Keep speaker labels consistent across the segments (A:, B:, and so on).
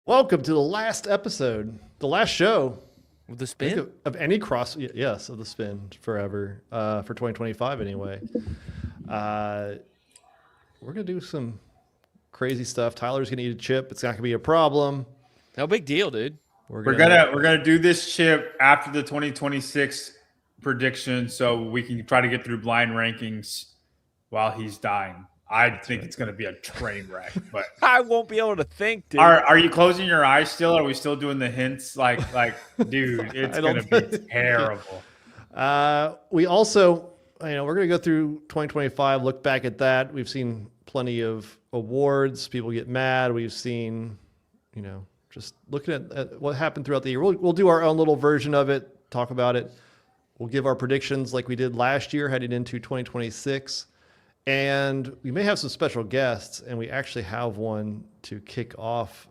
A: Welcome to the last episode, the last show
B: With the
A: I think,
B: spin?
A: of any yes, of the spin forever for 2025 anyway. Uh, we're gonna do some crazy stuff. Tyler's gonna eat a chip. It's not gonna be a problem.
B: No big deal, dude.
A: We're
C: We're
A: gonna
C: gonna we're gonna do this chip after the 2026 prediction, so we can try to get through blind rankings while he's dying. I think it's gonna be a train wreck. But
B: I won't be able to think, dude.
C: are you closing your eyes still? Are we still doing the hints? Like, dude, it's
A: I
C: gonna
A: don't
C: be terrible.
A: we also, we're gonna go through 2025. Look back at that. We've seen plenty of awards. People get mad. We've seen, just looking at what happened throughout the year. We'll do our own little version of it. Talk about it. We'll give our predictions like we did last year, heading into 2026. And we may have some special guests, and we actually have one to kick off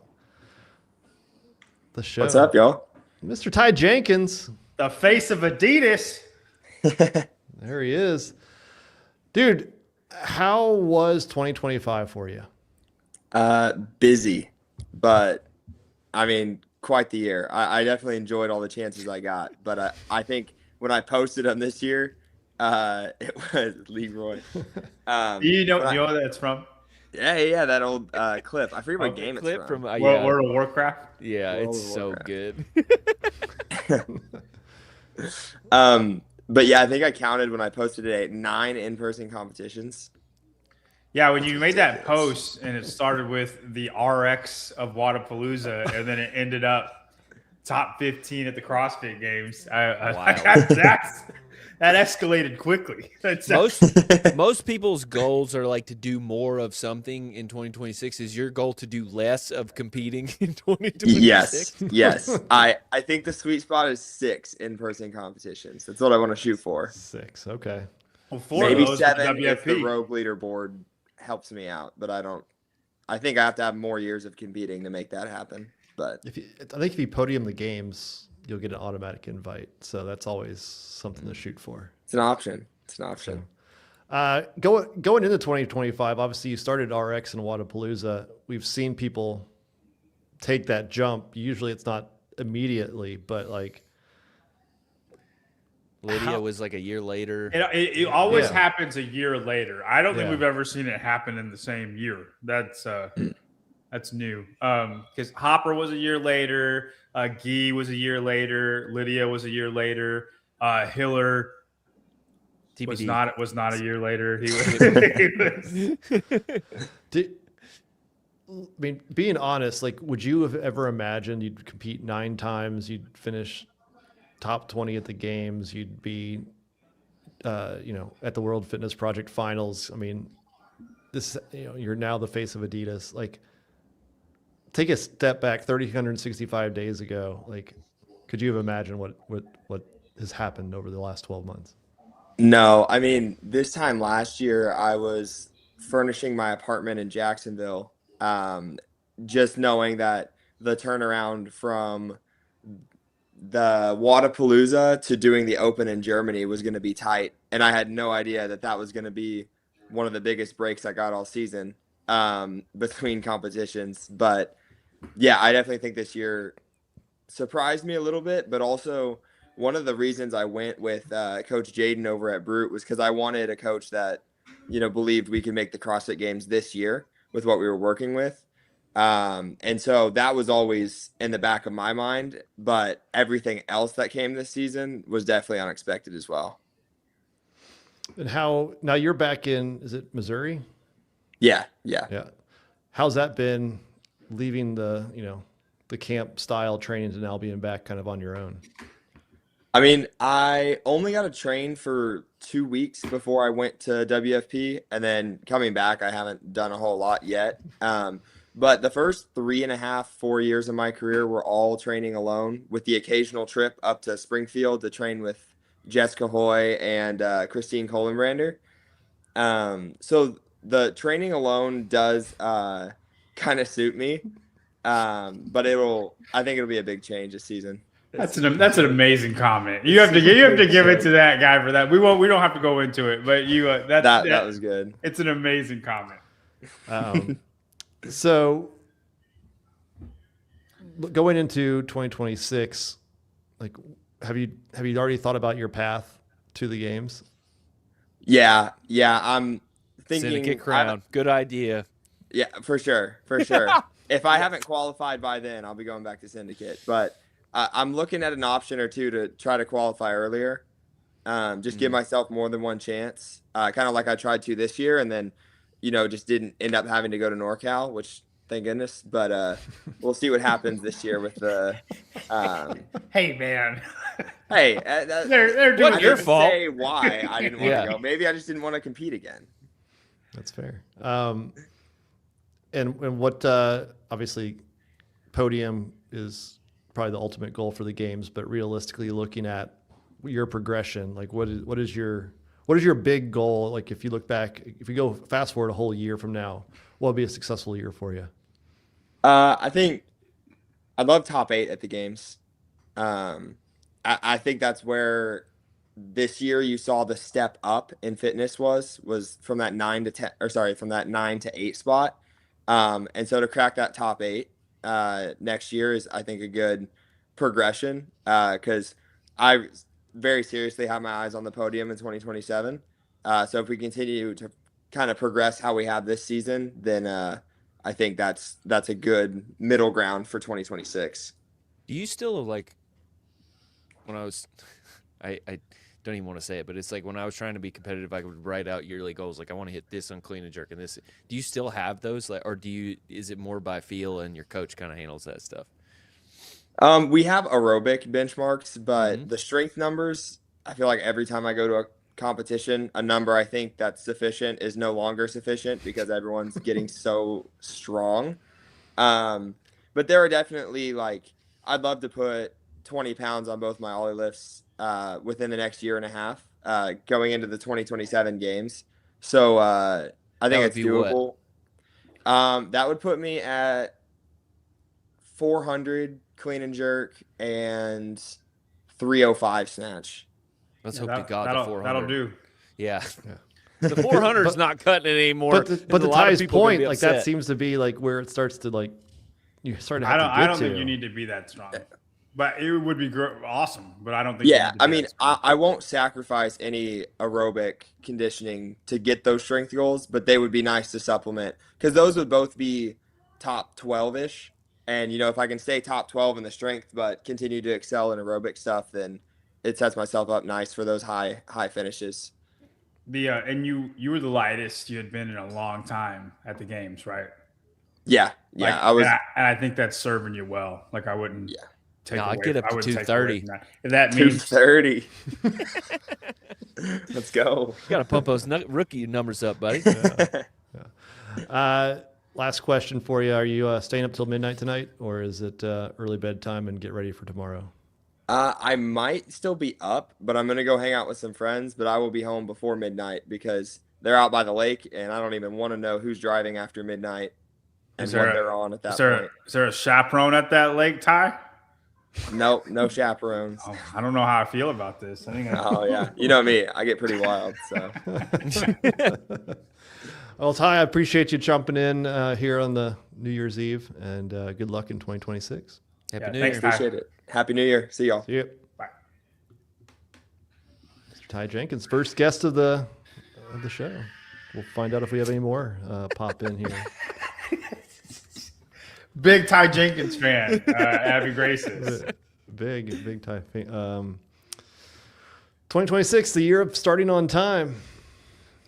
A: the show.
D: What's up, y'all?
A: Mr. Ty Jenkins.
C: The face of Adidas.
A: There he is. Dude, how was 2025 for you?
D: Busy, but I mean, quite the year. I definitely enjoyed all the chances I got, but I think when I posted them this year, it was Leroy.
C: You know where that's from?
D: Yeah, that old clip. I forget what game it's
B: Clip
D: from.
C: World of Warcraft.
B: Yeah,
D: World
B: it's
D: of
B: so
D: Warcraft.
B: good.
D: But yeah, I think I counted when I posted it 9 in-person competitions.
C: Yeah, when you made that post and it started with the RX of Wadapalooza and then it ended up top 15 at the CrossFit Games, that escalated quickly.
B: Most people's goals are like to do more of something in 2026. Is your goal to do less of competing in 2026?
D: Yes. I think the sweet spot is 6 in-person competitions. That's what I want to shoot for.
A: 6, okay.
C: Well, 4
D: Maybe
C: of those
D: 7
C: WFP.
D: if the rogue leaderboard helps me out, but I think I have to have more years of competing to make that happen. But
A: I think if you podium the games, you'll get an automatic invite. So that's always something to shoot for.
D: it's an option.
A: Going into 2025, obviously you started RX and Wadapalooza. We've seen people take that jump. Usually it's not immediately, but like
B: Lydia was like a year later.
C: It always
A: Yeah.
C: happens a year later. I don't think
A: Yeah.
C: we've ever seen it happen in the same year. That's new. Because Hopper was a year later, Guy was a year later, Lydia was a year later, Hiller
B: TBD.
C: was not a year later. He was.
A: Being honest, like, would you have ever imagined you'd compete 9 times, you'd finish top 20 at the games, you'd be, at the World Fitness Project finals? I mean, you're now the face of Adidas. Like, take a step back 365 days ago. Like, could you have imagined what has happened over the last 12 months?
D: No, I mean, this time last year, I was furnishing my apartment in Jacksonville, just knowing that the turnaround from the Wadapalooza to doing the Open in Germany was going to be tight. And I had no idea that was going to be one of the biggest breaks I got all season between competitions. But yeah, I definitely think this year surprised me a little bit, but also one of the reasons I went with Coach Jaden over at Brute was because I wanted a coach that, believed we could make the CrossFit Games this year with what we were working with. And so that was always in the back of my mind, but everything else that came this season was definitely unexpected as well.
A: And now you're back in, is it Missouri?
D: Yeah.
A: Yeah. How's that been, leaving the camp style training to now being back kind of on your own?
D: I mean, I only got to train for 2 weeks before I went to WFP, and then coming back, I haven't done a whole lot yet. But the first 3.5, 4 years of my career were all training alone, with the occasional trip up to Springfield to train with Jessica Hoy and Christine Kohlenbrander. So the training alone does kind of suit me, but I think it'll be a big change this season.
C: That's an amazing comment. You have to give it to that guy for that. We don't have to go into it, but that
D: was good.
C: It's an amazing comment.
A: So going into 2026, like, have you already thought about your path to the games?
D: Yeah. I'm thinking.
B: Syndicate crown. Good idea.
D: Yeah, for sure. If I haven't qualified by then, I'll be going back to Syndicate. But I'm looking at an option or two to try to qualify earlier. Just give myself more than one chance. Kind of like I tried to this year, and then, just didn't end up having to go to NorCal, which thank goodness. But we'll see what happens this year with the.
C: Hey, man.
D: Hey,
C: They're doing
B: What, your
D: didn't
B: fault?
D: say why I didn't want
B: Yeah.
D: to go. Maybe I just didn't want to compete again.
A: That's fair. And what obviously podium is probably the ultimate goal for the games, but realistically looking at your progression, like what is your big goal? Like if you look back, if you go fast forward a whole year from now, what would be a successful year for you?
D: I think I'd love top 8 at the games. I think that's where this year you saw the step up in fitness was from that 9 to 10, or sorry, from that 9 to 8 spot. And so to crack that top 8 next year is, I think, a good progression, because I very seriously have my eyes on the podium in 2027. So if we continue to kind of progress how we have this season, then I think that's a good middle ground for 2026.
B: Do you still like when I was I don't even want to say it, but it's like when I was trying to be competitive, I would write out yearly goals. Like I want to hit this on clean and jerk and this. Do you still have those? Like, or is it more by feel and your coach kind of handles that stuff?
D: We have aerobic benchmarks, but the strength numbers, I feel like every time I go to a competition, a number I think that's sufficient is no longer sufficient because everyone's getting so strong. But there are definitely, like, I'd love to put 20 pounds on both my ollie lifts within the next year and a half, going into the 2027 games. So I think it's doable. That would put me at 400 clean and jerk and 305 snatch.
B: Let's hope you got the 400.
C: That'll do.
B: Yeah. The 400 is not cutting it anymore.
A: But the Ty's point, like that seems to be like where it starts to, like, you start to have to get
C: I don't think you need to be that strong. But it would be awesome. But I don't think.
D: Yeah, I mean, I won't sacrifice any aerobic conditioning to get those strength goals, but they would be nice to supplement because those would both be top 12-ish. And, if I can stay top 12 in the strength but continue to excel in aerobic stuff, then it sets myself up nice for those high finishes.
C: And you were the lightest you had been in a long time at the games, right?
D: Yeah, I was.
C: And I think that's serving you well. Like I wouldn't.
D: Yeah.
B: I'd get up to 230.
C: If that means
D: 230. Let's go.
B: You got to pump those rookie numbers up, buddy.
A: Last question for you. Are you staying up till midnight tonight, or is it early bedtime and get ready for tomorrow?
D: I might still be up, but I'm going to go hang out with some friends, but I will be home before midnight because they're out by the lake, and I don't even want to know who's driving after midnight and what they're on at that point.
C: Is there a chaperone at that lake, Ty?
D: Nope, no chaperones.
C: Oh, I don't know how I feel about this. I think
D: Oh, yeah. You know me. I get pretty wild, so.
A: Well, Ty, I appreciate you jumping in here on the New Year's Eve, and good luck in 2026.
B: Happy New
C: thanks,
B: Year.
C: Ty.
D: Appreciate it. Happy New Year. See y'all.
A: See you.
C: Bye.
A: Mr. Ty Jenkins, first guest of the show. We'll find out if we have any more pop in here.
C: Big Ty Jenkins fan. Abby Graces.
A: Big Ty fan. 2026, the year of starting on time.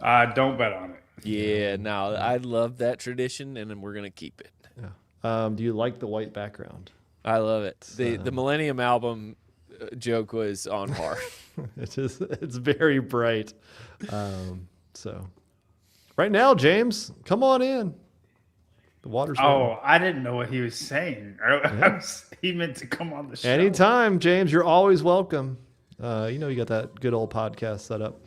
C: Don't bet on it.
B: Yeah, no, I love that tradition, and we're gonna keep it.
A: Yeah. Do you like the white background?
B: I love it. The Millennium album joke was on par.
A: It's very bright. So right now, James, come on in. The water's ready.
C: Oh, I didn't know what he was saying. He meant to come on the show.
A: Anytime, James, you're always welcome. You got that good old podcast set up.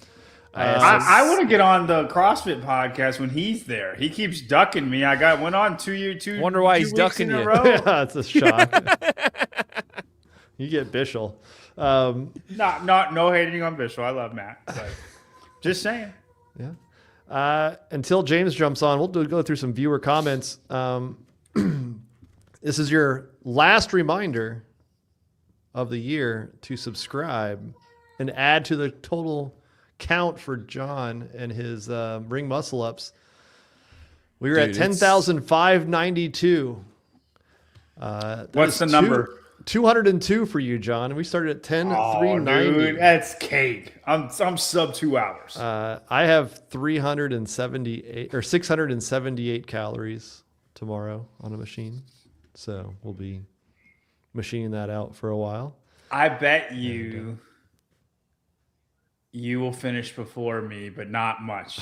C: I want to get on the CrossFit podcast when he's there. He keeps ducking me. Went on two.
B: Wonder why he's
C: weeks
B: ducking
C: in a
B: you.
C: row.
A: Yeah, it's a shock. You get Bishel.
C: No hating on Bishop. I love Matt. But just saying.
A: Yeah. Until James jumps on, we'll go through some viewer comments. This is your last reminder of the year to subscribe and add to the total count for John and his ring muscle ups. We were
B: Dude,
A: at 10,592.
C: What's the number?
A: 202 for you, John. And we started at 10,390.
C: Dude, that's cake. I'm sub 2 hours.
A: I have 378 or 678 calories tomorrow on a machine. So we'll be machining that out for a while.
C: I bet you will finish before me, but not much.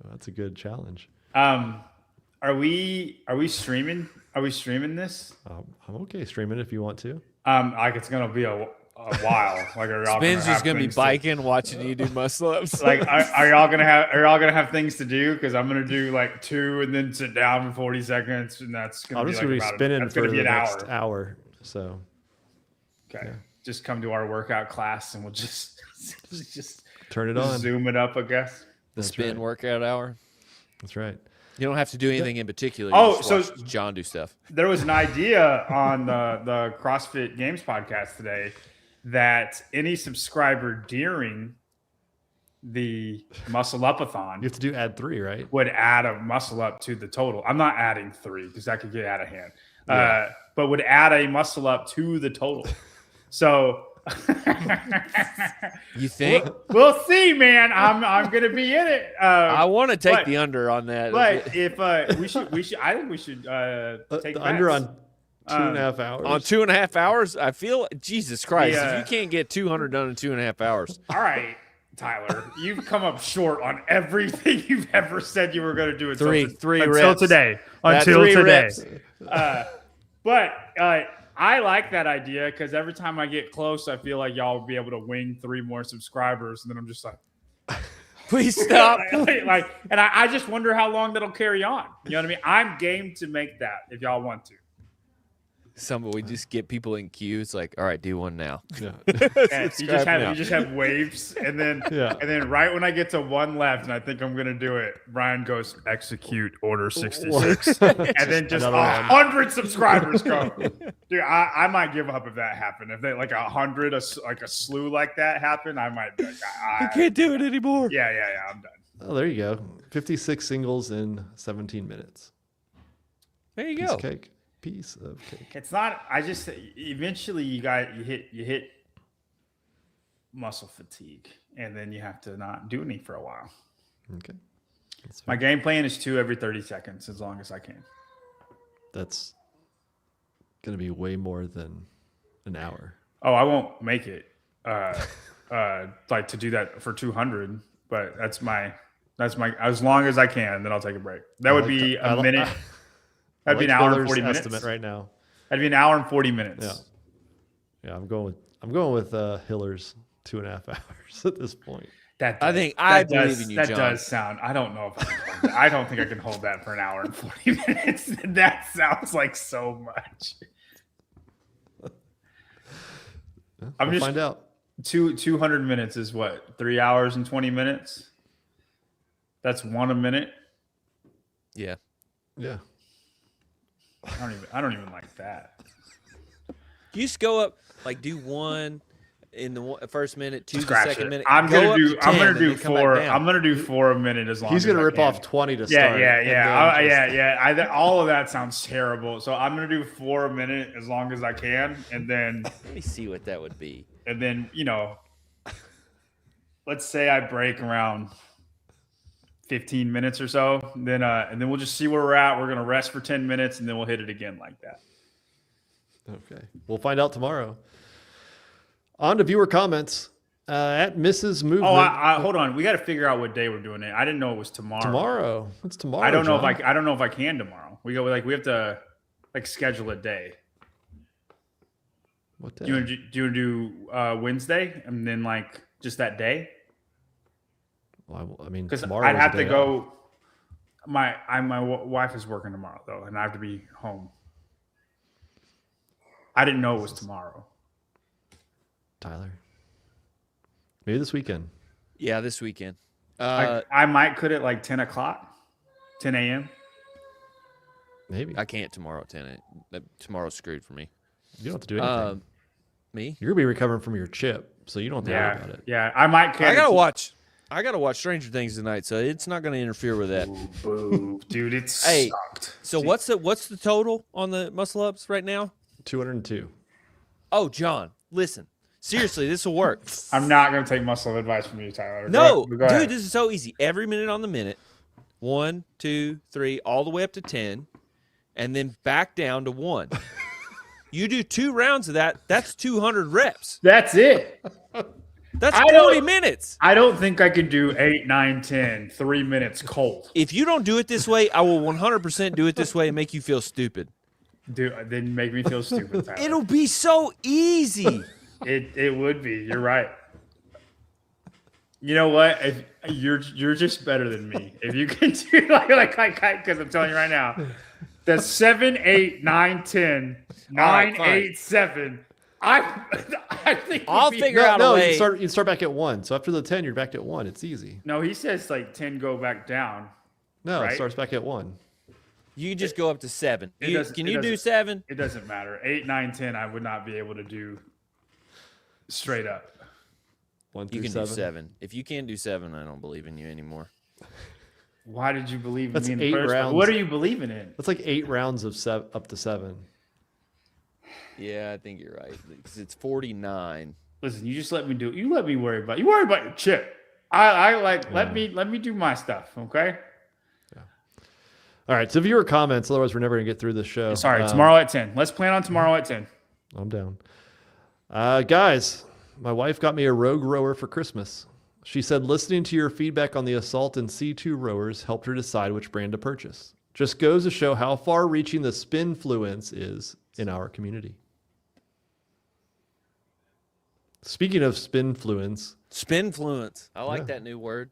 A: Well, that's a good challenge.
C: Are we streaming? Are we streaming this?
A: I'm okay streaming if you want to.
C: Like it's gonna be a while. Like are y'all
B: Ben's just gonna be
C: things to-
B: biking, watching you do muscle ups.
C: Like are y'all gonna have things to do? Because I'm gonna do like 2 and then sit down for 40 seconds, and that's gonna
A: I'm
C: be
A: just
C: like
A: going to be
C: about
A: spinning
C: that's
A: for
C: gonna be
A: the
C: an
A: next
C: hour.
A: hour. So
C: Okay,
A: yeah.
C: just come to our workout class, and we'll just
A: turn it on.
C: zoom it up, I guess.
B: the spin
A: right.
B: workout hour.
A: That's right.
B: You don't have to do anything in particular. You
C: Oh,
B: just
C: so-
B: watch John do stuff.
C: There was an idea on the CrossFit Games podcast today that any subscriber during the muscle upathon
A: You have to do add 3, right?
C: would add a muscle up to the total. I'm not adding 3 because that could get out of hand.
A: Yeah.
C: But would add a muscle up to the total. So
B: You think?
C: we'll see, man. I'm gonna be in it.
B: I want to take
C: but-
B: the under on that.
C: But if we should, I think we should take
A: The under
C: bets.
A: on 2.5 hours.
B: on 2.5 hours, I feel Jesus Christ.
C: Yeah.
B: If you can't get 200 done in 2.5 hours,
C: All right, Tyler, you've come up short on everything you've ever said you were going to do until,
B: Three
C: until
B: reps.
C: today.
B: That's
C: Until
B: 3
C: today.
B: reps.
C: But I like that idea because every time I get close, I feel like y'all will be able to wing 3 more subscribers, and then I'm just like,
B: Please stop.
C: and I just wonder how long that'll carry on. You know what I mean? I'm game to make that if y'all want to.
B: We just get people in queue. It's like, all right, do one now.
A: Yeah.
C: And
B: Subscribe now.
C: you just have waves, and then
A: Yeah.
C: and then right when I get to 1 left, and I think I'm gonna do it, Brian goes execute order 66, and then just
A: another one.
C: 100 subscribers go. Dude, I might give up if that happened. If they like 100, like a slew like that happened, I might be like,
B: I can't do it anymore.
C: yeah, I'm done.
A: Oh, there you go. 56 singles in 17 minutes.
B: There you
A: Piece
B: go.
A: of cake. Piece of cake.
C: It's not. I just eventually you hit muscle fatigue, and then you have to not do any for a while.
A: Okay. That's
C: My
A: fine.
C: game plan is 2 every 30 seconds, as long as I can.
A: That's going to be way more than an hour.
C: Oh, I won't make it. Like to do that for 200, but that's my as long as I can, then I'll take a break. That would be a minute. That'd be an hour and 40 minutes.
A: Estimate right now.
C: That'd be an hour and 40 minutes.
A: Yeah. Yeah, I'm going with Hiller's 2.5 hours at this point.
C: That
B: I
C: does-
B: think
C: that
B: I
C: does-
B: believe in you,
C: That
B: John.
C: does sound. I don't know if I can hold that. I don't think I can hold that for an hour and 40 minutes. That sounds like so much. I'm
A: We'll
C: just
A: find out.
C: 200 minutes is what? 3 hours and 20 minutes. That's 1 a minute.
B: Yeah.
A: Yeah.
C: I don't even like that.
B: You just go up, like do 1 in the first minute, 2 the
C: Scratch
B: second
C: it.
B: minute.
C: I'm
B: go
C: gonna
B: up
C: do.
B: to
C: I'm
B: 10
C: gonna
B: and
C: do
B: then come back
C: 4.
B: down.
C: I'm gonna do 4 a minute as long.
A: He's
C: as
A: going to
C: I
A: rip
C: can.
A: off 20 to
C: Yeah,
A: start.
C: yeah,
A: and
C: yeah.
A: then just-
C: All of that sounds terrible. So I'm gonna do 4 a minute as long as I can, and then
B: Let me see what that would be.
C: let's say I break around 15 minutes or so, and then we'll just see where we're at. We're gonna rest for 10 minutes, and then we'll hit it again like that.
A: Okay. We'll find out tomorrow. On to viewer comments. At Mrs. Movement.
C: Oh, I hold on. We got to figure out what day we're doing it. I didn't know it was tomorrow.
A: Tomorrow. It's tomorrow.
C: I don't know
A: John.
C: if I don't know if I can tomorrow. We have to schedule a day.
A: What day?
C: Do you want to do Wednesday and then just that day?
A: Well, I mean,
C: Because
A: tomorrow.
C: I'd
A: is
C: have
A: a
C: to
A: day
C: go.
A: off.
C: My wife is working tomorrow though, and I have to be home. I didn't know it was tomorrow.
A: Tyler. Maybe this weekend.
B: Yeah, this weekend.
C: I might could at 10 o'clock, 10 a.m.
A: Maybe.
B: I can't tomorrow at 10. Tomorrow's screwed for me.
A: You don't have to do anything.
B: Me?
A: You're going to be recovering from your chip, so you don't have to worry about it.
C: Yeah, I might.
B: I gotta watch Stranger Things tonight, so it's not gonna interfere with that.
C: Boo, dude, it's
B: Hey,
C: sucked.
B: so what's the total on the muscle ups right now?
A: 202.
B: Oh, John, listen. Seriously, this will work.
C: I'm not gonna take muscle advice from you, Tyler.
B: No,
C: Go ahead.
B: dude, this is so easy. Every minute on the minute. 1, 2, 3, all the way up to 10, and then back down to 1. You do 2 rounds of that, that's 200 reps.
C: That's it.
B: That's 40 minutes.
C: I don't think I can do 8, 9, 10, 3 minutes cold.
B: If you don't do it this way, I will 100% do it this way and make you feel stupid.
C: Dude, then make me feel stupid, Tyler.
B: It'll be so easy.
C: It would be. You're right. You know what? If you're just better than me. If you can do like because I'm telling you right now, the 7, 8, 9, 10, 9,
B: fine.
C: 8, 7. I think
B: I'll figure out a way.
A: You start back at 1. So after the 10, you're back at 1. It's easy.
C: No, he says like 10 go back down.
A: No,
C: Right?
A: it starts back at 1.
B: You can just go up to 7. Can you do
C: doesn't-
B: 7?
C: It doesn't matter. 8, 9, 10, I would not be able to do straight up.
A: 1
B: You
A: through
B: can
A: 7.
B: do 7. If you can't do 7, I don't believe in you anymore.
C: Why did you believe in
A: That's
C: me in the
A: 8
C: first place?
A: rounds.
C: What are you believing in?
A: That's like 8 rounds of up to 7.
B: Yeah, I think you're right. Because it's 49.
C: Listen, you just let me do it. You let me worry about. You worry about your chip. Let me do my stuff. Okay.
A: All right. So viewer comments. Otherwise, we're never going to get through this show.
C: Sorry. Tomorrow at 10. Let's plan on tomorrow at 10.
A: I'm down. Guys, my wife got me a Rogue rower for Christmas. She said listening to your feedback on the Assault and C2 rowers helped her decide which brand to purchase. Just goes to show how far-reaching the Spinfluence is in our community. Speaking of Spinfluence,
B: Spinfluence. I like that new word.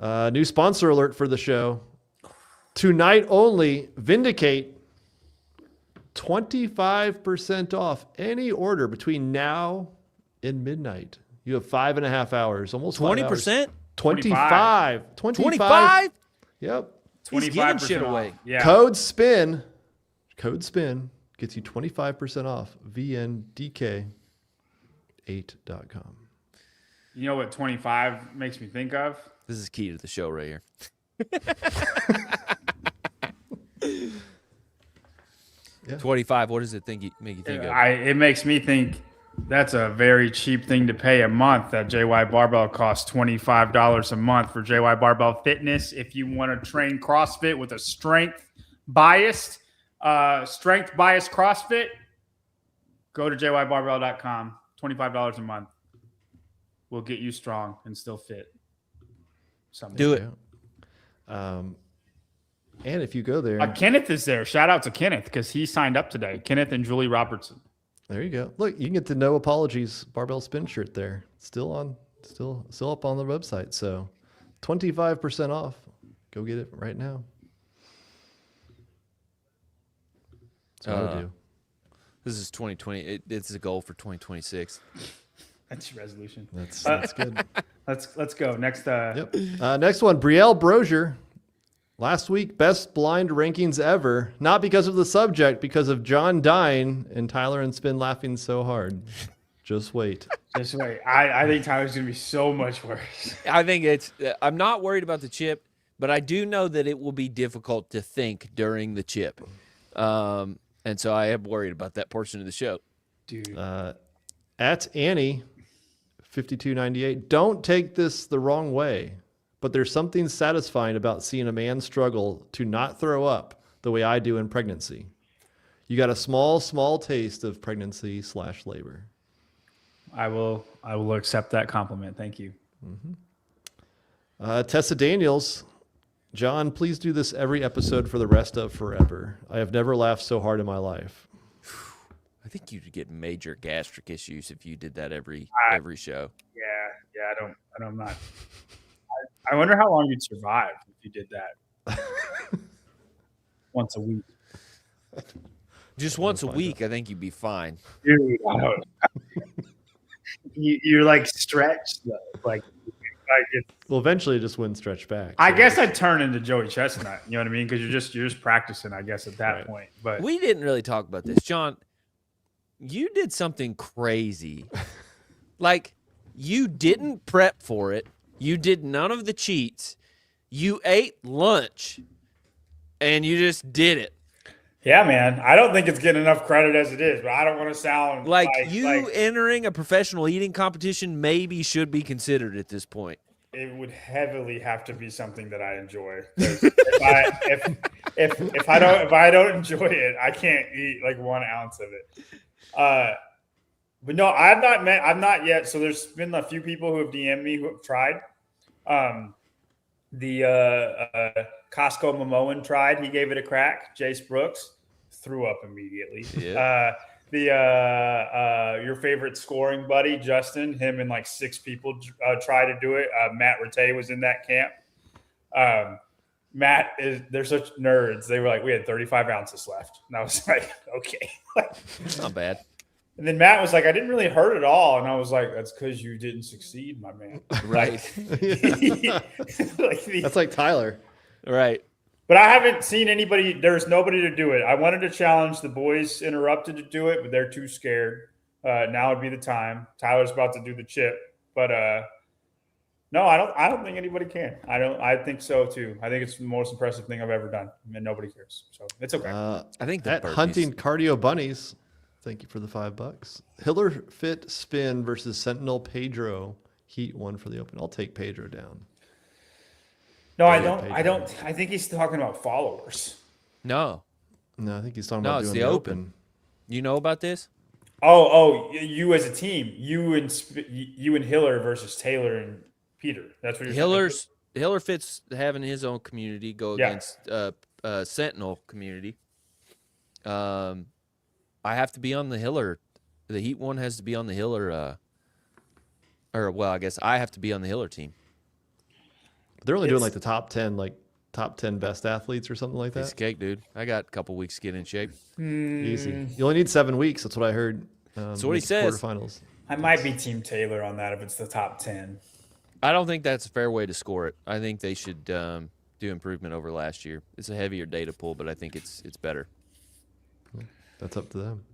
A: new sponsor alert for the show. Tonight only, Vindicate, 25% off any order between now and midnight. You have 5.5 hours, almost
B: 20%?
A: 25.
B: 25?
A: Yep.
B: He's giving
C: 25%
B: shit
C: off.
B: away.
C: Yeah.
A: Code SPIN gets you 25% off. VNDK8.com.
C: You know what 25 makes me think of?
B: This is key to the show right here.
A: Yeah.
B: 25. What does it make you think of?
C: It makes me think that's a very cheap thing to pay a month. That JY Barbell costs $25 a month for JY Barbell Fitness. If you want to train CrossFit with a strength biased CrossFit, go to jybarbell.com. $25 a month. We'll get you strong and still fit. Someday.
B: Do it.
A: And if you go there,
C: Kenneth is there. Shout out to Kenneth because he signed up today. Kenneth and Julie Robertson.
A: there you go. Look, you can get the No Apologies Barbell Spin shirt there. Still up on the website. So 25% off. Go get it right now. That's what I do.
B: This is 2020. It's a goal for 2026.
C: That's your resolution.
A: That's good.
C: Let's go. Next
A: Yep. Next one, Brielle Brozier. Last week, best blind rankings ever. Not because of the subject, because of John dying and Tyler and Spin laughing so hard. Just wait.
C: Just wait. I think Tyler's gonna be so much worse.
B: I think I'm not worried about the chip, but I do know that it will be difficult to think during the chip. And so I am worried about that portion of the show.
C: Dude.
A: At Annie, 5298. Don't take this the wrong way, but there's something satisfying about seeing a man struggle to not throw up the way I do in pregnancy. You got a small taste of pregnancy/labor.
C: I will accept that compliment. Thank you.
A: Tessa Daniels, John, please do this every episode for the rest of forever. I have never laughed so hard in my life.
B: I think you'd get major gastric issues if you did that every show.
C: Yeah. I'm not. I wonder how long you'd survive if you did that once a week.
B: Just once a week, I think you'd be fine.
C: Dude, I don't. You're like stretched though. Like
A: Well, eventually just wouldn't stretch back.
C: I
A: so
C: guess I'd turn into Joey Chestnut. You know what I mean? Because you're just practicing, I guess, at that
A: Right.
C: point. But
B: We didn't really talk about this, John. You did something crazy. Like, you didn't prep for it. You did none of the cheats. You ate lunch, and you just did it.
C: yeah, man, I don't think it's getting enough credit as it is. But I don't want to sound
B: Like you entering a professional eating competition maybe should be considered at this point.
C: It would heavily have to be something that I enjoy. 'Cause if I don't enjoy it, I can't eat like 1 ounce of it. But no, I've not yet. So there's been a few people who have DM'd me who have tried. The Costco Momoan tried. He gave it a crack. Jace Brooks threw up immediately.
B: Yeah.
C: Your favorite scoring buddy, Justin, him and like 6 people try to do it. Matt Rattay was in that camp. They're such nerds. They were like, we had 35 ounces left. And I was like, okay.
B: Not bad.
C: And then Matt was like, I didn't really hurt at all. And I was like, that's because you didn't succeed, my man.
B: Right.
A: That's like Tyler.
B: Right.
C: But I haven't seen anybody. There's nobody to do it. I wanted to challenge the boys interrupted to do it, but they're too scared. Now would be the time. Tyler's about to do the chip, but no, I don't think anybody can. I think so too. I think it's the most impressive thing I've ever done, and nobody cares. So it's okay.
B: I think
A: At Hunting Cardio Bunnies, thank you for the $5. Hiller Fit Spin versus Sentinel Pedro. Heat 1 for the Open. I'll take Pedro down.
C: No, I
A: Pedro.
C: don't. I think he's talking about followers.
B: No.
A: No, I think he's talking
B: No,
A: about
B: it's
A: doing
B: the
A: the
B: Open. You know about this?
C: Oh, you as a team, you and Hiller versus Taylor and Peter. That's what you're saying.
B: Hiller Fit's having his own community go
C: Yeah.
B: against Sentinel community. I have to be on the Hiller. The Heat one has to be on the Hiller. I guess I have to be on the Hiller team.
A: They're only doing like the top 10 best athletes or something like
B: Piece
A: that.
B: of cake, dude. I got a couple weeks to get in shape.
A: Easy. You only need 7 weeks. That's what I heard.
B: That's what he
A: make
B: says.
A: Quarterfinals.
C: I might be Team Taylor on that if it's the top 10.
B: I don't think that's a fair way to score it. I think they should do improvement over last year. It's a heavier data pool, but I think it's better.
A: That's up to them.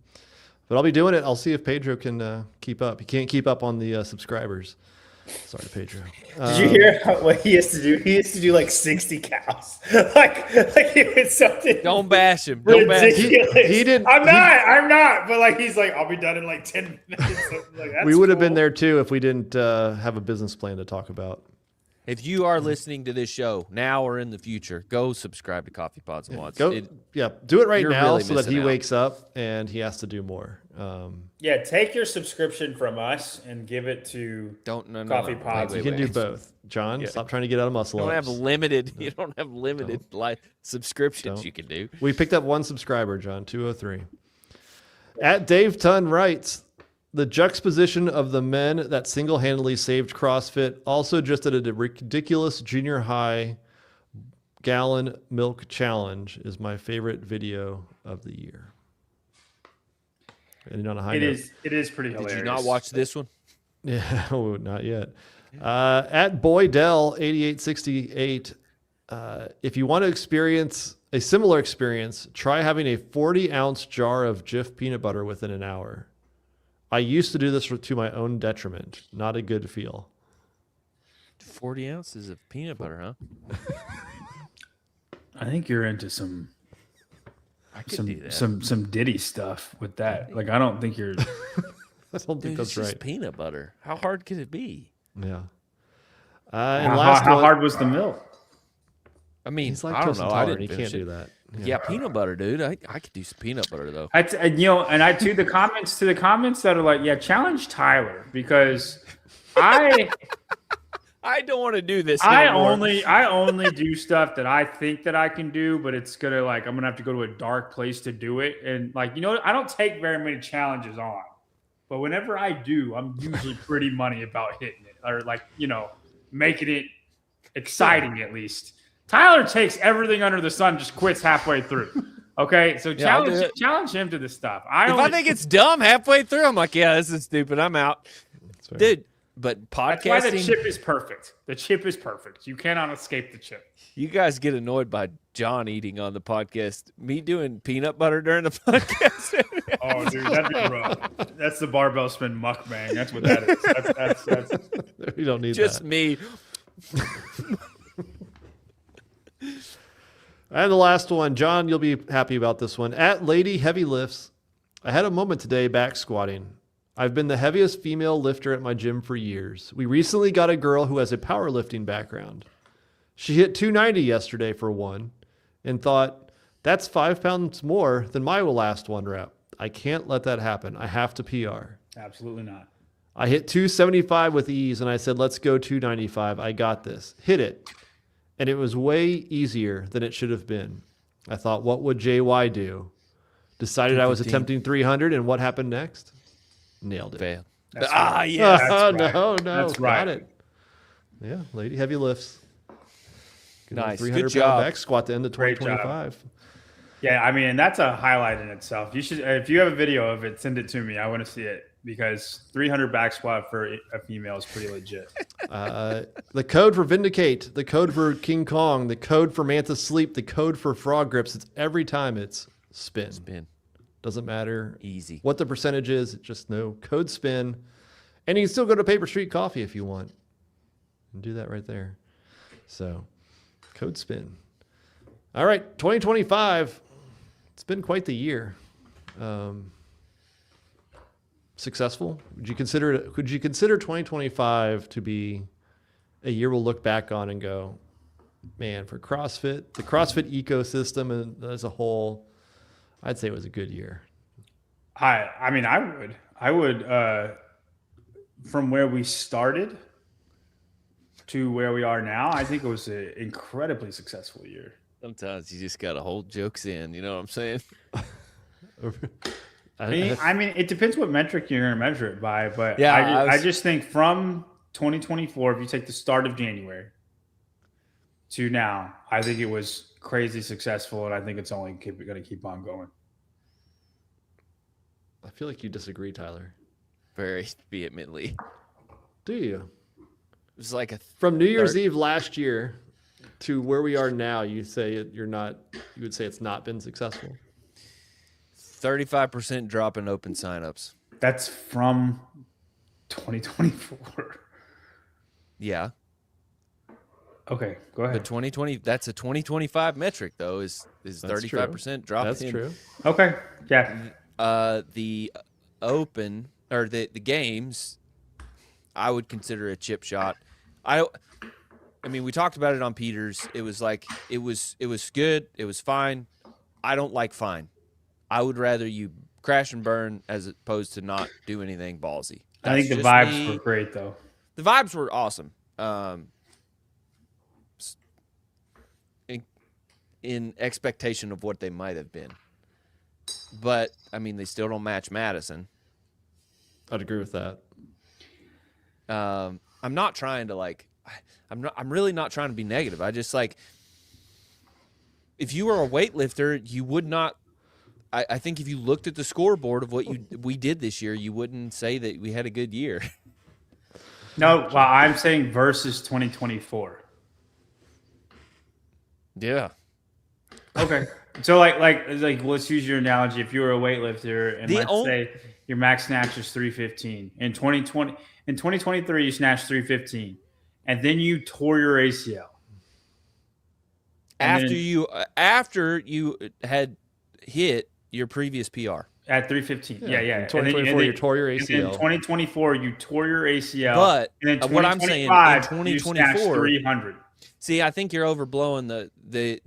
A: But I'll be doing it. I'll see if Pedro can keep up. He can't keep up on the subscribers. Sorry, Pedro.
C: Did you hear what he has to do? He has to do like 60 cows. like it was something.
B: Don't bash him. Don't bash him.
C: ridiculous.
A: He didn't.
C: I'm not. But like he's like, I'll be done in like 10 minutes. Like, that's
A: We would have been
C: cool.
A: there too if we didn't have a business plan to talk about.
B: If you are listening to this show now or in the future, go subscribe to Coffee Pods and Wads.
A: Do it right
B: you're
A: now
B: really
A: so that he
B: missing out.
A: wakes up and he has to do more.
C: Yeah, take your subscription from us and give it to
B: No.
C: Coffee Pods.
A: You can do both. John, stop trying to get out of muscle
B: You don't have
A: ups.
B: limited. You don't have limited subscriptions
A: Don't.
B: you can do.
A: We picked up 1 subscriber, John, 203. At Dave Tunn writes, the juxtaposition of the men that single-handedly saved CrossFit also just at a ridiculous junior high gallon milk challenge is my favorite video of the year. And on a high note.
C: It is pretty hilarious.
B: Did you not watch this one?
A: Yeah, oh, not yet. At Boydell8868, if you want to experience a similar experience, try having a 40-ounce jar of Jif peanut butter within an hour. I used to do this to my own detriment. Not a good feel.
B: 40 ounces of peanut butter, huh?
C: I think you're into some
B: I could do that.
C: some Diddy stuff with that. Like I don't think you're.
A: I don't think
B: Dude,
A: that's
B: it's just
A: right.
B: peanut butter. How hard could it be?
A: Yeah. And
C: How
A: last one,
C: hard was the milk?
B: I mean,
A: he's
B: I don't
A: lactose
B: know. I
A: intolerant.
B: didn't
A: He
B: finish
A: can't
B: it.
A: do that.
B: Yeah, peanut butter, dude. I could do some peanut butter though.
C: I to the comments that are like, yeah, challenge Tyler because I
B: don't want to do this.
C: I
B: anymore.
C: only do stuff that I think that I can do, but it's gonna like I'm gonna have to go to a dark place to do it. And like I don't take very many challenges on, but whenever I do, I'm usually pretty money about hitting it or like making it exciting at least. Tyler takes everything under the sun, just quits halfway through. Okay, so
B: Yeah, I'll do
C: challenge him to this stuff.
B: If I think it's dumb halfway through, I'm like, yeah, this is stupid. I'm out.
A: That's fair.
B: Dude, But
C: That's why the
B: podcasting,
C: chip is perfect. The chip is perfect. You cannot escape the chip.
B: you guys get annoyed by John eating on the podcast. Me doing peanut butter during the podcast.
C: Oh, dude, that'd be rough. That's the barbell spin mukbang. That's what that is. That's
A: We don't need
B: Just
A: that.
B: me.
A: And the last one, John, you'll be happy about this one. At Lady Heavy Lifts, I had a moment today back squatting. I've been the heaviest female lifter at my gym for years. We recently got a girl who has a powerlifting background. She hit 290 yesterday for one and thought, that's 5 pounds more than my last one rep. I can't let that happen. I have to PR.
C: absolutely not.
A: I hit 275 with ease and I said, let's go 295. I got this. Hit it. And it was way easier than it should have been. I thought, what would JY do? Decided I was
B: 215.
A: attempting 300, and what happened next? Nailed it.
B: Fail.
C: That's
B: Ah,
C: right.
B: yeah.
C: That's
A: Oh,
C: right.
A: no,
C: That's
A: got
C: right.
A: it. Yeah, Lady Heavy Lifts.
B: Nice.
A: 300
B: Good job.
A: pound back squat to end of
C: Great job.
A: 2025.
C: Yeah, I mean, and that's a highlight in itself. You should, if you have a video of it, send it to me. I want to see it because 300 back squat for a female is pretty legit.
A: The code for Vindicate, the code for King Kong, the code for Manta Sleep, the code for Frog Grips. It's every time it's spin.
B: Spin.
A: Doesn't matter
B: Easy.
A: what the percentage is. Just know code spin. And you can still go to Paper Street Coffee if you want. And do that right there. So, code spin. All right, 2025. It's been quite the year. Successful? Could you consider 2025 to be a year we'll look back on and go, man, for CrossFit, the CrossFit ecosystem and as a whole, I'd say it was a good year.
C: I mean, I would, from where we started to where we are now, I think it was an incredibly successful year.
B: Sometimes you just got to hold jokes in. You know what I'm saying?
C: I mean, it depends what metric you're going to measure it by, but
B: Yeah,
C: I just think from 2024, if you take the start of January to now, I think it was crazy successful, and I think it's only going to keep on going.
A: I feel like you disagree, Tyler.
B: Very vehemently.
A: Do you?
B: It was like a
A: From New Year's
B: Third.
A: Eve last year to where we are now, you say you're not. You would say it's not been successful.
B: 35% drop in open signups.
C: That's from 2024.
B: Yeah.
C: Okay, go
B: But
C: ahead.
B: 2020, that's a 2025 metric though, is
A: That's
B: 35% drop
A: That's
B: in.
A: true.
C: Okay, yeah.
B: The open or the games, I would consider a chip shot. I mean, we talked about it on Peters. It was like it was good. It was fine. I don't like fine. I would rather you crash and burn as opposed to not do anything ballsy.
C: I think the
B: That's just
C: vibes
B: me.
C: were great, though.
B: The vibes were awesome. In expectation of what they might have been. But I mean, they still don't match Madison.
A: I'd agree with that.
B: I'm not trying to I'm really not trying to be negative. I just if you were a weightlifter, you would not. I think if you looked at the scoreboard of what we did this year, you wouldn't say that we had a good year.
C: No, well, I'm saying versus 2024.
B: Yeah.
C: Okay. So like let's use your analogy. If you were a weightlifter and let's say your max snatch is 315. In 2023 you snatched 315 and then you tore your ACL.
B: After you had hit your previous PR.
C: At 315. Yeah.
A: In 2024, you tore your
C: In
A: ACL.
C: 2024 you tore your ACL.
B: But
C: and then
B: what I'm saying in
C: 2025, you snatched
B: 2024
C: 300.
B: See, I think you're overblowing the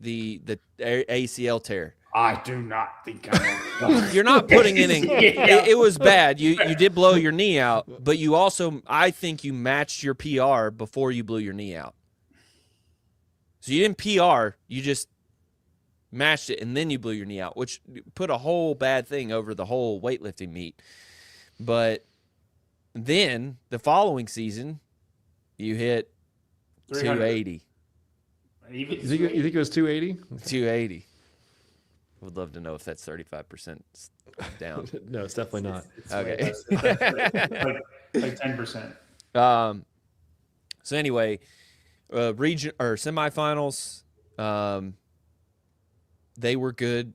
B: ACL tear.
C: I do not think I
B: You're not putting it in.
C: Yeah.
B: It was bad. You did blow your knee out, but you also, I think you matched your PR before you blew your knee out. So you didn't PR, you just matched it, and then you blew your knee out, which put a whole bad thing over the whole weightlifting meet. But then the following season, you hit 280.
A: You think it was 280?
B: 280. Would love to know if that's 35% down.
A: No, it's definitely not.
B: Okay.
C: like 10%.
B: So anyway, region or semifinals, they were good.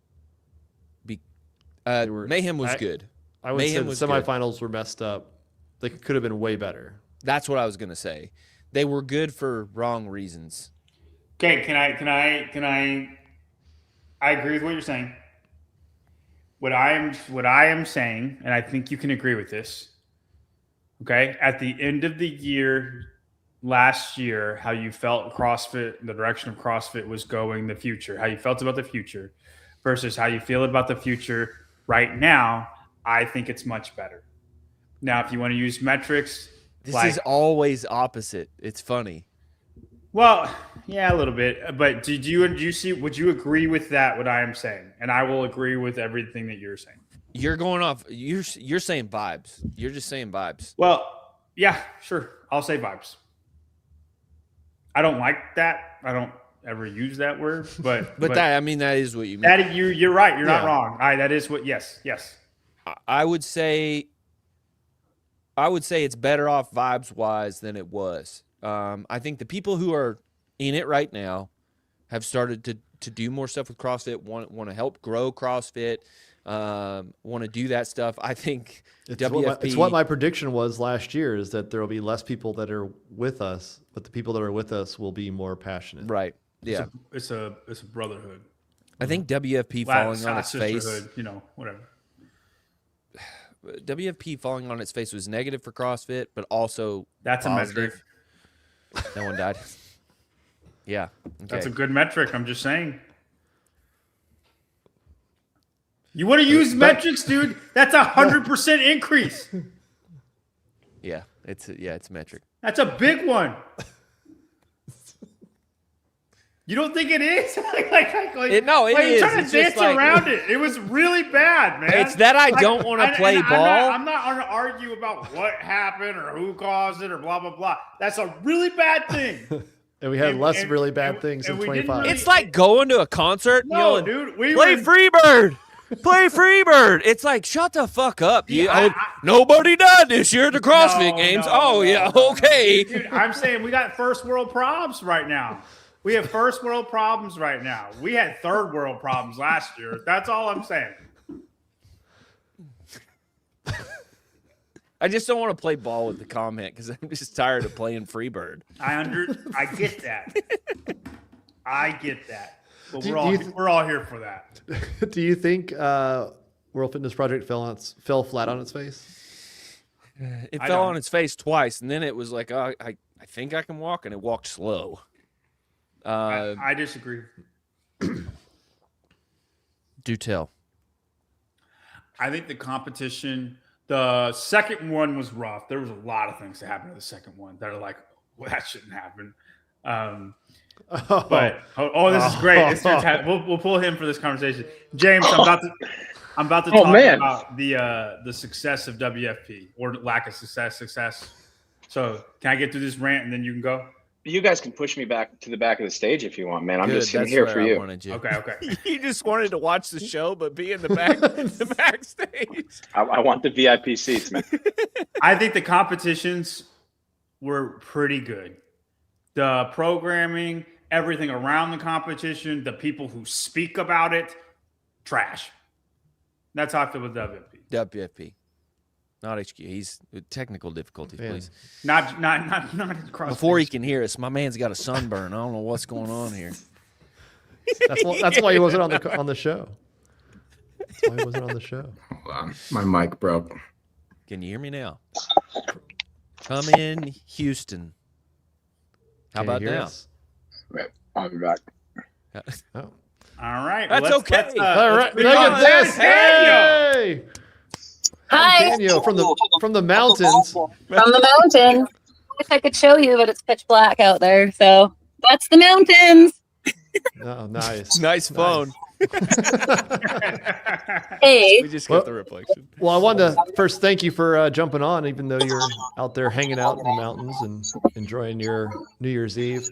B: Mayhem was good.
A: I would
B: Mayhem
A: say
B: was
A: the
B: good.
A: semifinals were messed up. They could have been way better.
B: That's what I was gonna say. They were good for wrong reasons.
C: Okay, can I agree with what you're saying. What I am saying, and I think you can agree with this. Okay, at the end of the year last year, how you felt CrossFit, the direction of CrossFit was going, the future, how you felt about the future versus how you feel about the future right now, I think it's much better. Now, if you want to use metrics,
B: This is always opposite. It's funny.
C: Well, yeah, a little bit. But would you agree with that, what I am saying? And I will agree with everything that you're saying.
B: You're going off. You're saying vibes. You're just saying vibes.
C: Well, yeah, sure. I'll say vibes. I don't like that. I don't ever use that word, but
B: that, I mean, that is what you mean.
C: that you're right. You're not wrong. That is what. Yes.
B: I would say it's better off vibes wise than it was. I think the people who are in it right now have started to do more stuff with CrossFit, want to help grow CrossFit, want to do that stuff. I think
A: It's what my prediction was last year, is that there will be less people that are with us, but the people that are with us will be more passionate.
B: Right. Yeah.
C: It's a brotherhood.
B: I think WFP falling on its face,
C: whatever.
B: WFP falling on its face was negative for CrossFit, but also
C: That's
B: positive.
C: a metric.
B: No one died. Yeah. Okay.
C: That's a good metric. I'm just saying. You want to use metrics, dude? That's 100% increase.
B: Yeah. It's a metric.
C: That's a big one. You don't think it is?
B: No, it is.
C: You're trying
B: It's
C: to
B: just
C: dance around it. It was really bad, man.
B: It's that I don't want to play ball.
C: I'm not going to argue about what happened or who caused it or blah, blah, blah. That's a really bad thing.
A: And we had less really bad things in
C: we didn't
A: 25.
B: It's like going to a concert.
C: No, dude.
B: Play Freebird. Play Freebird. It's like, shut the fuck up. Nobody died this year at the CrossFit Games. Okay.
C: Dude, I'm saying we got first world problems right now. We have first world problems right now. We had third world problems last year. That's all I'm saying.
B: I just don't want to play ball with the comment because I'm just tired of playing Freebird.
C: I get that. I get that. But we're all here for that.
A: Do you think World Fitness Project fell flat on its face?
B: It fell on its face twice, and then it was like, I think I can walk, and it walked slow.
C: I disagree.
B: Do tell.
C: I think the competition, the second one was rough. There was a lot of things that happened to the second one that are like, well, that shouldn't happen. But this is great. It's fantastic. We'll pull him for this conversation. James, I'm about to talk about the success of WFP or lack of success. So can I get through this rant and then you can go?
E: You guys can push me back to the back of the stage if you want, man. I'm just
B: That's
E: here
B: where
E: for
B: I
E: you.
B: wanted you.
C: Okay.
B: You just wanted to watch the show, but be in the back, the backstage.
E: I want the VIP seats, man.
C: I think the competitions were pretty good. The programming, everything around the competition, the people who speak about it, trash. That's how I feel with WFP.
B: WFP. Not HQ. He's technical difficulties, please.
C: Not across.
B: Before he can hear us, my man's got a sunburn. I don't know what's going on here.
A: That's why he wasn't on the show. That's why he wasn't on the show.
F: Hold on. My mic broke.
B: Can you hear me now? Come in, Houston. How about now?
E: Wait, I'll be back.
A: Oh.
C: All right.
B: That's okay.
A: All right.
C: Look
A: Look at this. Hey!
G: Hi.
A: Daniel from the mountains.
G: From the mountains. Wish I could show you, but it's pitch black out there. So that's the mountains.
A: Oh, nice.
B: Nice phone.
G: Hey.
B: We just got the reflection.
A: Well, I wanted to first thank you for jumping on, even though you're out there hanging out in the mountains and enjoying your New Year's Eve.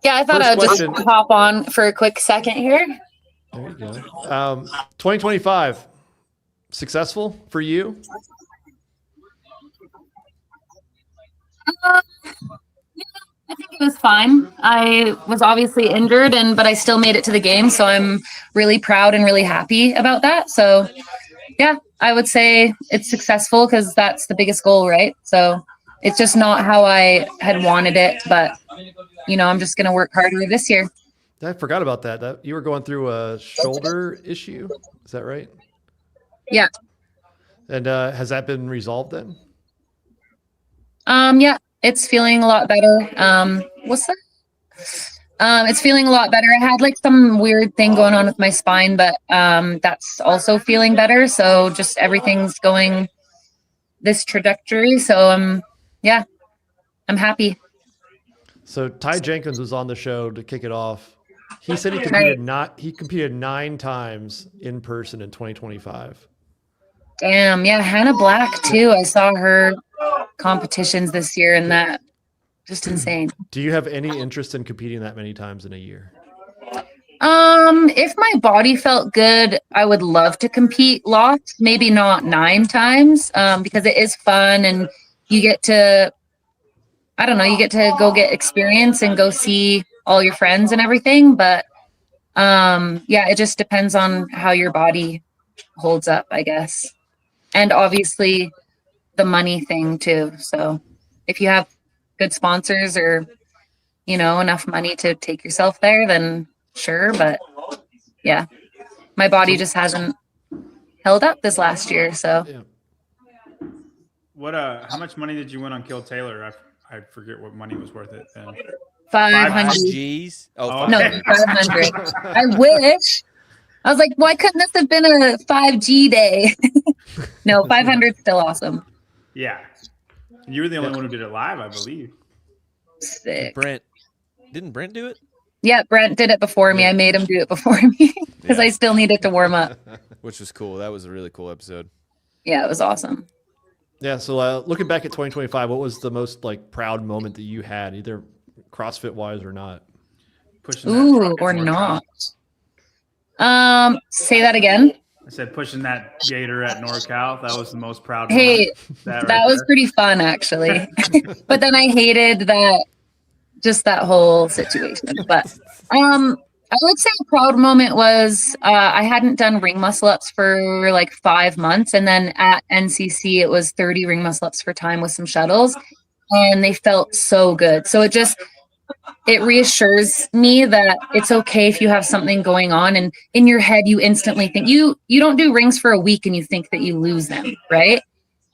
G: Yeah, I thought
A: First
G: I would
A: question.
G: just hop on for a quick second here.
A: There you go. 2025, successful for you?
G: I think it was fine. I was obviously injured, but I still made it to the game, so I'm really proud and really happy about that. So, yeah, I would say it's successful because that's the biggest goal, right? So it's just not how I had wanted it, but I'm just gonna work harder this year.
A: I forgot about that. That you were going through a shoulder issue. Is that right?
G: Yeah.
A: And has that been resolved then?
G: Yeah, it's feeling a lot better. What's that? It's feeling a lot better. I had like some weird thing going on with my spine, but that's also feeling better. So just everything's going this trajectory. So yeah, I'm happy.
A: So Ty Jenkins was on the show to kick it off. He said he competed 9 times in person in 2025.
G: Damn, yeah, Hannah Black too. I saw her competitions this year, and that just insane.
A: Do you have any interest in competing that many times in a year?
G: If my body felt good, I would love to compete lots, maybe not 9 times, because it is fun and you get to, I don't know, you get to go get experience and go see all your friends and everything. But yeah, it just depends on how your body holds up, I guess. And obviously the money thing too. So if you have good sponsors or, enough money to take yourself there, then sure. But yeah, my body just hasn't held up this last year. So
A: Yeah.
C: What how much money did you win on Kill Taylor? I forget what money was worth it then.
G: 500.
B: G's. Oh,
G: No, 500. I wish. I was like, why couldn't this have been a 5G day? No, 500 still awesome.
C: Yeah. You were the only one who did it live, I believe.
G: Sick.
B: Didn't Brent do it?
G: Yeah, Brent did it before me. I made him do it before me because I still needed to warm up.
B: Which was cool. That was a really cool episode.
G: Yeah, it was awesome.
A: Yeah. So looking back at 2025, what was the most proud moment that you had, either CrossFit wise or not?
G: Ooh, or not. Say that again.
C: I said pushing that gator at NorCal. That was the most proud.
G: Hey,
C: that
G: was pretty fun actually. But then I hated that whole situation. But I would say a proud moment was I hadn't done ring muscle ups for like 5 months, and then at NCC it was 30 ring muscle ups for time with some shuttles, and they felt so good. So it reassures me that it's okay if you have something going on and in your head you instantly think you don't do rings for a week and you think that you lose them, right?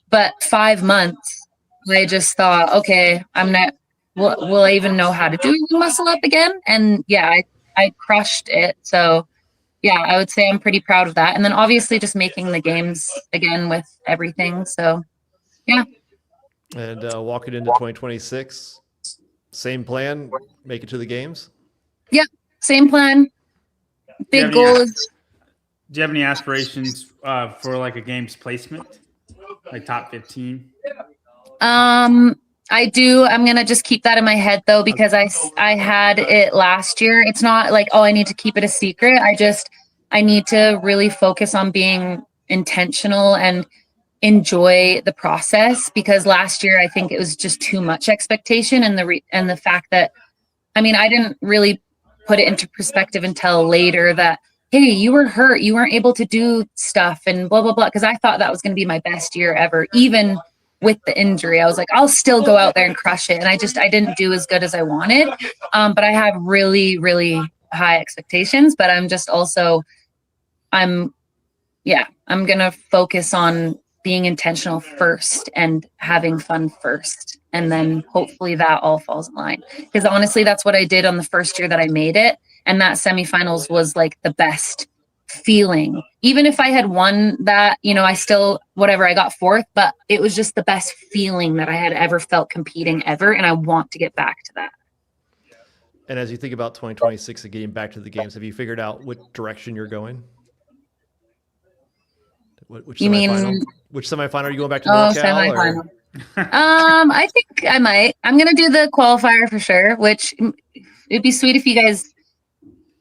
G: But 5 months, I just thought, okay, I'm not. Will I even know how to do a muscle up again? And yeah, I crushed it. So yeah, I would say I'm pretty proud of that. And then obviously just making the games again with everything. So yeah.
A: And walking into 2026, same plan, make it to the games?
G: Yeah, same plan. Big goals.
C: Do you have any aspirations for like a games placement? Like top 15?
G: I do. I'm going to just keep that in my head though, because I had it last year. It's not like, oh, I need to keep it a secret. I need to really focus on being intentional and enjoy the process, because last year I think it was just too much expectation, and the fact that, I didn't really put it into perspective until later that, hey, you were hurt, you weren't able to do stuff and blah, blah, blah. Because I thought that was going to be my best year ever. Even with the injury, I was like, I'll still go out there and crush it. And I didn't do as good as I wanted. But I have really, really high expectations, but I'm just also, I'm going to focus on being intentional first and having fun first. And then hopefully that all falls in line. Because honestly, that's what I did on the first year that I made it. And that semifinals was like the best feeling. Even if I had won that, I still, whatever, I got 4th, but it was just the best feeling that I had ever felt competing ever. And I want to get back to that.
A: And as you think about 2026 and getting back to the games, have you figured out what direction you're going? Which semifinal are you going back to?
G: Semifinal. I think I might. I'm gonna do the qualifier for sure, which it'd be sweet if you guys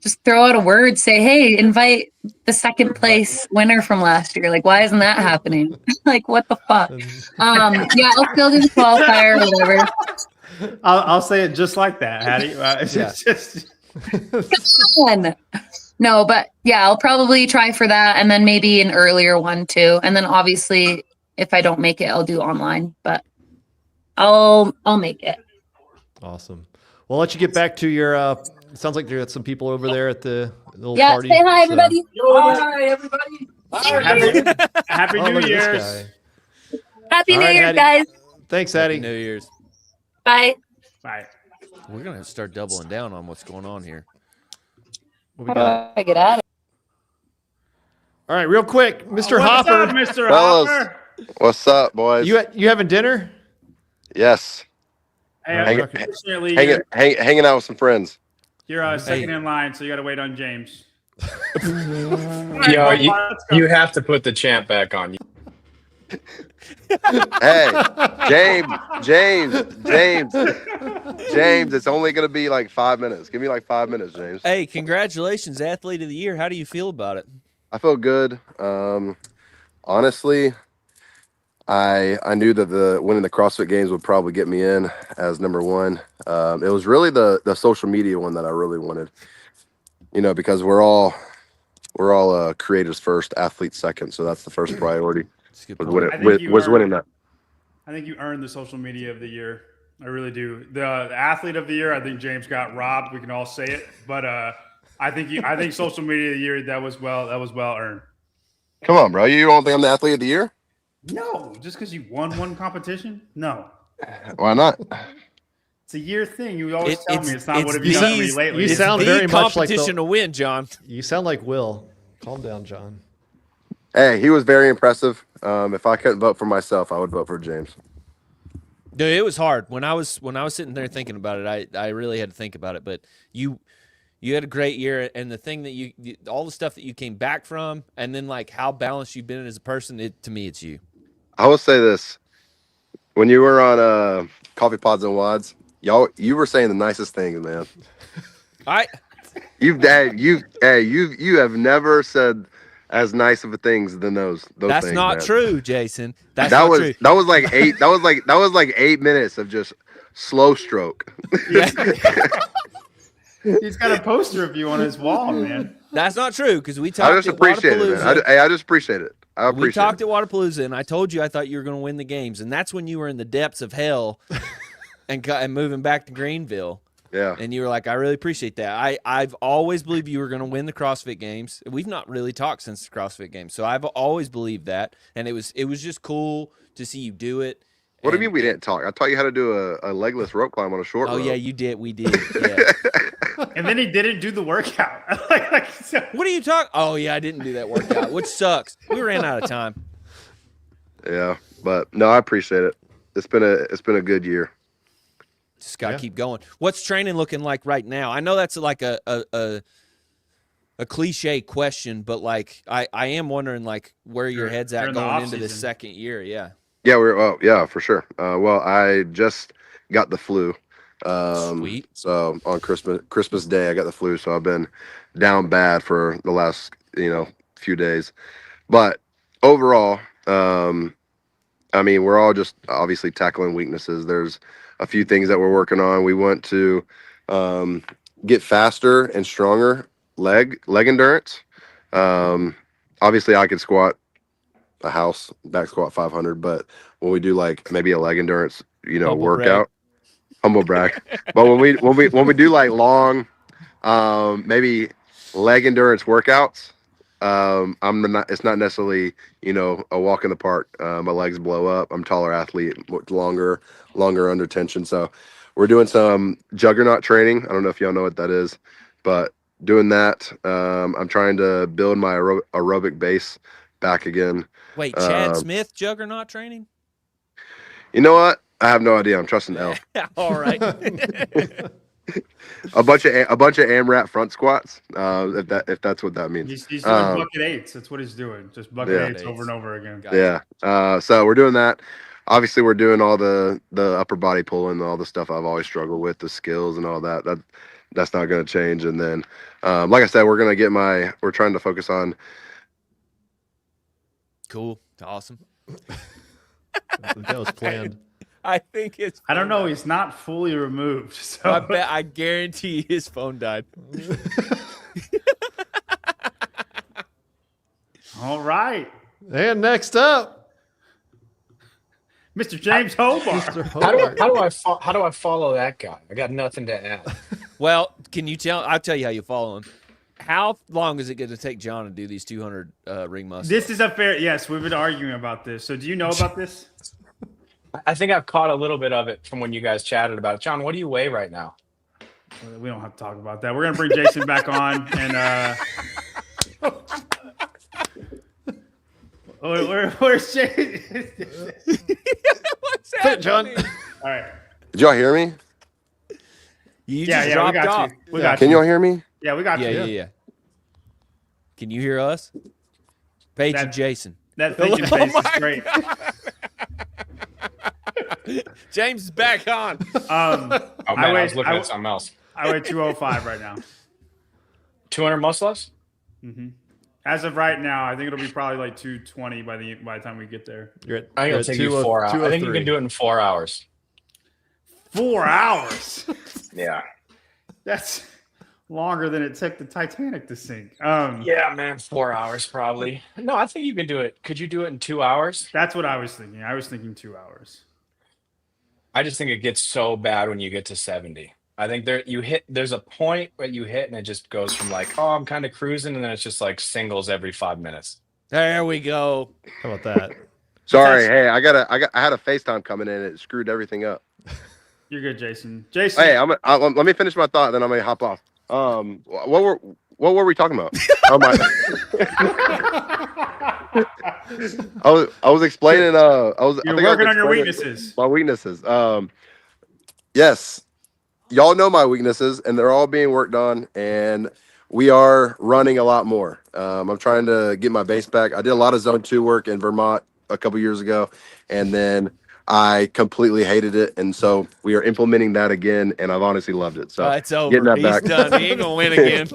G: just throw out a word, say, hey, invite the second place winner from last year. Like, why isn't that happening? Like, what the fuck? Yeah, I'll still do the qualifier or whatever.
C: I'll say it just like that, Hattie. It's just
G: Come on. No, but yeah, I'll probably try for that, and then maybe an earlier one too. And then obviously, if I don't make it, I'll do online. But I'll make it.
A: Awesome. Well, I'll let you get back to your. It sounds like you got some people over there at the little
G: Yeah,
A: party.
G: say hi,
A: so-
G: everybody.
F: Hi, everybody.
C: Happy
A: Oh,
C: New
A: look at this
C: Year's.
A: guy.
G: Happy
A: All
G: New
A: right,
G: Year,
A: Hattie.
G: guys.
A: Thanks,
B: Happy
A: Hattie.
B: New Year's.
G: Bye.
C: Bye.
B: We're gonna start doubling down on what's going on here.
A: What
G: How
A: we
G: do
A: got?
G: I get out of
A: All right, real quick, Mr.
C: What's up,
A: Hopper.
C: Mr.
H: Fellas.
C: Hopper?
H: What's up, boys?
A: You having dinner?
H: Yes.
C: Hey,
A: Hang-
C: unfortunately,
H: Hanging out with some friends.
C: you're second in line, so you got to wait on James.
F: Yo, you have to put the champ back on.
H: Hey, James, it's only going to be like 5 minutes. Give me like 5 minutes, James.
B: Hey, congratulations, athlete of the year. How do you feel about it?
H: I feel good. Honestly, I knew that the winning the CrossFit Games would probably get me in as number one. It was really the social media one that I really wanted, because we're all creators first, athletes second. So that's the first priority.
B: It's a good
H: Was
B: point.
H: winning,
C: I think you
H: was
C: are-
H: winning that.
C: I think you earned the social media of the year. I really do. The athlete of the year, I think James got robbed. We can all say it, but I think social media of the year that was well earned.
H: Come on, bro. You don't think I'm the athlete of the year?
C: No, just because you won one competition, no.
H: Why not?
C: It's a year thing. You always tell me it's not what have you
B: the-
C: done for me lately.
A: you
B: It's
A: sound
B: the
A: very much like
B: competition to win, John.
A: You sound like Will. Calm down, John.
H: Hey, he was very impressive. If I couldn't vote for myself, I would vote for James.
B: Dude, it was hard when I was sitting there thinking about it. I really had to think about it. But you had a great year, and the thing that you all the stuff that you came back from, and then like how balanced you've been as a person. To me, it's you.
H: I will say this: when you were on Coffee Pods and Wads, you were saying the nicest things, man. You have never said as nice of things than those
B: That's
H: things,
B: not
H: man.
B: true, Jason. That's
H: that
B: not
H: was
B: true.
H: that was like eight. That was like 8 minutes of just slow stroke.
B: Yeah.
C: He's got a poster of you on his wall, man.
B: That's not true because we talked
H: I just
B: at
H: appreciate it, man.
B: Waterpalooza.
H: I just appreciate it. I
B: We
H: appreciate
B: talked
H: it.
B: at Waterpalooza, and I told you I thought you were going to win the games, and that's when you were in the depths of hell and moving back to Greenville.
H: Yeah.
B: And you were like, I really appreciate that. I've always believed you were going to win the CrossFit Games. We've not really talked since the CrossFit Games, so I've always believed that, and it was just cool to see you do it.
H: What do you mean we didn't talk? I taught you how to do a legless rope climb on a short rope.
B: Oh yeah, you did. We did. Yeah.
C: And then he didn't do the workout.
B: What are you talking? Oh yeah, I didn't do that workout, which sucks. We ran out of time.
H: Yeah, but no, I appreciate it. It's been a good year.
B: Just gotta keep going. What's training looking like right now? I know that's like a cliche question, but like I am wondering like where your head's
C: You're
B: at
C: in the
B: going into this
C: off-season.
B: second year. Yeah.
H: Yeah, for sure. Well, I just got the flu.
B: Sweet.
H: So on Christmas Day, I got the flu. So I've been down bad for the last few days. But overall, I mean, we're all just obviously tackling weaknesses. There's a few things that we're working on. We want to get faster and stronger leg endurance. Obviously, I could squat a house, back squat 500, but when we do like maybe a leg endurance,
B: Humble
H: workout, humble brag. But when we do like long, maybe leg endurance workouts, it's not necessarily a walk in the park. My legs blow up. I'm a taller athlete, longer under tension. So we're doing some juggernaut training. I don't know if y'all know what that is, but doing that, I'm trying to build my aerobic base back again.
B: Wait, Chad Smith juggernaut training?
H: You know what? I have no idea. I'm trusting L.
B: All right.
H: a bunch of AMRAP front squats. If that's what that means.
C: He's doing bucket eights. That's what he's doing. Just bucket eights over and over again.
B: Gotcha.
H: Yeah. So we're doing that. Obviously, we're doing all the upper body pulling, all the stuff I've always struggled with, the skills and all that. that's not going to change. And then, like I said, we're trying to focus on.
B: Cool. Awesome.
A: That was planned.
B: I think it's.
C: I don't know. He's not fully removed. So
B: I guarantee his phone died.
C: All right.
A: And next up,
C: Mr. James Hobart.
A: Mr.
F: How do I follow that guy? I got nothing to add.
B: Well, can you tell? I'll tell you how you follow him. How long is it going to take John to do these 200 ring muscle?
C: This is a fair. Yes, we've been arguing about this. So do you know about this?
F: I think I've caught a little bit of it from when you guys chatted about it. John, what do you weigh right now?
C: We don't have to talk about that. We're gonna bring Jason back on and. Where's Jason?
B: What's
A: Fit, John.
B: happening?
C: All right.
H: Did y'all hear me?
B: You
C: Yeah,
B: just
C: we
B: dropped
C: got
B: off.
C: you. We got
H: Can
C: you.
H: y'all hear me?
C: Yeah, we got you.
B: Yeah. Can you hear us? Paige and
C: That-
B: Jason.
C: That thinking
B: Oh
C: face is
B: my
C: great.
B: James is back on.
F: Oh man, I was looking at something else.
C: I weigh 205 right now.
F: 200 muscle ups?
C: As of right now, I think it'll be probably like 220 by the time we get there.
A: You're at,
F: I think
A: you're
F: it'll
A: at
F: take you 4 hours. I think you
A: 203.
F: can do it in 4 hours.
C: 4 hours.
F: Yeah.
C: That's longer than it took the Titanic to sink.
F: Yeah, man, 4 hours probably. No, I think you can do it. Could you do it in 2 hours?
C: That's what I was thinking. I was thinking 2 hours.
F: I just think it gets so bad when you get to 70. I think there's a point where you hit and it just goes from like, oh, I'm kind of cruising, and then it's just like singles every 5 minutes.
B: There we go.
A: How about that?
H: Sorry, hey, I had a FaceTime coming in. It screwed everything up.
C: You're good, Jason. Jason.
H: Hey, let me finish my thought, then I'm gonna hop off. What were we talking about? Oh my! I was explaining.
C: You're working on your weaknesses.
H: My weaknesses. Yes, y'all know my weaknesses, and they're all being worked on. And we are running a lot more. I'm trying to get my base back. I did a lot of zone 2 work in Vermont a couple years ago, and then I completely hated it, and so we are implementing that again, and I've honestly loved it. So
B: It's over.
H: getting that
B: He's
H: back.
B: done. He ain't gonna win again.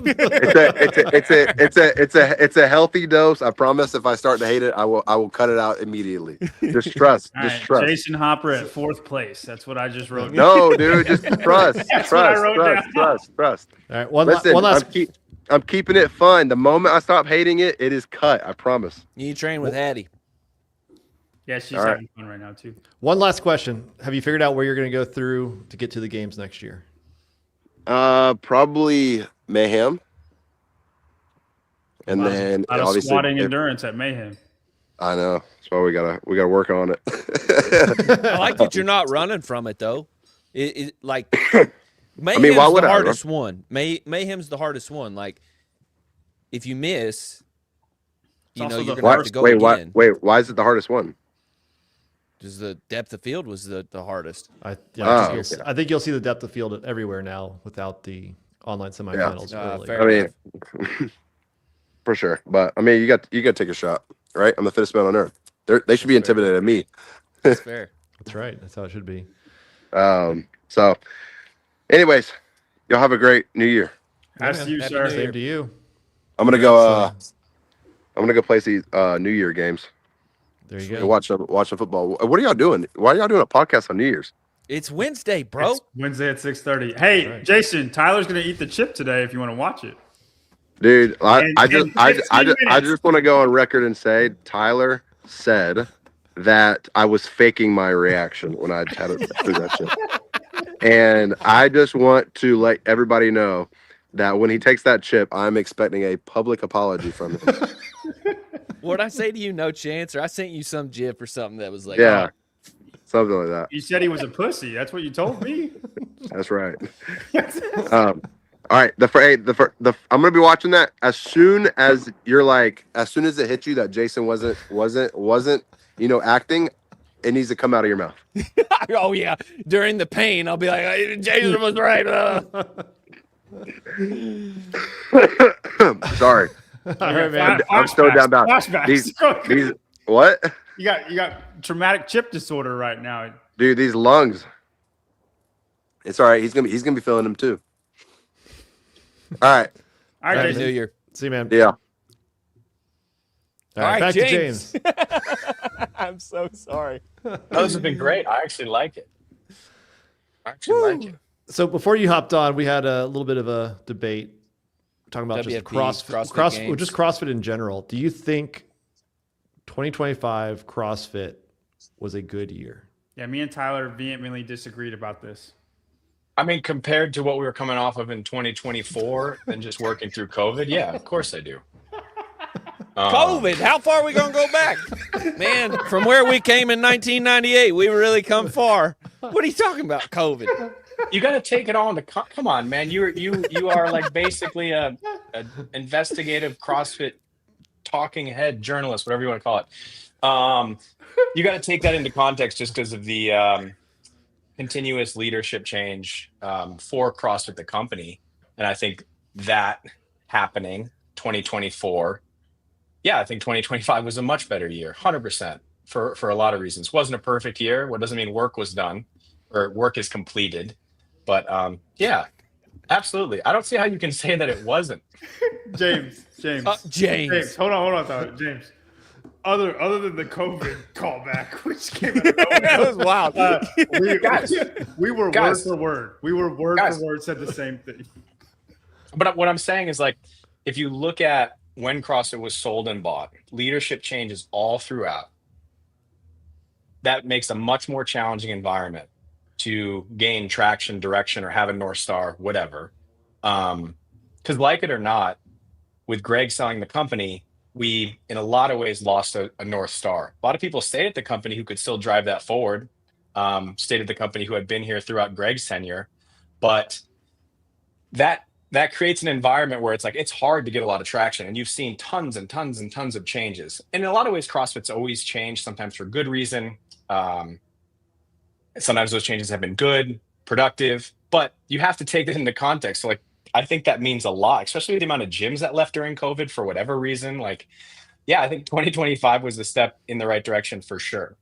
H: It's a healthy dose. I promise. If I start to hate it, I will cut it out immediately. Just trust.
C: All
H: Just
C: right,
H: trust.
C: Jason Hopper at 4th place. That's what I just wrote down.
H: No, dude, just trust.
C: That's what I wrote
H: Trust.
A: All right, one
H: Listen,
A: last.
H: I'm keeping it fun. The moment I stop hating it, it is cut. I promise.
B: You train with Hattie.
C: Yeah, she's
H: All right.
C: having fun right now too.
A: One last question. Have you figured out where you're going to go through to get to the games next year?
H: Probably Mayhem. And then
C: A lot of
H: obviously
C: squatting endurance at Mayhem.
H: I know. That's why we gotta work on it.
B: I like that you're not running from it though. Like Mayhem's
H: why would
B: the
H: I?
B: hardest one. Mayhem's the hardest one. Like if you miss, you know
C: also
B: you're
C: the
B: gonna have to go again.
H: Why is it the hardest one?
B: Because the depth of field was the hardest.
A: I
H: okay.
A: think you'll see the depth of field everywhere now without the online semifinals. early.
B: fair.
H: I mean, for sure. But I mean, you got to take a shot, right? I'm the fittest man on earth. They should be intimidated at me.
B: That's fair.
A: That's right. That's how it should be.
H: So, anyways, y'all have a great New Year.
C: That's you,
B: Happy
C: sir.
B: New Year.
A: Same to you.
H: I'm gonna go. I'm gonna go play these New Year games.
A: There you
H: And
A: go.
H: watch some football. What are y'all doing? Why are y'all doing a podcast on New Year's?
B: It's Wednesday, bro.
C: It's Wednesday at 6:30. Hey,
A: Right.
C: Jason, Tyler's gonna eat the chip today if you want to watch it.
H: Dude, I
C: In 15 minutes.
H: just want to go on record and say Tyler said that I was faking my reaction when I had to do that shit. And I just want to let everybody know that when he takes that chip, I'm expecting a public apology from him.
B: What'd I say to you? No chance. Or I sent you some gif or something that was like,
H: Yeah, something like that.
C: You said he was a pussy. That's what you told me.
H: That's right. All right, I'm gonna be watching that as soon as it hits you that Jason wasn't acting. It needs to come out of your mouth.
B: oh yeah. During the pain, I'll be like, "Hey, Jason was right.
H: Sorry,
A: All right, man.
H: I'm so down bad.
C: Flashbacks.
H: These what?
C: You got traumatic chip disorder right now.
H: Dude, these lungs. It's all right. He's gonna be feeling them too. All right.
C: All right,
B: Happy
C: Jason.
B: New Year.
A: See you, man.
H: Yeah.
A: All right, back to James.
B: I'm so sorry.
F: No, this has been great. I actually like it.
A: So before you hopped on, we had a little bit of a debate talking about just
B: WFP,
A: CrossFit, just CrossFit in general. Do you think 2025 CrossFit was a good year?
C: Yeah, me and Tyler vehemently disagreed about this.
F: I mean, compared to what we were coming off of in 2024 and just working through COVID, yeah, of course I do.
B: COVID. How far are we gonna go back, man? From where we came in 1998, we really come far. What are you talking about, COVID?
F: You got to take it all into come on, man. You are like basically a investigative CrossFit talking head journalist, whatever you want to call it. You got to take that into context just because of the continuous leadership change for CrossFit the company, and I think that happening 2024. Yeah, I think 2025 was a much better year, 100% for a lot of reasons. Wasn't a perfect year. What doesn't mean work was done or work is completed. But yeah, absolutely. I don't see how you can say that it wasn't.
C: James. Hold on, Tyler. James. Other than the COVID callback, which came out of nowhere,
B: That was wild.
C: we were
F: Guys.
C: word for word. We were word
F: Guys.
C: for word said the same thing.
F: But what I'm saying is, like, if you look at when CrossFit was sold and bought, leadership changes all throughout. That makes a much more challenging environment to gain traction, direction, or have a North Star, whatever. Because like it or not, with Greg selling the company, we, in a lot of ways, lost a North Star. A lot of people stayed at the company who could still drive that forward, stayed at the company who had been here throughout Greg's tenure. But that creates an environment where it's like, it's hard to get a lot of traction. And you've seen tons and tons and tons of changes. And in a lot of ways, CrossFit's always changed, sometimes for good reason. Sometimes those changes have been good, productive, but you have to take that into context. So, like, I think that means a lot, especially with the amount of gyms that left during COVID for whatever reason. Like, yeah, I think 2025 was a step in the right direction for sure.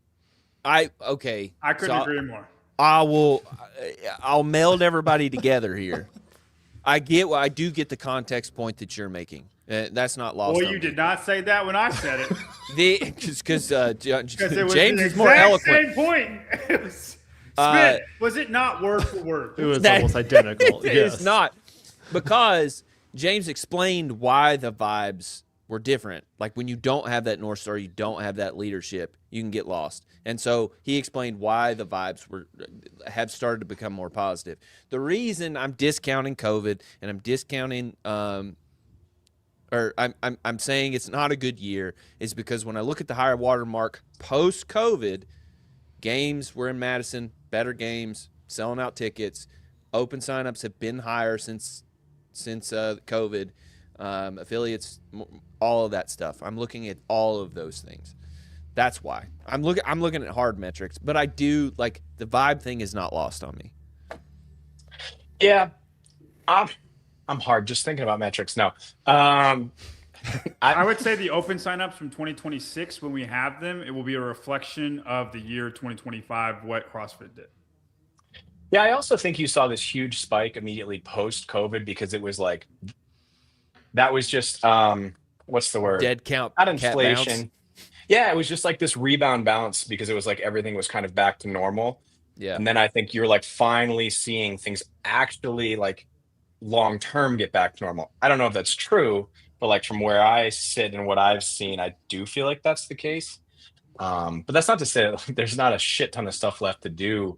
C: I couldn't agree more.
B: I'll meld everybody together here. I do get the context point that you're making. That's not lost.
C: Well,
B: on
C: you
B: me.
C: did not say that when I said it.
B: Because
C: James
B: James is more eloquent.
C: Same point. Smith, was it not word for word?
A: It was almost identical.
B: It
A: Yes.
B: is not, because James explained why the vibes were different. Like, when you don't have that North Star, you don't have that leadership, you can get lost. And so he explained why the vibes have started to become more positive. The reason I'm discounting COVID and I'm discounting I'm saying it's not a good year is because when I look at the higher watermark post-COVID, games were in Madison, better games, selling out tickets, open signups have been higher since COVID, affiliates, all of that stuff. I'm looking at all of those things. That's why I'm looking at hard metrics, but I do like the vibe thing is not lost on me.
F: Yeah, I'm hard just thinking about metrics. No,
C: I would say the open signups from 2026, when we have them, it will be a reflection of the year 2025, what CrossFit did.
F: Yeah, I also think you saw this huge spike immediately post-COVID because it was like, that was just, what's the word?
B: Dead count.
F: Not
B: cat
F: inflation.
B: bounce.
F: Yeah, it was just like this rebound bounce because it was like everything was kind of back to normal.
B: Yeah.
F: And then I think you're like finally seeing things actually like long-term get back to normal. I don't know if that's true, but like from where I sit and what I've seen, I do feel like that's the case. But that's not to say that there's not a shit ton of stuff left to do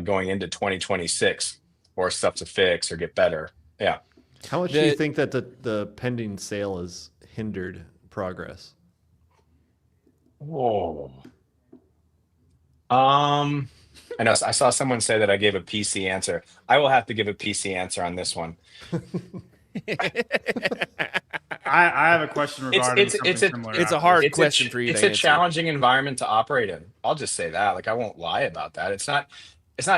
F: going into 2026 or stuff to fix or get better. Yeah.
A: How much do you think that the pending sale has hindered progress?
F: Whoa. I know I saw someone say that I gave a PC answer. I will have to give a PC answer on this one.
C: I have a question regarding something similar.
B: It's a hard question for you to answer.
F: It's a challenging environment to operate in. I'll just say that. Like, I won't lie about that. It's not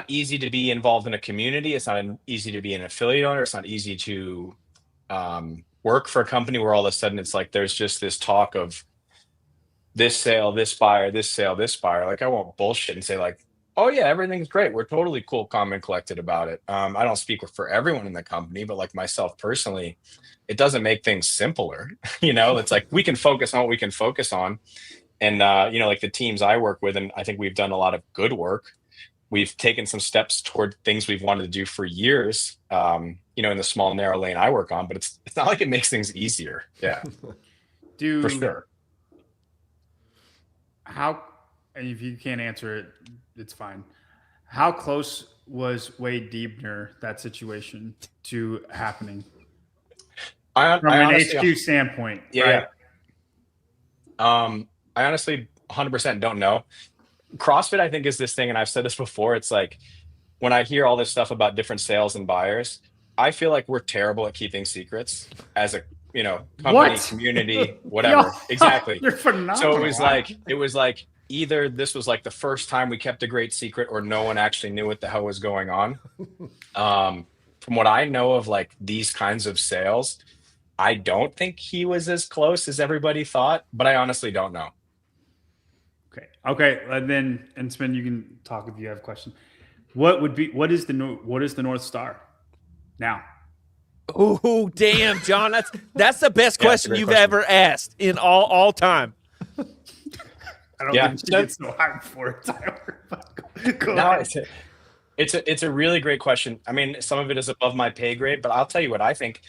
F: easy to be involved in a community. It's not easy to be an affiliate owner. It's not easy to work for a company where all of a sudden it's like there's just this talk of this sale, this buyer, this sale, this buyer. Like, I won't bullshit and say like Oh yeah, everything's great. We're totally cool, calm, and collected about it. I don't speak for everyone in the company, but like myself personally, it doesn't make things simpler. It's like we can focus on what we can focus on. And like the teams I work with, and I think we've done a lot of good work. We've taken some steps toward things we've wanted to do for years, in the small, narrow lane I work on, but it's not like it makes things easier. Yeah, for sure.
C: And if you can't answer it, it's fine. How close was Wade Diebner, that situation, to happening? From an HQ standpoint,
F: yeah,
C: right?
F: Yeah. I honestly 100% don't know. CrossFit, I think, is this thing, and I've said this before. It's like when I hear all this stuff about different sales and buyers, I feel like we're terrible at keeping secrets as a company, community, whatever. Exactly.
C: You're phenomenal.
F: So it was like either this was like the first time we kept a great secret, or no one actually knew what the hell was going on. From what I know of like these kinds of sales, I don't think he was as close as everybody thought, but I honestly don't know.
C: Okay. And Spin, you can talk if you have a question. What is the North Star now?
B: Oh, damn, John. That's the best question you've ever asked in all time.
C: I don't think you get so hyped for it, Tyler. Go ahead.
F: It's a really great question. I mean, some of it is above my pay grade, but I'll tell you what I think,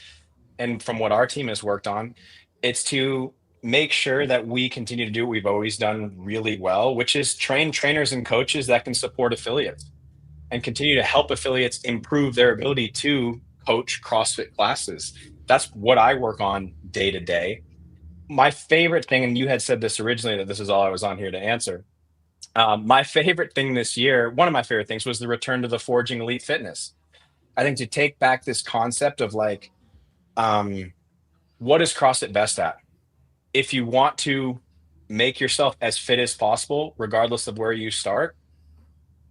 F: and from what our team has worked on, it's to make sure that we continue to do what we've always done really well, which is train trainers and coaches that can support affiliates and continue to help affiliates improve their ability to coach CrossFit classes. That's what I work on day to day. My favorite thing, and you had said this originally, that this is all I was on here to answer. My favorite thing this year, one of my favorite things, was the return to the Forging Elite Fitness. I think to take back this concept of like, what is CrossFit best at? If you want to make yourself as fit as possible, regardless of where you start,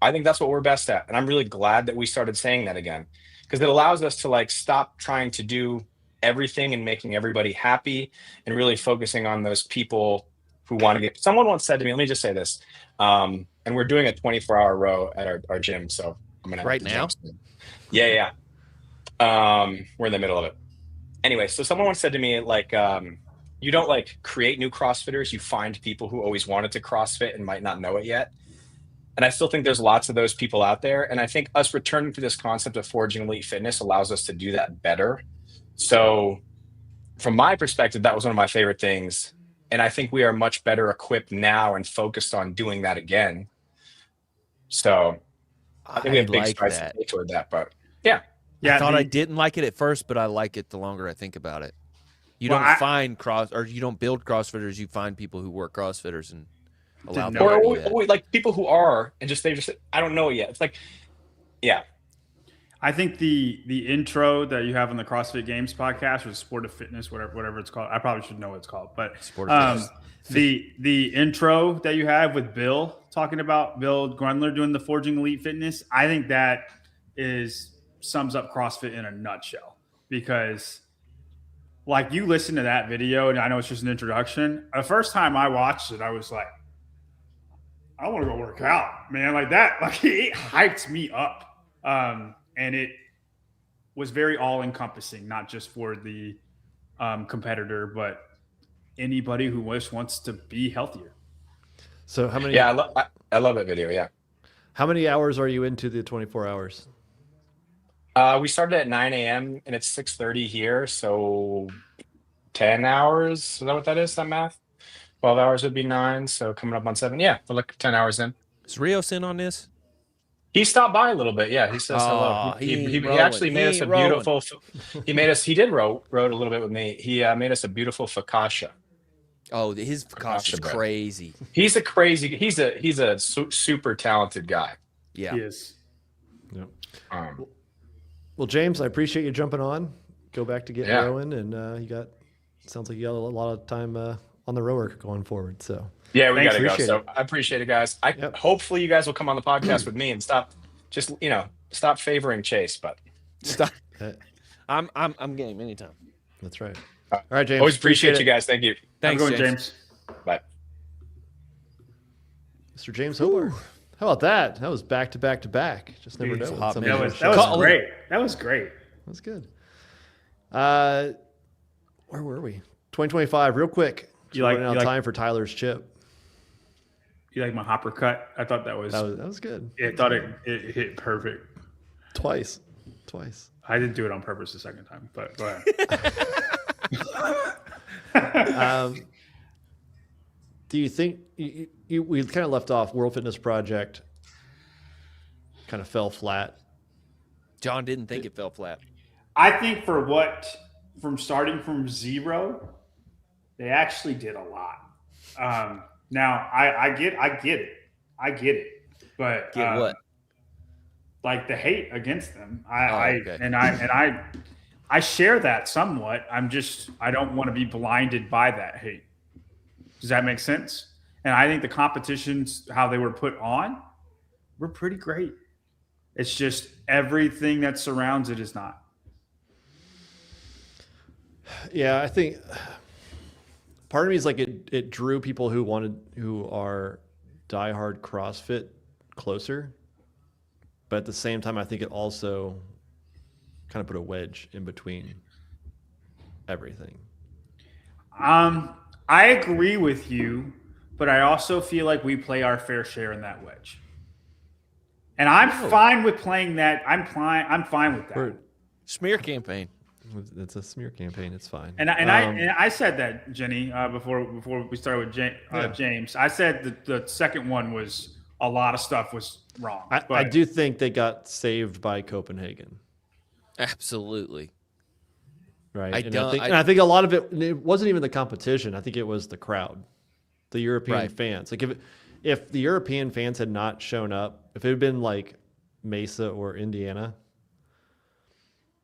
F: I think that's what we're best at. And I'm really glad that we started saying that again, because it allows us to like stop trying to do everything and making everybody happy and really focusing on those people who want to get. Someone once said to me, let me just say this, and we're doing a 24-hour row at our gym. So I'm going to
B: right now.
F: Yeah. We're in the middle of it. Anyway, so someone once said to me, like, you don't like create new CrossFitters, you find people who always wanted to CrossFit and might not know it yet. And I still think there's lots of those people out there. And I think us returning to this concept of Forging Elite Fitness allows us to do that better. So from my perspective, that was one of my favorite things. And I think we are much better equipped now and focused on doing that again. So I think we have big strides to take toward that, but yeah.
B: I thought I didn't like it at first, but I like it the longer I think about it. You don't you don't build CrossFitters. You find people who work CrossFitters and allow them to do that.
F: Or like people who are, and they just I don't know yet. It's like, yeah.
C: I think the intro that you have on the CrossFit Games podcast, or Sport of Fitness, whatever it's called. I probably should know what it's called, but
B: Sport of Fitness.
C: The intro that you have with Bill talking about Bill Grundler doing the Forging Elite Fitness, I think that sums up CrossFit in a nutshell, because like you listen to that video, and I know it's just an introduction. The first time I watched it, I was like, I want to go work out, man. Like that, like it hyped me up. And it was very all encompassing, not just for the competitor, but anybody who wants to be healthier.
A: So how many?
F: Yeah, I love that video. Yeah.
A: How many hours are you into the 24 hours?
F: We started at 9 a.m. and it's 6:30 here. So 10 hours. Is that what that is? That math? 12 hours would be 9. So coming up on 7. Yeah. We're like 10 hours in.
B: Is Rios in on this?
F: He stopped by a little bit. Yeah. He says hello. He actually made us a beautiful, he did wrote a little bit with me. He made us a beautiful focaccia.
B: Oh, his focaccia is crazy.
F: He's a super talented guy.
B: Yeah.
C: He is.
A: Yep. Well, James, I appreciate you jumping on. Go back to getting rowing, and sounds like you got a lot of time on the rower going forward. So
F: yeah, we got to go. So I appreciate it, guys. Hopefully you guys will come on the podcast with me and stop favoring Chase. But
B: stop. I'm game anytime.
A: That's right. All right, James.
F: Always appreciate you guys. Thank you.
C: Thanks, James.
F: Bye.
A: Mr. James Hobart. How about that? That was back to back to back. Just never
C: Dude,
A: know.
B: hot
A: Some
B: minute.
A: of these
C: that was
A: shows-
C: great. That was great.
A: That was good. Where were we? 2025. Real quick.
C: You like-
A: running out
C: you
A: of
C: like-
A: time for Tyler's chip.
C: You like my hopper cut? I thought that was.
A: That was good.
C: I thought it hit perfect.
A: Twice.
C: I didn't do it on purpose the second time, but go ahead.
A: Do you think we kind of left off World Fitness Project? Kind of fell flat.
B: John didn't think it fell flat.
C: I think from starting from zero, they actually did a lot. Now I get it, but
B: Get what?
C: like the hate against them.
B: Okay.
C: I share that somewhat. I don't want to be blinded by that hate. Does that make sense? And I think the competitions, how they were put on, were pretty great. It's just everything that surrounds it is not.
A: Yeah, I think part of me is like it drew people who are diehard CrossFit closer, but at the same time, I think it also kind of put a wedge in between everything.
C: I agree with you, but I also feel like we play our fair share in that wedge. And I'm fine with playing that. I'm fine with that.
A: Or
B: Smear campaign.
A: it's a smear campaign. It's fine.
C: And I said that, Jenny, before we started with James. I said the second one was a lot of stuff was wrong.
A: I do think they got saved by Copenhagen.
B: Absolutely.
A: Right.
B: I
A: I think a lot of it wasn't even the competition. I think it was the crowd, the European
B: Right.
A: fans. Like if the European fans had not shown up, if it had been like Mesa or Indiana,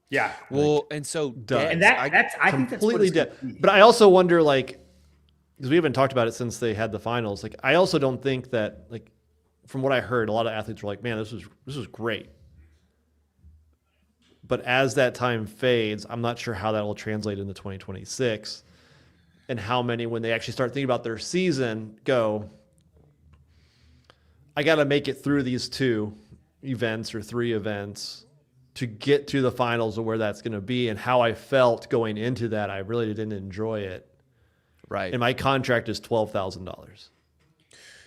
C: yeah.
B: Well, and so
A: done.
C: And
B: Dex,
C: that's I think that's what
A: completely
C: it's
A: dead.
C: gonna be.
A: But I also wonder, like, because we haven't talked about it since they had the finals. Like, I also don't think that, like, from what I heard, a lot of athletes were like, "Man, this was great." But as that time fades, I'm not sure how that will translate into 2026, and how many, when they actually start thinking about their season, go, "I got to make it through these 2 events or 3 events to get to the finals of where that's going to be," and how I felt going into that. I really didn't enjoy it.
B: right.
A: And my contract is $12,000.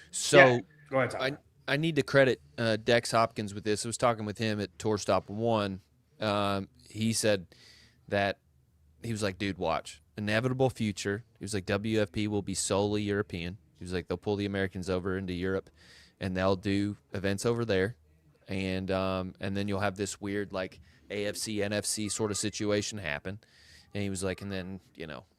B: So
C: Yeah. Go ahead, Tyler.
B: I need to credit Dex Hopkins with this. I was talking with him at Tour Stop 1. He said that he was like, dude, watch. Inevitable future. He was like, WFP will be solely European. He was like, they'll pull the Americans over into Europe and they'll do events over there. And then you'll have this weird like AFC, NFC sort of situation happen. And he was like, and then,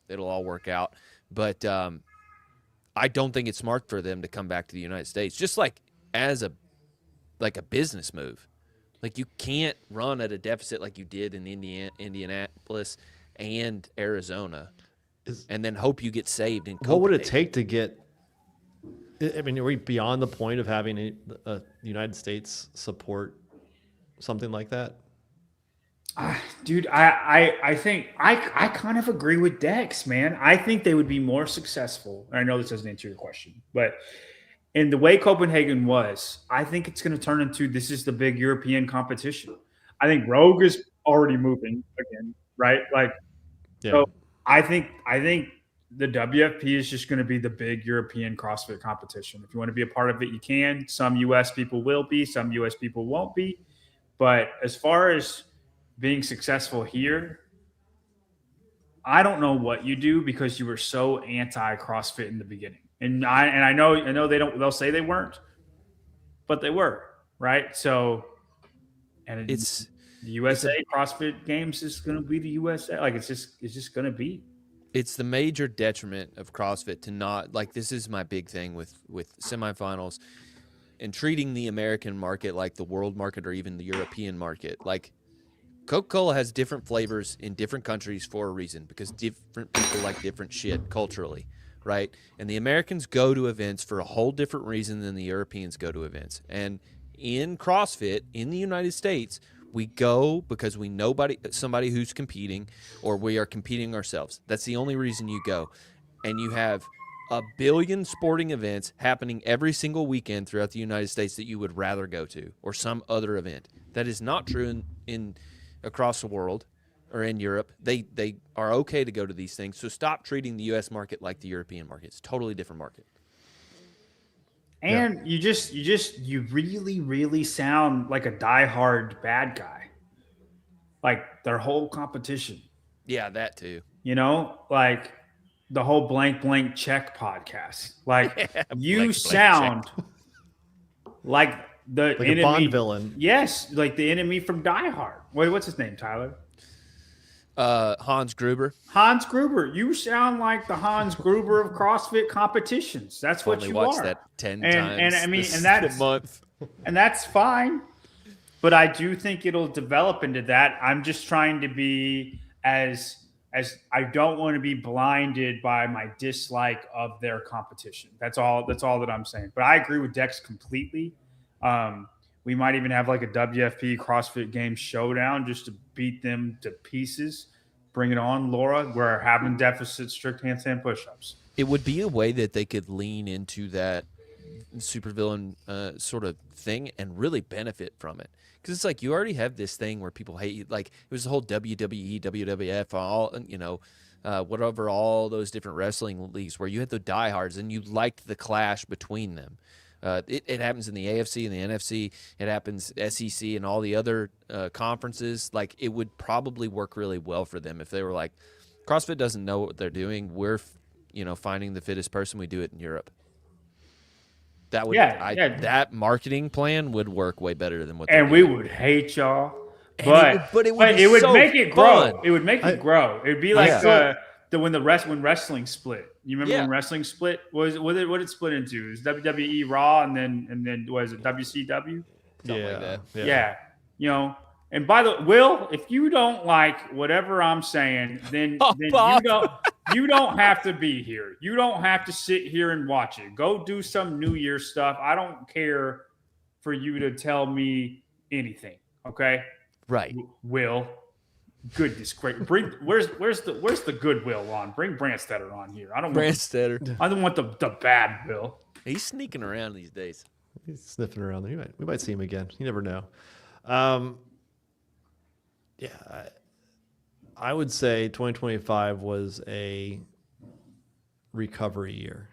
B: it'll all work out. But I don't think it's smart for them to come back to the United States, just like as a business move. Like you can't run at a deficit like you did in Indianapolis and Arizona, and then hope you get saved in
A: What would it
B: Copenhagen.
A: take to get? I mean, are we beyond the point of having a United States support something like that?
C: Dude, I think I kind of agree with Dex, man. I think they would be more successful. I know this doesn't answer your question, but in the way Copenhagen was, I think it's going to turn into this is the big European competition. I think Rogue is already moving again, right? Like,
A: Yeah.
C: so I think the WFP is just going to be the big European CrossFit competition. If you want to be a part of it, you can. Some US people will be, some US people won't be. But as far as being successful here, I don't know what you do because you were so anti CrossFit in the beginning. And I know they'll say they weren't, but they were, right? So, and
B: It's
C: the USA CrossFit Games is going to be the USA. Like it's just going to be.
B: It's the major detriment of CrossFit to not like this is my big thing with semifinals and treating the American market like the world market or even the European market. Like Coca-Cola has different flavors in different countries for a reason because different people like different shit culturally, right? And the Americans go to events for a whole different reason than the Europeans go to events. And in CrossFit in the United States, we go because we know somebody who's competing or we are competing ourselves. That's the only reason you go. And you have a billion sporting events happening every single weekend throughout the United States that you would rather go to, or some other event. That is not true in across the world or in Europe. They are okay to go to these things. So stop treating the U.S. market like the European market. It's a totally different market.
C: And you really, really sound like a diehard bad guy. Like their whole competition.
B: Yeah, that too.
C: You know, like the whole blank check podcast. Like you sound like the
A: Like
C: enemy
A: a Bond villain.
C: Yes, like the enemy from Die Hard. What's his name, Tyler?
B: Hans Gruber.
C: Hans Gruber. You sound like the Hans Gruber of CrossFit competitions. That's what
B: Only
C: you
B: watched
C: are.
B: that 10
C: and
B: times.
C: I mean,
B: this
C: and that's
B: month.
C: and that's fine. But I do think it'll develop into that. I'm just trying to be as I don't want to be blinded by my dislike of their competition. That's all that I'm saying. But I agree with Dex completely. We might even have like a WFP CrossFit Games showdown just to beat them to pieces. Bring it on, Laura. We're having deficit strict handstand push-ups.
B: It would be a way that they could lean into that supervillain sort of thing and really benefit from it. Because it's like you already have this thing where people hate you. Like it was the whole WWE, WWF, whatever, all those different wrestling leagues where you had the diehards and you liked the clash between them. It happens in the AFC and the NFC. It happens SEC and all the other conferences. Like it would probably work really well for them if they were like, CrossFit doesn't know what they're doing. We're, finding the fittest person. We do it in Europe. That would, that marketing plan would work way better than what.
C: And we would hate y'all, but it would
B: so
C: make it
B: fun.
C: grow. It would make it grow. It would be like when wrestling split. You remember when wrestling split? What did it split into? It was WWE Raw and then was it WCW?
B: Something like that.
C: Yeah. And by the way, Will, if you don't like whatever I'm saying, then you don't have to be here. You don't have to sit here and watch it. Go do some New Year stuff. I don't care for you to tell me anything. Okay?
B: Right.
C: Will. Goodness great. Where's the good Will on? Bring Brandstetter on here. I don't want the bad Will.
B: He's sneaking around these days.
A: He's sniffing around there. We might see him again. You never know. I would say 2025 was a recovery year.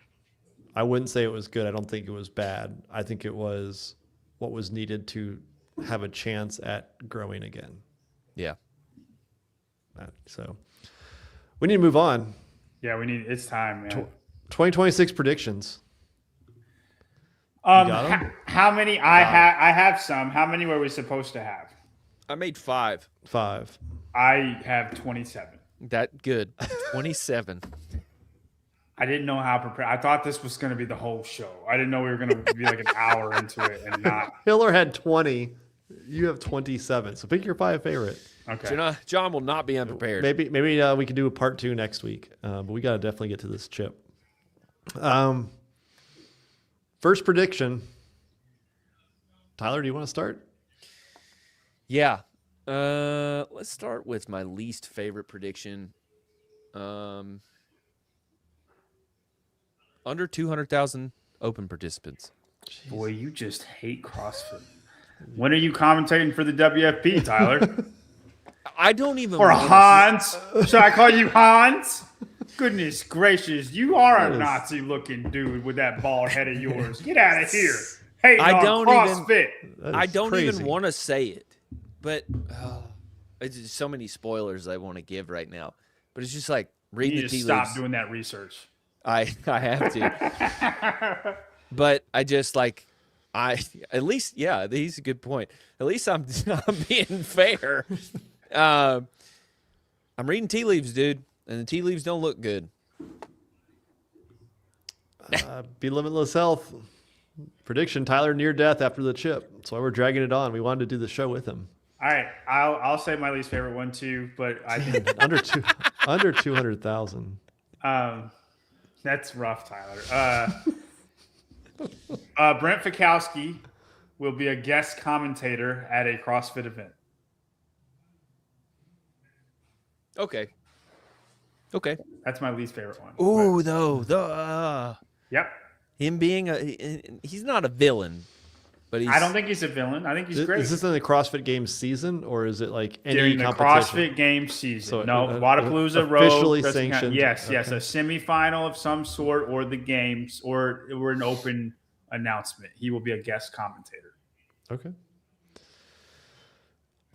A: I wouldn't say it was good. I don't think it was bad. I think it was what was needed to have a chance at growing again.
B: Yeah.
A: So we need to move on.
C: Yeah, it's time, man.
A: 2026 predictions.
C: How many? I have some. How many were we supposed to have?
B: I made 5.
A: 5.
C: I have 27.
B: That good. 27.
C: I didn't know how prepared. I thought this was going to be the whole show. I didn't know we were going to be like an hour into it and not.
A: Hiller had 20. You have 27. So pick your 5 favorite.
C: Okay.
B: So John will not be unprepared.
A: Maybe we can do a part 2 next week. But we got to definitely get to this chip. First prediction. Tyler, do you want to start?
B: Yeah. Let's start with my least favorite prediction. Under 200,000 open participants.
C: Jeez. Boy, you just hate CrossFit. When are you commentating for the WFP, Tyler?
B: I don't even.
C: Or Hans? Should I call you Hans? Goodness gracious, you are a Nazi-looking dude with that bald head of yours. Get out of here. Hey,
B: I don't
C: CrossFit.
B: Even want to say it, but it's just so many spoilers I want to give right now. But it's just like reading the tea leaves.
C: Stop doing that research.
B: I have to. But I just at least he's a good point. At least I'm being fair. I'm reading tea leaves, dude, and the tea leaves don't look good.
A: Be limitless health. Prediction: Tyler near death after the chip. That's why we're dragging it on. We wanted to do the show with him.
C: All right, I'll say my least favorite one too, but I think
A: under 200,000.
C: That's rough, Tyler. Brent Fikowski will be a guest commentator at a CrossFit event.
B: Okay. Okay.
C: That's my least favorite one.
B: Ooh,
C: But,
B: though
C: yep.
B: him being he's not a villain, but he's.
C: I don't think he's a villain. I think he's great.
A: Is this in the CrossFit Games season, or is it like any
C: During the
A: competition?
C: CrossFit Games season.
A: So,
C: No, Wadapalooza
A: officially
C: Road. doesn't count.
A: sanctioned.
C: Yes, yes,
A: Okay.
C: a semifinal of some sort, or the games, or an open announcement. He will be a guest commentator.
A: Okay.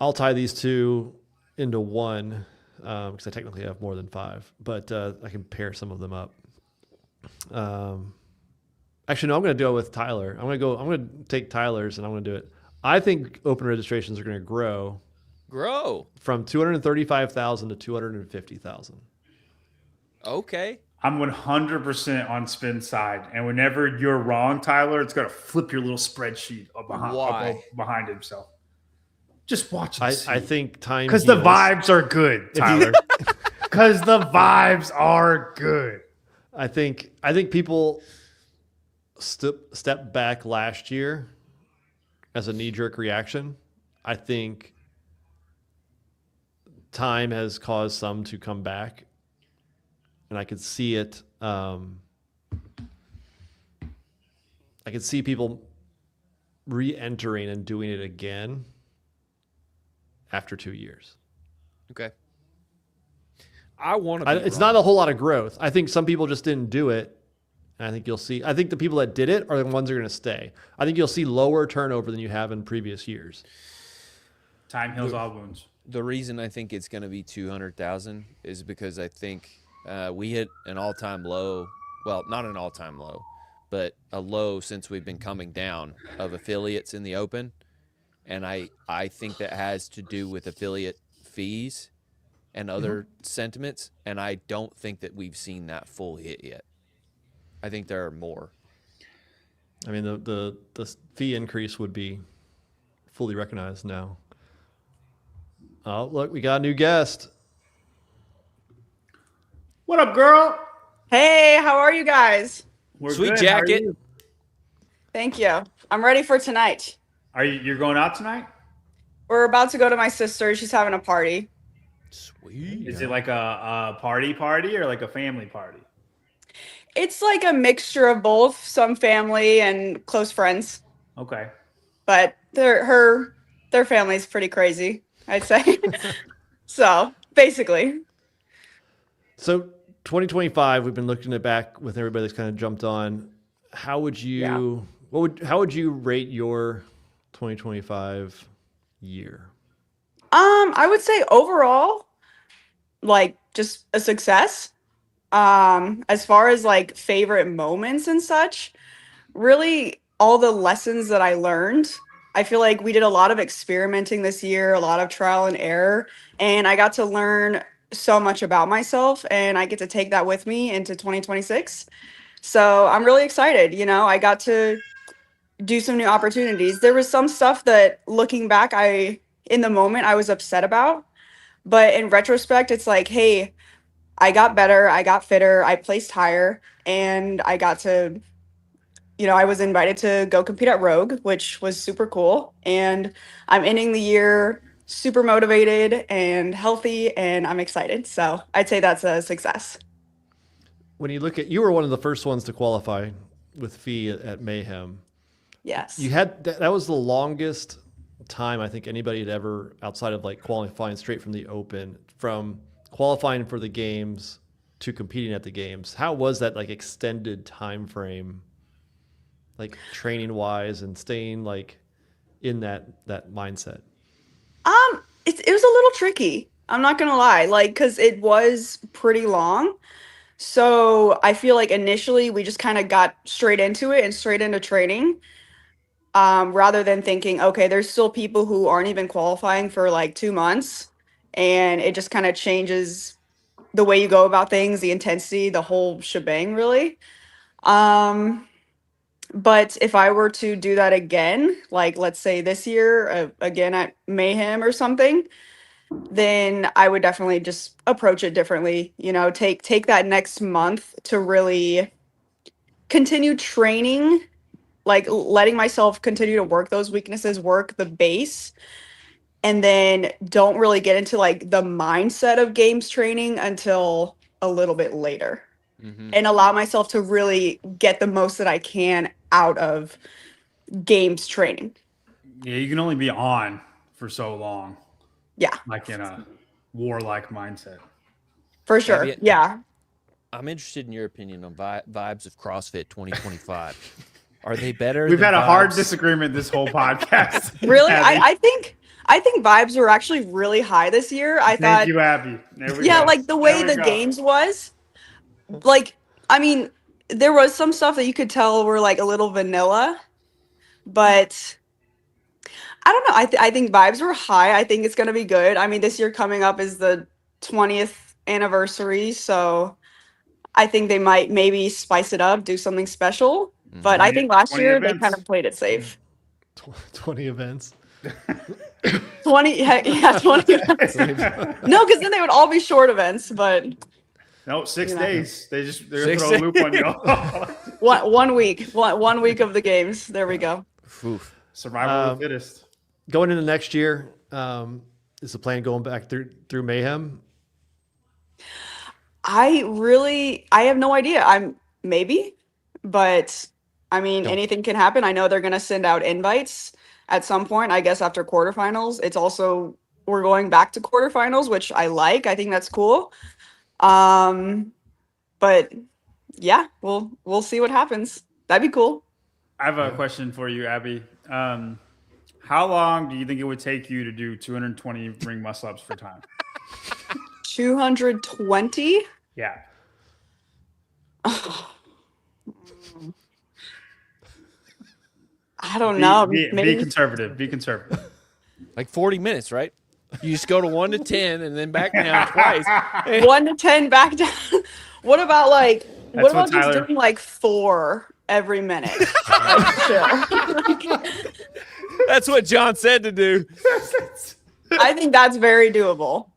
A: I'll tie these two into one because I technically have more than 5, but I can pair some of them up. Actually, no, I'm going to do it with Tyler. I'm going to take Tyler's and I'm going to do it. I think open registrations are going to grow from 235,000 to 250,000.
B: Okay.
C: I'm 100% on Spin's side, and whenever you're wrong, Tyler, it's got to flip your little spreadsheet behind himself. Just watch and see.
A: I think time
C: because the vibes are good, Tyler. Because the vibes are good.
A: I think people stepped back last year as a knee-jerk reaction. I think time has caused some to come back, and I could see it. I could see people re-entering and doing it again after 2 years.
B: Okay. I want to.
A: It's not a whole lot of growth. I think some people just didn't do it. And I think you'll see. I think the people that did it are the ones that are going to stay. I think you'll see lower turnover than you have in previous years.
C: Time heals all wounds.
B: The reason I think it's going to be 200,000 is because I think we hit an all-time low. Well, not an all-time low, but a low since we've been coming down of affiliates in the open. And I think that has to do with affiliate fees and other sentiments. And I don't think that we've seen that full hit yet. I think there are more.
A: I mean, the fee increase would be fully recognized now. Oh, look, we got a new guest.
C: What up, girl?
I: Hey, how are you guys?
C: We're
B: Sweet
C: good.
B: jacket.
C: How are you?
I: Thank you. I'm ready for tonight.
C: You're going out tonight?
I: We're about to go to my sister. She's having a party.
B: Sweet.
C: Is it like a party or like a family party?
I: It's like a mixture of both, some family and close friends.
C: Okay.
I: But their family's pretty crazy, I'd say. So, basically.
A: So 2025, we've been looking at back with everybody that's kind of jumped on. How would you how would you rate your 2025 year?
I: I would say overall, like just a success. As far as like favorite moments and such, really all the lessons that I learned. I feel like we did a lot of experimenting this year, a lot of trial and error, and I got to learn so much about myself, and I get to take that with me into 2026. So I'm really excited. I got to do some new opportunities. There was some stuff that looking back, in the moment I was upset about, but in retrospect, it's like, hey, I got better, I got fitter, I placed higher, and I got to, I was invited to go compete at Rogue, which was super cool. And I'm ending the year super motivated and healthy, and I'm excited. So I'd say that's a success.
A: When you look at, you were one of the first ones to qualify with Fee at Mayhem.
I: Yes.
A: You had, that was the longest time I think anybody had ever, outside of like qualifying straight from the open, from qualifying for the games to competing at the games. How was that like extended time frame, like training wise and staying like in that mindset?
I: It was a little tricky. I'm not gonna lie, like, because it was pretty long. So I feel like initially we just kind of got straight into it and straight into training, rather than thinking, okay, there's still people who aren't even qualifying for like 2 months, and it just kind of changes the way you go about things, the intensity, the whole shebang, really. But if I were to do that again, like let's say this year, again at Mayhem or something, then I would definitely just approach it differently. Take that next month to really continue training, like letting myself continue to work those weaknesses, work the base, and then don't really get into like the mindset of games training until a little bit later
B: Mm-hmm.
I: and allow myself to really get the most that I can out of games training.
C: Yeah, you can only be on for so long,
I: Yeah,
C: like in a warlike mindset.
I: for sure.
B: Abby,
I: Yeah.
B: I'm interested in your opinion on vibes of CrossFit 2025. Are they better?
C: We've
B: than
C: had a hard
B: vibes?
C: disagreement this whole podcast.
I: Really?
C: Abby.
I: I think vibes were actually really high this year. I
C: Thank
I: thought,
C: you, Abby. There we
I: yeah,
C: go.
I: like the way
C: There we
I: the
C: go.
I: games was, like, I mean, there was some stuff that you could tell were like a little vanilla, but I don't know. I think vibes were high. I think it's gonna be good. I mean, this year coming up is the 20th anniversary, so I think they might maybe spice it up, do something special. But I
C: 20
I: think last
C: 20
I: year they
C: events.
I: kind of played it safe.
A: 20 events.
I: 20, yeah, 20 events. No, because then they would all be short events, but
C: No, 6
I: You know.
C: days. They're
B: 6
C: gonna throw a loop on y'all.
I: one week, one week of the games. There we go.
B: Oof.
C: Survival of the fittest.
A: Going into next year, is the plan going back through Mayhem?
I: I have no idea. I'm maybe, but I mean, anything can happen. I know they're gonna send out invites at some point. I guess after quarterfinals. It's also we're going back to quarterfinals, which I like. I think that's cool. But yeah, we'll see what happens. That'd be cool.
C: I have a question for you, Abby. How long do you think it would take you to do 220 ring muscle ups for time?
I: 220.
C: Yeah.
I: I don't know.
C: Be
I: Maybe
C: conservative. Be conservative.
B: Like 40 minutes, right? You just go to 1 to 10 and then back down twice.
I: 1 to 10 back down. What about like
C: That's
I: what about
C: what
I: just
C: Tyler-
I: doing like 4 every minute? Like, chill.
B: That's what John said to do.
I: I think that's very doable.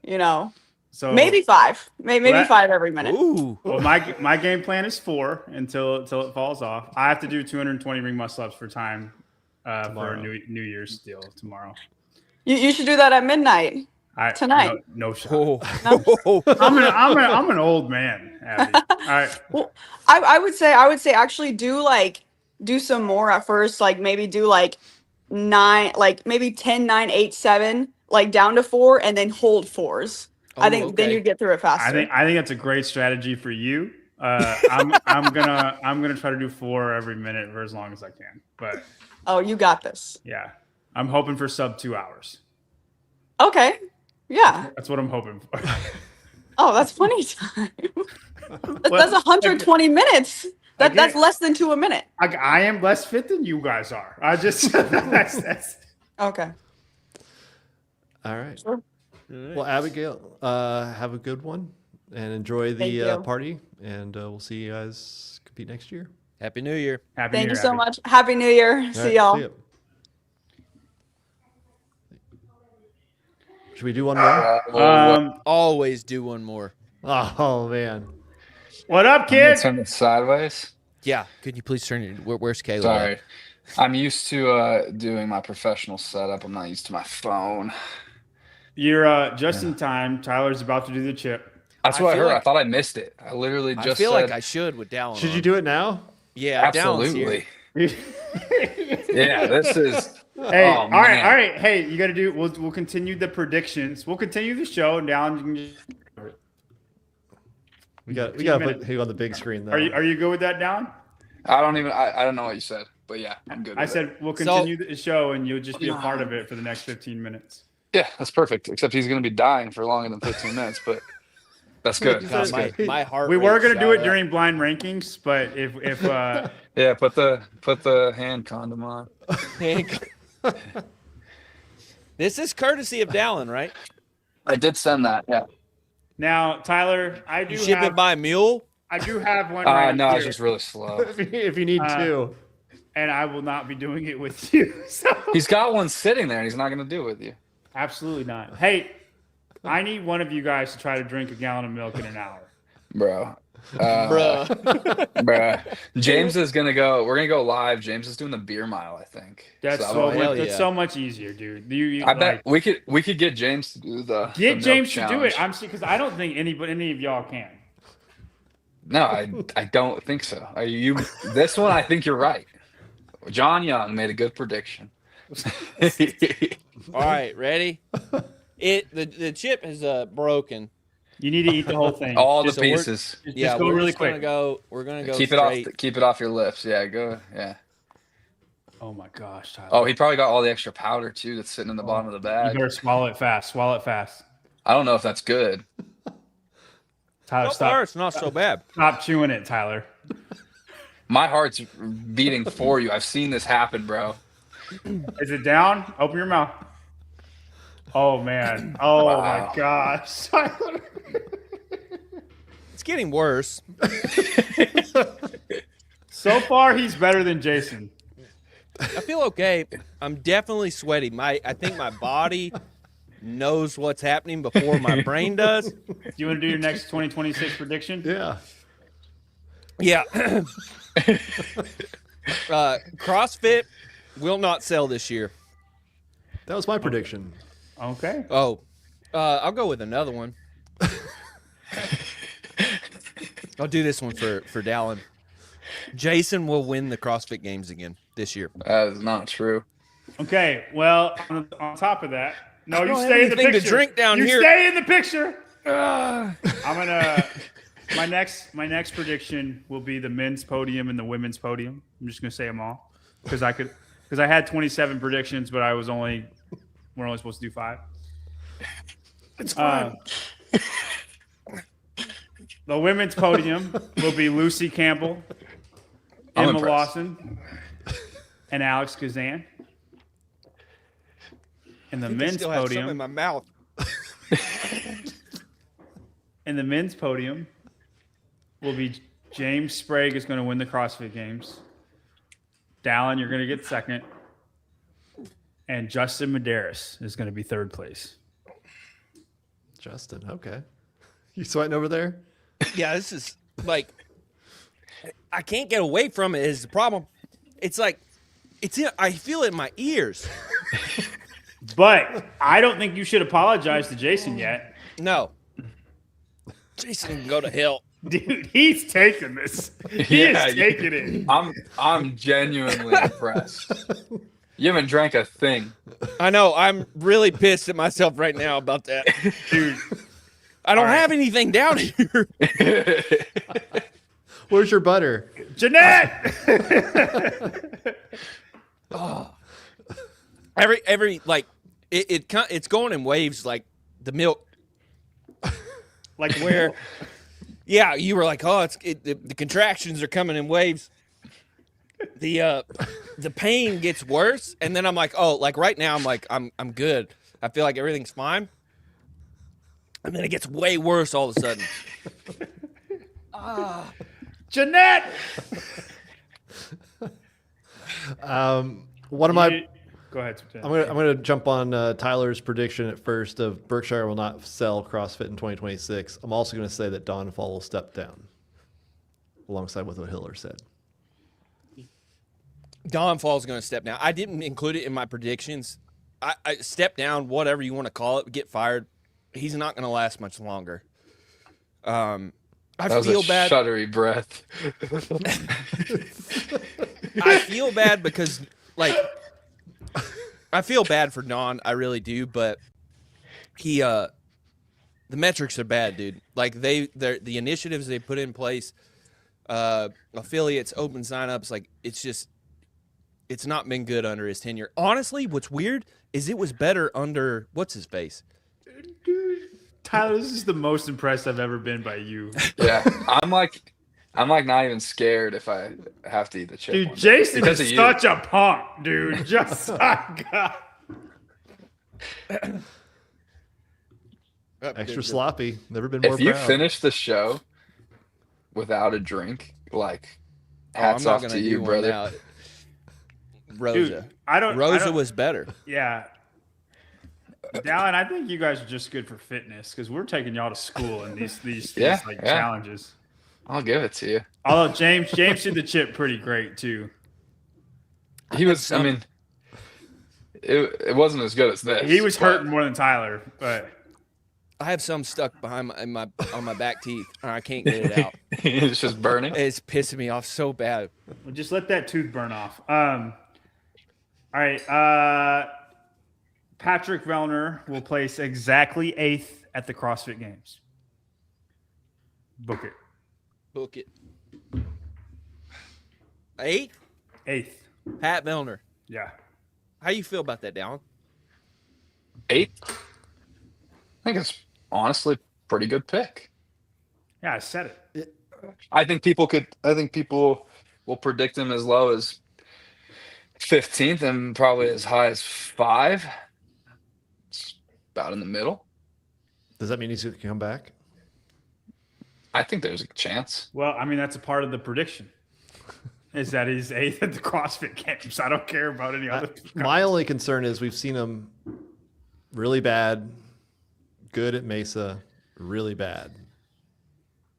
I: You know,
C: So
I: maybe 5, maybe
C: Well,
I: 5 every minute.
B: Ooh.
C: Well, my game plan is 4 until it falls off. I have to do 220 ring muscle ups for time for
A: Tomorrow.
C: a New Year's deal tomorrow.
I: You should do that at midnight. Tonight.
C: No shot.
B: Oh.
C: I'm an old man, Abby. All right.
I: Well, I would say actually do some more at first, like maybe do like 9, like maybe 10, 9, 8, 7, like down to 4, and then hold 4s. I think then
B: okay.
I: you'd get through it faster.
C: I think that's a great strategy for you. I'm gonna try to do 4 every minute for as long as I can. But
I: Oh, you got this.
C: yeah, I'm hoping for sub 2 hours.
I: Okay. Yeah.
C: That's what I'm hoping for.
I: Oh, that's plenty of time. That's 120 minutes. That's less than 2 a minute.
C: I am less fit than you guys are. I just that's
I: Okay.
A: All right.
I: Sure.
A: Well, Abigail, have a good one and enjoy
I: Thank
A: the
I: you.
A: party. And we'll see you guys compete next year.
B: Happy New Year.
C: Happy
I: Thank
C: New
I: you
C: Year,
I: so
C: Abby.
I: much. Happy New Year.
A: All
I: See
A: right,
I: y'all.
A: ya. Should we do one more?
B: Always do one more.
A: Oh man.
C: What up, kid?
J: Turn it sideways.
B: Yeah. Could you please turn it? Where's Caleb?
J: Sorry.
B: at?
J: I'm used to doing my professional setup. I'm not used to my phone.
C: You're just in time. Tyler's about to do the chip.
J: That's
B: I
J: what I
B: feel
J: heard. I
B: like-
J: thought I missed it. I literally
B: I
J: just
B: feel
J: said,
B: like I should with Dallin.
A: Should you
B: on.
A: do it now?
B: Yeah, Dallin's here.
J: absolutely. Yeah, this is.
C: Hey,
J: Oh,
C: all right,
J: man.
C: all right. Hey, you got to do. We'll continue the predictions. We'll continue the show, and down. You can just,
A: We got
C: 15
A: to
C: minutes.
A: put him on the big screen though.
C: Are you good with that, down?
J: I don't know what you said, but yeah, I'm good.
C: I
J: with it.
C: said we'll continue the show, and you'll just be a part of it for the next 15 minutes.
J: Yeah, that's perfect. Except he's going to be dying for longer than 15 minutes, but that's good.
A: God,
J: That's
B: My,
J: good.
B: my heart
C: We were
B: rate
C: gonna do
B: shot
C: it
B: up.
C: during blind rankings, but if
J: Yeah, put the hand condom on.
B: This is courtesy of Dallin, right?
J: I did send that. Yeah.
C: now Tyler, I do
B: You ship
C: have
B: it by mule?
C: I do have one right
J: No,
C: here,
J: it's just really slow.
A: if you need to.
C: and I will not be doing it with you. So
J: He's got one sitting there, and he's not going to do it with you.
C: absolutely not. Hey, I need one of you guys to try to drink a gallon of milk in an hour.
J: Bro.
B: Bruh.
J: Bruh. James is gonna go. We're gonna go live. James is doing the beer mile, I think.
C: That's
J: So
C: so
B: hell
C: that's
B: yeah.
C: so much easier, dude.
J: I bet we could get James to do the
C: get
J: milk
C: James to do
J: challenge.
C: it. I'm because I don't think any of y'all can.
J: No, I don't think so. Are you? This one, I think you're right. John Young made a good prediction.
B: All right, ready? The chip is broken.
C: You need to eat the whole thing.
J: All the
B: So we're-
J: pieces.
B: Yeah,
C: go
B: we're
C: really
B: just gonna
C: quick.
B: go. We're gonna go
J: Keep
B: straight.
J: it off your lips. Yeah, go. Yeah.
C: Oh my gosh, Tyler.
J: Oh, he probably got all the extra powder too that's sitting in the bottom of the
C: You
J: bag.
C: better swallow it fast. Swallow it fast.
J: I don't know if that's good.
C: Tyler,
B: So far, it's not so bad.
C: stop chewing it, Tyler.
J: My heart's beating for you. I've seen this happen, bro.
C: Is it down? Open your mouth. Oh man. Oh
J: Wow.
C: my gosh. Tyler.
B: It's getting worse.
C: So far, he's better than Jason.
B: I feel okay. I'm definitely sweaty. I think my body knows what's happening before my brain does.
C: Do you want to do your next 2026 prediction?
A: Yeah.
B: Yeah. CrossFit will not sell this year.
A: That was my prediction.
C: Okay.
B: Oh, I'll go with another one. I'll do this one for Dallin. Jason will win the CrossFit Games again this year.
J: That is not true.
C: Okay. Well, on top of that, no, you
B: don't have
C: stay in the
B: anything to
C: picture.
B: drink down
C: you
B: here.
C: stay in the picture. I'm gonna. My next prediction will be the men's podium and the women's podium. I'm just gonna say them all because I had 27 predictions, but we're only supposed to do 5.
A: It's fine.
C: The women's podium will be Lucy Campbell,
J: I'm
C: Emma
J: impressed.
C: Lawson, and Alex Kazan. And the men's
B: Still have some in
C: podium,
B: my mouth.
C: will be James Sprague is going to win the CrossFit Games. Dallin, you're going to get second. And Justin Medeiros is going to be third place.
A: Justin, okay. You sweating over there?
B: Yeah, this is like I can't get away from it. Is the problem? It's like I feel it in my ears.
C: But I don't think you should apologize to Jason yet.
B: No, Jason can go to hell.
C: Dude, he's taking this. He is taking it.
J: I'm genuinely impressed. You haven't drank a thing.
B: I know. I'm really pissed at myself right now about that,
C: Dude,
B: I don't
C: All right.
B: have anything down here.
A: Where's your butter?
C: Jeanette!
B: Every like it's going in waves. Like the milk,
C: Like
B: where yeah, you were like, oh, the contractions are coming in waves. The pain gets worse, and then I'm like, oh, like right now I'm like I'm good. I feel like everything's fine, and then it gets way worse all of a sudden.
C: Jeanette!
A: One of my
C: Go ahead.
A: I'm gonna jump on Tyler's prediction at first of Berkshire will not sell CrossFit in 2026. I'm also gonna say that Donfall will step down, alongside with what Hiller said.
B: Don Fall's going to step down. I didn't include it in my predictions. I step down, whatever you want to call it, get fired. He's not going to last much longer. I
J: That was
B: feel
J: a
B: bad.
J: shuddery breath.
B: I feel bad because, like, I feel bad for Don. I really do, but the metrics are bad, dude. Like the initiatives they put in place, affiliates, open signups, like it's not been good under his tenure. Honestly, what's weird is it was better under what's his face.
C: Tyler, this is the most impressed I've ever been by you.
J: Yeah, I'm like not even scared if I have to eat the chip.
C: Dude,
J: one day.
C: Jason
J: Because
C: is
J: of you.
C: such a punk, dude. Just God.
A: Extra sloppy. Never been more
J: If you
A: proud.
J: finish the show without a drink, like
B: I'm
J: hats
B: not
J: off
B: gonna
J: to
B: do
J: you,
B: one
J: brother.
B: now. Rosa.
C: Dude, I don't.
B: Rosa was better.
C: Yeah. Dallin, I think you guys are just good for fitness because we're taking y'all to school in these
J: Yeah,
C: like
J: yeah.
C: challenges.
J: I'll give it to you.
C: Although James did the chip pretty great too.
J: He was. I mean, it wasn't as good as this.
C: He was
J: but
C: hurting more than Tyler, but
B: I have some stuck behind on my back teeth, and I can't get it out.
J: It's just burning.
B: It's pissing me off so bad.
C: Well, just let that tooth burn off. All right. Patrick Vellner will place exactly 8th at the CrossFit Games. Book it.
B: Book it. 8th?
C: 8th.
B: Pat Vellner.
C: Yeah.
B: How you feel about that, Dallin?
J: 8. I think it's honestly pretty good pick.
C: Yeah, I said it.
J: I think people will predict him as low as 15th and probably as high as 5. It's about in the middle.
A: Does that mean he's going to come back?
J: I think there's a chance.
C: Well, I mean, that's a part of the prediction. Is that he's 8th at the CrossFit Games. I don't care about any other.
A: My only concern is we've seen him really bad, good at Mesa, really bad.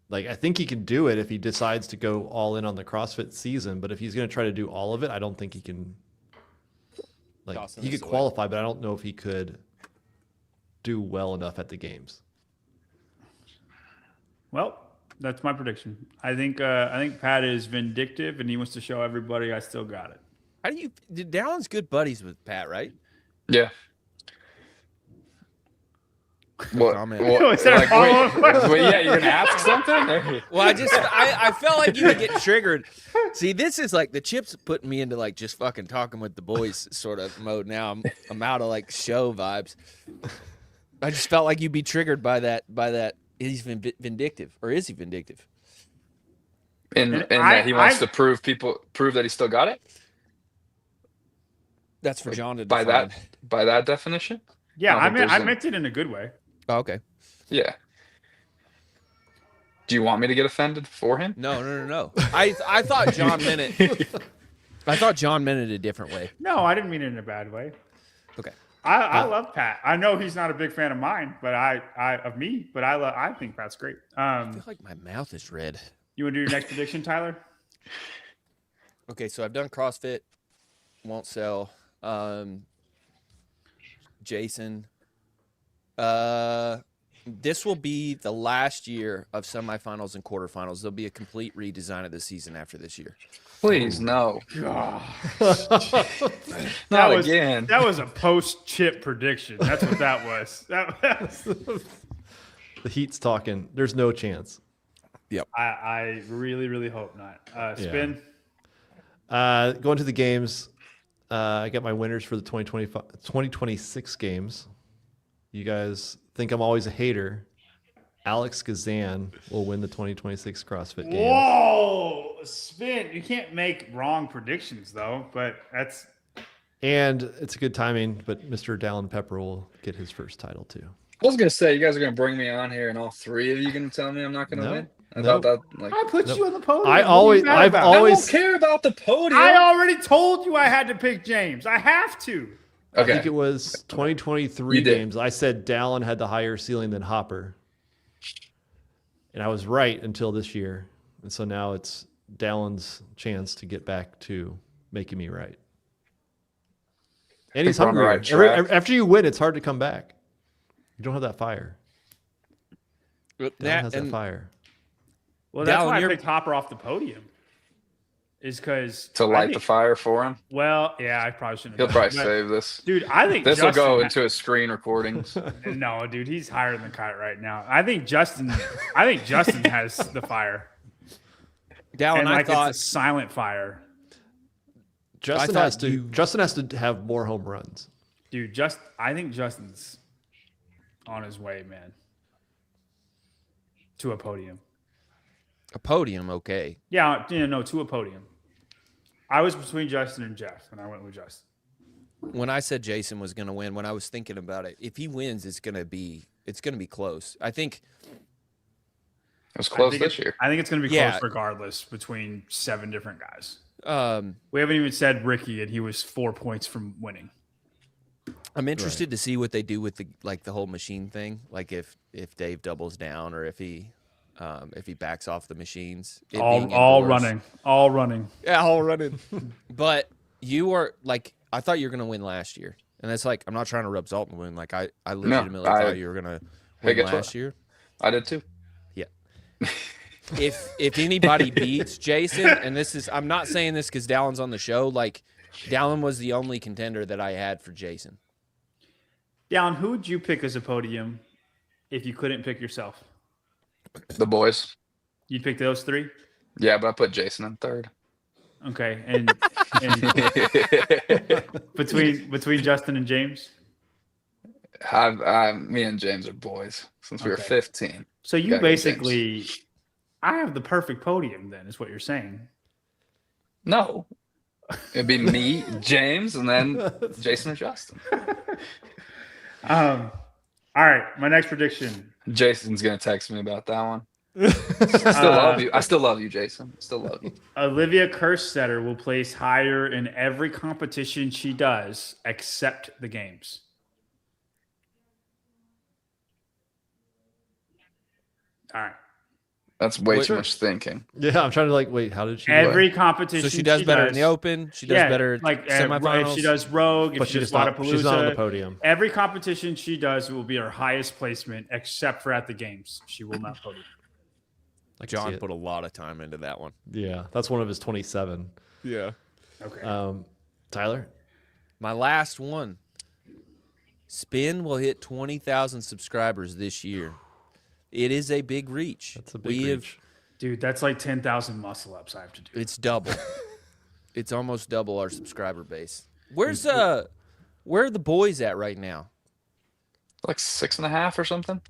A: Like, I think he can do it if he decides to go all in on the CrossFit season, but if he's going to try to do all of it, I don't think he can. Like,
B: Tossing
A: he
B: this
A: could
B: away.
A: qualify, but I don't know if he could do well enough at the games.
C: Well, that's my prediction. I think Pat is vindictive, and he wants to show everybody I still got it.
B: How do you? Dallin's good buddies with Pat, right?
J: Yeah. What?
B: Comment.
C: Is that a follow-up question?
J: Wait, yeah, you're gonna ask something?
B: Well, I felt like you would get triggered. See, this is like the chips putting me into like just fucking talking with the boys sort of mode now. I'm out of like show vibes. I just felt like you'd be triggered by that. He's vindictive, or is he vindictive?
J: And that he wants to prove that he still got it?
B: That's for John to
J: By
B: define.
J: that definition?
C: Yeah,
J: I don't think
C: I
J: there's
C: meant it in a good way.
B: Oh, okay.
J: Yeah. Do you want me to get offended for him?
B: No. I thought John meant it. I thought John meant it a different way.
C: No, I didn't mean it in a bad way.
B: Okay.
C: I love Pat. I know he's not a big fan of mine, but I think Pat's great.
B: I feel like my mouth is red.
C: You want to do your next prediction, Tyler?
B: Okay, so I've done CrossFit, won't sell. Jason, this will be the last year of semifinals and quarterfinals. There'll be a complete redesign of the season after this year.
J: Please, no.
C: God.
J: Not again.
C: That was a post-chip prediction. That's what that was.
A: The Heat's talking. There's no chance.
C: I really, really hope not. Spin.
A: Going to the games. I got my winners for the 2026 games. You guys think I'm always a hater. Alex Kazan will win the 2026 CrossFit Games.
C: Whoa, Spin. You can't make wrong predictions, though, but that's...
A: And it's a good timing, but Mr. Dallin Pepper will get his first title, too.
J: I was gonna say, you guys are gonna bring me on here, and all 3 of you gonna tell me I'm not gonna win. I thought that like
C: I put you on the podium.
A: I've
J: I
A: always
J: don't care about the podium.
C: I already told you I had to pick James. I have to.
A: I
J: Okay.
A: think it was 2023
J: You did.
A: games. I said Dallin had the higher ceiling than Hopper. And I was right until this year. And so now it's Dallin's chance to get back to making me right. And he's
J: we're on the
A: hungry.
J: right track.
A: After you win, it's hard to come back. You don't have that fire. Dallin has that fire.
C: Well, that's
B: Dallin,
C: why I
B: you're-
C: picked Hopper off the podium. Is because
J: To light the fire for him.
C: Well, yeah, I probably shouldn't.
J: He'll
C: have
J: probably
C: done it,
J: save this.
C: but, dude. I think
J: This will
C: Justin
J: go into his screen recordings.
C: No, dude, he's higher than Kite right now. I think Justin has the fire.
B: Dallin,
C: And
B: I
C: like
B: thought
C: it's a silent fire.
A: Justin has to have more home runs.
C: Dude, I think Justin's on his way, man. To a podium.
B: a podium, okay.
C: Yeah, no, to a podium. I was between Justin and Jeff, and I went with Justin.
B: When I said Jason was going to win, when I was thinking about it, if he wins, it's going to be close. I think
J: It was close this year.
C: I think it's going to be
B: Yeah.
C: close regardless between 7 different guys.
B: um,
C: We haven't even said Ricky, and he was 4 points from winning.
B: I'm interested to see what they do with the whole machine thing. Like if Dave doubles down or if he backs off the machines. It being
C: All
B: indoors.
C: running. All running.
B: Yeah, all running. But you are like, I thought you were going to win last year. And that's like, I'm not trying to rub salt in the wound. Like I legitimately thought you were going to
J: Hey,
B: Win
J: guess
B: last
J: what?
B: year.
J: I did too.
B: Yeah. If anybody beats Jason, and I'm not saying this because Dallin's on the show, like Dallin was the only contender that I had for Jason.
C: Dallin, who would you pick as a podium if you couldn't pick yourself?
J: The boys.
C: You'd pick those three?
J: Yeah, but I put Jason in third.
C: Okay. And between Justin and James?
J: Me and James are boys since we were 15.
C: So you
J: Gotta go
C: basically, I have the perfect podium then, is what you're saying.
J: No. It'd be me, James, and then Jason and Justin.
C: All right, my next prediction.
J: Jason's gonna text me about that one. Still love you. I still love you, Jason. Still love you.
C: Olivia Kerstetter will place higher in every competition she does except the games. All right.
J: That's way too much thinking.
A: Yeah, I'm trying to wait. How did she?
C: Every competition.
B: So she does better in the Open. She does better
C: like
B: semifinals.
C: If she does Rogue,
A: But
C: if she does
A: she's not on the
C: Wadapalooza,
A: podium.
C: every competition she does will be her highest placement, except for at the games. She will not podium.
B: John put a lot of time into that one.
A: Yeah, that's one of his 27.
B: Yeah.
C: Okay.
A: Tyler?
B: My last one. Spin will hit 20,000 subscribers this year. It is a big reach.
A: That's a big reach.
C: Dude, that's like 10,000 muscle ups I have to do.
B: It's double. It's almost double our subscriber base. Where are the boys at right now?
J: Like 6.5 or something.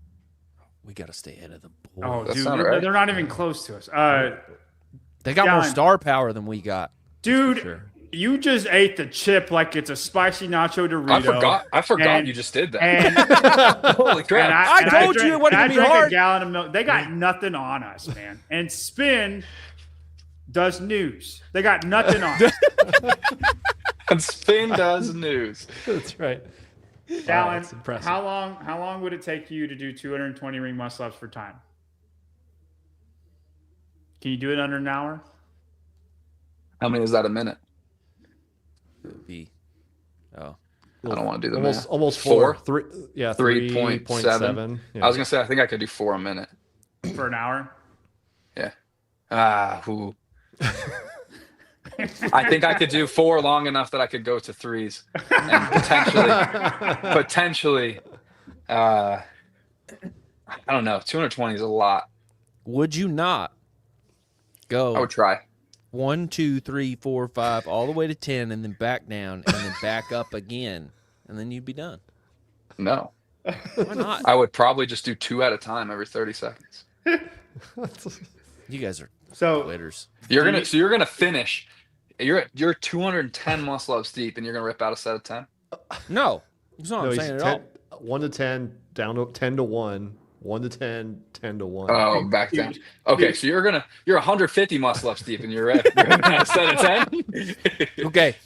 B: We got to stay ahead of the boys.
C: Oh,
J: That's
C: dude,
J: not right.
C: they're not even close to us.
B: They got more
C: John.
B: star power than we got.
C: Dude, you just ate the chip like it's a spicy nacho Dorito.
J: I forgot
C: And-
J: you just did that.
C: And,
J: Holy crap.
B: I told you it wasn't gonna be
C: drank
B: hard.
C: a gallon of milk. They got nothing on us, man. And Spin does news. They got nothing on us.
J: And Spin does news.
A: That's right.
C: Dallin,
A: that's impressive.
C: how long would it take you to do 220 ring muscle ups for time? Can you do it under an hour?
J: How many is that a minute?
B: Oh.
J: I don't want to do the
A: Almost
J: math.
A: 4.
J: 4?
A: 3.7.
J: 3.7.
A: Yeah.
J: I was gonna say I think I could do 4 a minute.
C: For an hour?
J: Yeah. Who? I think I could do 4 long enough that I could go to 3s and potentially. I don't know. 220 is a lot.
B: Would you not go?
J: I would try.
B: 1, 2, 3, 4, 5, all the way to 10, and then back down, and then back up again, and then you'd be done.
J: No.
B: Why not?
J: I would probably just do 2 at a time every 30 seconds.
B: You guys are
C: So
B: quitters.
J: You're gonna finish. You're 210 muscle ups deep, and you're gonna rip out a set of 10.
B: No, that's not what I'm
A: he's
B: saying at
A: 10,
B: all.
A: 1 to 10, down to 10 to 1, 1 to 10, 10 to 1.
J: Oh, back down. Okay, so you're 150 muscle ups deep, and you're ripping out a set of 10.
B: Okay,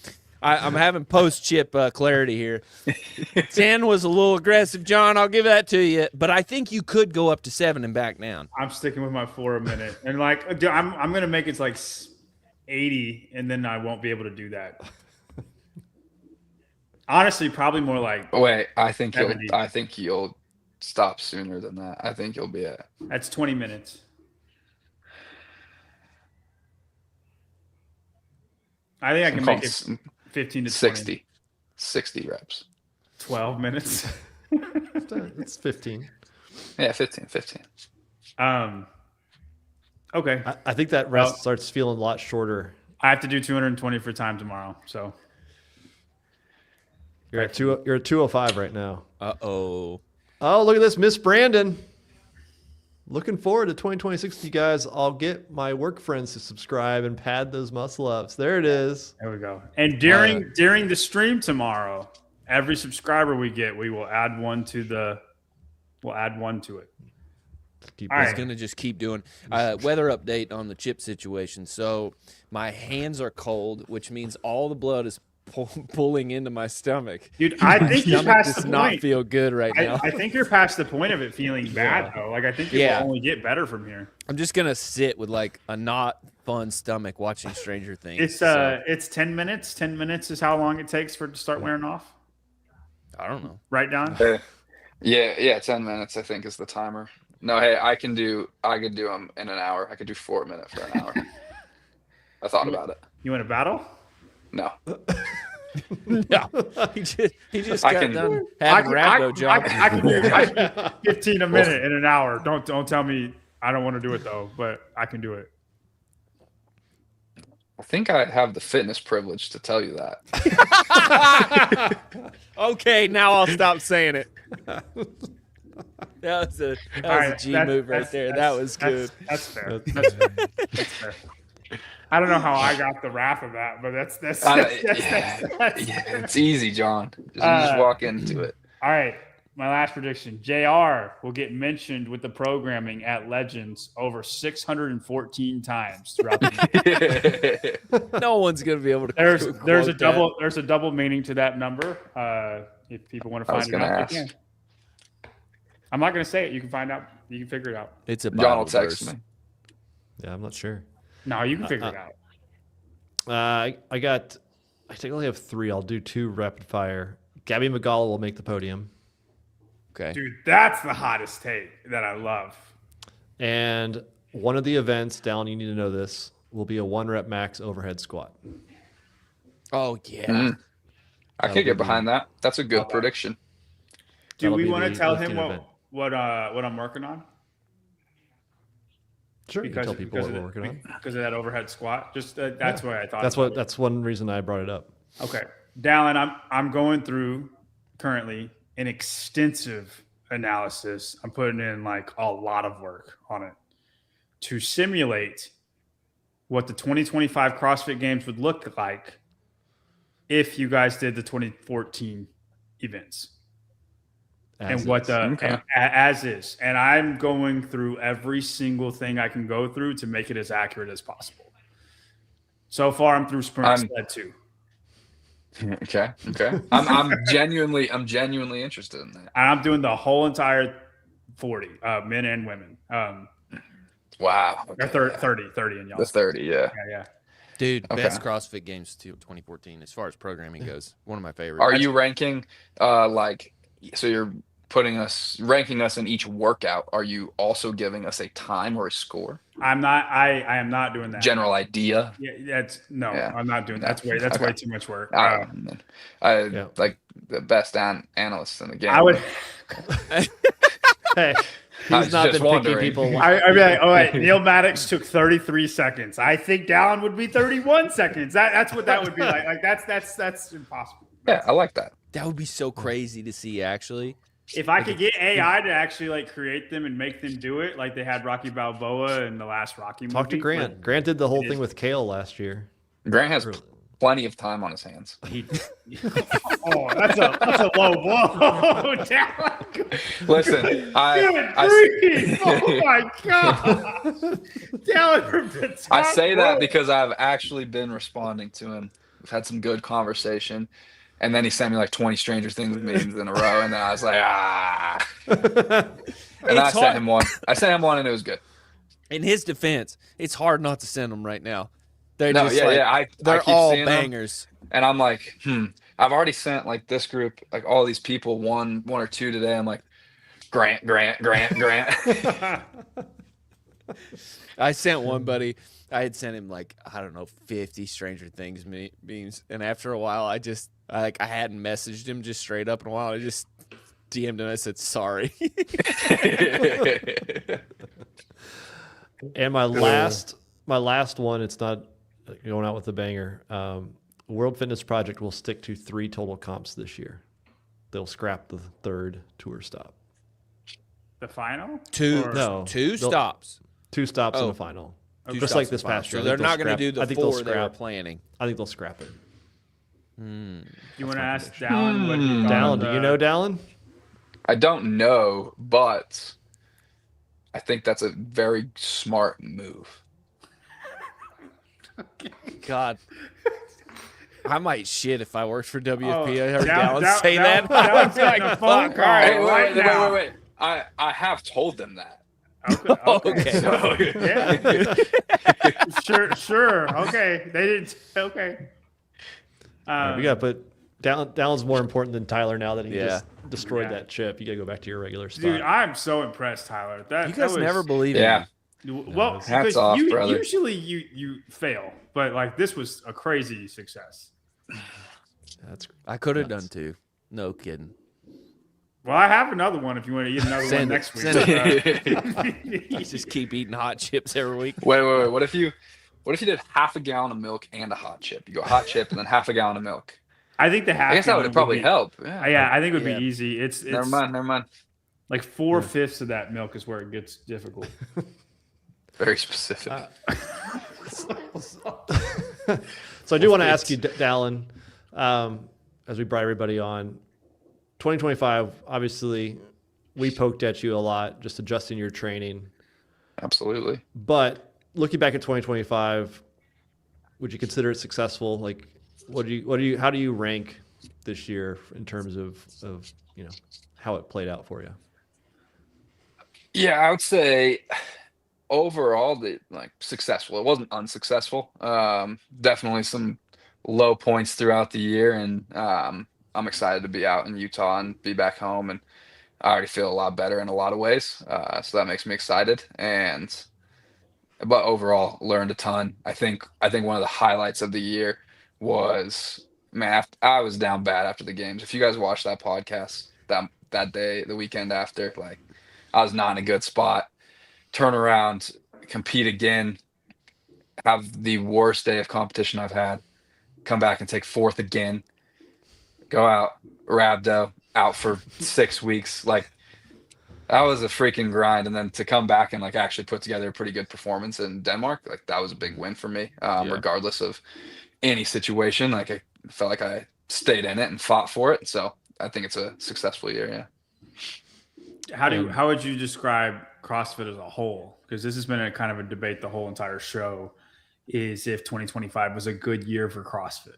B: I'm having post-chip clarity here. 10 was a little aggressive, John. I'll give that to you. But I think you could go up to 7 and back down.
C: I'm sticking with my 4 a minute. And like dude, I'm gonna make it like 80, and then I won't be able to do that. Honestly, probably more like
J: Wait, I think
C: 70.
J: you'll stop sooner than that. I think you'll be at.
C: That's 20 minutes. I think I can make it 15 to 20.
J: 60 reps.
C: 12 minutes.
A: It's 15.
J: Yeah, 15.
C: Okay.
A: I think that rest starts feeling a lot shorter.
C: I have to do 220 for time tomorrow. So
A: You're at 205 right now.
B: Uh-oh.
A: Oh, look at this, Miss Brandon. Looking forward to 2026 with you guys. I'll get my work friends to subscribe and pad those muscle ups. There it is.
C: there we go. And during the stream tomorrow, every subscriber we get, we will add one to it.
A: Keep
C: All
B: I
C: right.
B: was going to just keep doing weather update on the chip situation. So my hands are cold, which means all the blood is pulling into my stomach.
C: Dude, I think you're
B: Stomach
C: past
B: does
C: the
B: not
C: point.
B: feel good right now.
C: I think you're past the point of it feeling bad though. Like I think it will only get better from here.
B: I'm just going to sit with like a not fun stomach watching Stranger Things.
C: It's 10 minutes. 10 minutes is how long it takes for it to start wearing off.
B: I don't know.
C: Right, Don?
J: Yeah, 10 minutes I think is the timer. No, hey, I could do them in an hour. I could do 4 minutes for an hour. I thought about it.
C: You want to battle?
J: No.
B: No, he just
J: I
B: got
J: can-
B: done having rando job.
C: I can do 15 a minute in an hour. Don't tell me I don't want to do it though, but I can do it.
J: I think I have the fitness privilege to tell you that.
B: Okay, now I'll stop saying it. That was a G move right there. That was good.
C: That's fair. That's fair. I don't know how I got the wrath of that, but that's
J: Yeah, it's easy, John. Just walk into it.
C: All right. My last prediction. JR will get mentioned with the programming at Legends over 614 times throughout the year.
B: No one's gonna be able to.
C: There's
B: quote
C: a
B: that.
C: double meaning to that number. If people want to
J: I was
C: find it
J: gonna
C: out,
J: ask.
C: they can. I'm not gonna say it. You can find out. You can figure it out.
B: It's a
J: John
B: Bible
J: will text
B: verse.
J: me.
A: Yeah, I'm not sure.
C: No, you can figure it out.
A: I technically have 3. I'll do 2 rapid fire. Gabby McGall will make the podium.
B: Okay.
C: Dude, that's the hottest take that I love.
A: And one of the events, Dallin, you need to know this, will be a 1 rep max overhead squat.
B: Oh yeah.
J: Mhm. I
A: That'll
J: could
A: be
J: get behind that. That's a good
C: Okay.
J: prediction.
C: Do
A: That'll
C: we
A: be
C: want to
A: the
C: tell
A: lifting
C: him
A: event.
C: what I'm working on?
A: Sure, you can tell people what we're working on.
C: Because of that overhead squat. Just that's what I thought.
A: That's one reason I brought it up.
C: Okay, Dallin, I'm going through currently an extensive analysis. I'm putting in like a lot of work on it to simulate what the 2025 CrossFit Games would look like if you guys did the 2014 events.
A: As
C: What
A: is.
C: the
J: Okay.
C: as is, and I'm going through every single thing I can go through to make it as accurate as possible. So far, I'm through sprint sled 2.
J: Okay. I'm genuinely interested in that.
C: And I'm doing the whole entire 40, men and women.
J: Wow.
C: Or 30 in y'all.
J: The 30, yeah.
C: Yeah.
B: Dude,
J: Okay.
B: best CrossFit Games 2014 as far as programming goes. One of my favorites.
J: Are you ranking so you're ranking us in each workout? Are you also giving us a time or a score?
C: I'm not. I am not doing that.
J: General idea?
C: Yeah,
J: Yeah.
C: I'm not doing that.
J: No.
C: That's
J: Okay.
C: way too much work.
J: All right, then.
A: Yeah.
J: Like the best analyst in the game.
C: I would.
A: Hey,
J: I
A: he's
J: was
A: not
J: just
A: been picking
J: wondering.
A: people.
C: I'd be like, all right, Neil Maddox took 33 seconds. I think Dallin would be 31 seconds. That's what that would be like. Like that's impossible.
J: Yeah, I like that.
B: That would be so crazy to see, actually.
C: If I could get AI to actually like create them and make them do it, like they had Rocky Balboa in the last Rocky movie.
A: Talk to Grant. Grant did the whole
C: It
A: thing
C: is-
A: with Kale last year.
J: Grant has plenty of time on his hands.
C: Oh, that's a low blow. Dallin.
J: Listen,
C: Good grief. Oh my god. Dallin from the top
J: I say that
C: rope.
J: because I've actually been responding to him. We've had some good conversation. And then he sent me like 20 Stranger Things memes in a row. And then I was like, And then I
B: It's
J: sent
B: hard.
J: him one. And it was good.
B: In his defense, it's hard not to send them right now. They're
J: No,
B: just
J: yeah,
B: like,
J: yeah. I
B: they're
J: keep
B: all
J: seeing them,
B: bangers.
J: and I'm like, I've already sent like this group, like all these people, one or two today. I'm like, Grant.
B: I sent one buddy. I had sent him like, I don't know, 50 Stranger Things memes, and after a while, I hadn't messaged him just straight up in a while. I just DM'd him. I said sorry.
A: And my last one, it's not going out with a banger. World Fitness Project will stick to 3 total comps this year. They'll scrap the 3rd tour stop.
C: The final?
B: Two
A: No,
B: two
A: they'll-
B: stops.
A: 2 stops in
B: Oh.
A: the final.
B: Two
A: Just
B: stops
A: like
B: in
A: this
B: the final.
A: past year.
B: So
A: I
B: they're
A: think they'll
B: not going to
A: scrap-
B: do the
A: I think they'll
B: 4 they were
A: scrap.
B: planning.
A: I think they'll scrap it.
C: You want to
A: my
C: ask
A: prediction.
C: Dallin what he thought
A: Dallin,
C: of
A: do
C: the-
A: you know Dallin?
J: I don't know, but I think that's a very smart move.
B: God. I might shit if I worked for WFP. I heard
C: Dallin-
B: Dallin say that.
C: Dallin-
B: I was
C: Dallin's
B: like,
C: getting a phone
B: fuck,
C: call.
B: all right.
J: Hey,
C: right now.
J: wait. I have told them that.
C: Okay.
B: Okay.
C: Yeah. Sure. Okay. They didn't. Okay.
A: All right, we got to put Dallon's more important than Tyler now that he
B: Yeah.
A: just destroyed
C: Yeah.
A: that chip. You got to go back to your regular spot.
C: Dude, I'm so impressed, Tyler. That
B: You guys
C: that was,
B: never believe in
F: Yeah.
B: me.
C: Well,
A: it's-
F: Hats
C: because
F: off,
C: you
F: brother.
C: usually you fail, but like this was a crazy success.
A: That's
B: I could have done two. No kidding.
C: Well, I have another one if you want to eat another one
B: Send it,
C: next week.
B: send
C: it.
B: Just keep eating hot chips every week.
F: Wait. What if you did half a gallon of milk and a hot chip? You go hot chip and then half a gallon of milk.
C: I think the half.
F: I guess that
C: gallon
F: would probably
C: be,
F: help. Yeah.
C: Yeah, I think it would
B: Yeah.
C: be easy. It's
F: Never mind.
C: like 4/5 of that milk is where it gets difficult.
F: Very specific.
A: So I do want to ask you, Dallin, as we brought everybody on, 2025, obviously, we poked at you a lot, just adjusting your training.
F: Absolutely.
A: But looking back at 2025, would you consider it successful? Like, how do you rank this year in terms of how it played out for you?
F: Yeah, I would say overall successful. It wasn't unsuccessful. Definitely some low points throughout the year, and I'm excited to be out in Utah and be back home, and I already feel a lot better in a lot of ways. So that makes me excited. But overall, learned a ton. I think one of the highlights of the year was, man, I was down bad after the games. If you guys watched that podcast that day, the weekend after, like I was not in a good spot. Turn around, compete again, have the worst day of competition I've had. Come back and take fourth again. Go out, rhabdo, out for 6 weeks. Like that was a freaking grind. And then to come back and like actually put together a pretty good performance in Denmark, like that was a big win for me. Regardless of any situation, like I felt like I stayed in it and fought for it. So I think it's a successful year. Yeah.
C: How would you describe CrossFit as a whole? Because this has been a kind of a debate the whole entire show. Is if 2025 was a good year for CrossFit?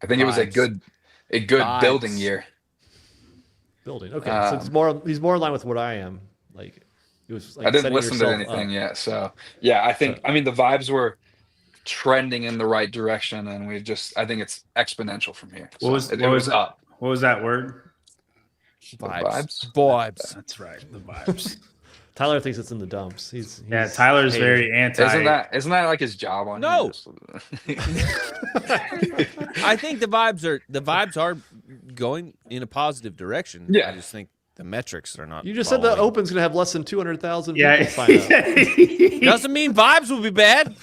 F: I think it was a good building year.
A: Building. Okay. So he's more in line with what I am. Like it was like
F: I didn't
A: setting
F: listen to
A: yourself
F: anything
A: up.
F: yet. So yeah, I think the vibes were trending in the right direction, and I think it's exponential from here. So it was up.
C: What was that word?
B: Vibes.
C: That's right. The vibes.
A: Tyler thinks it's in the dumps. He's
C: Tyler's
A: hated.
C: very anti.
F: Isn't that like his job on
B: No.
F: here?
B: I think the vibes are going in a positive direction.
F: Yeah.
B: I just think the metrics are not.
A: You just said the
B: following.
A: Open's going to have less than 200,000
C: Yeah.
A: people sign up.
B: Doesn't mean vibes will be bad.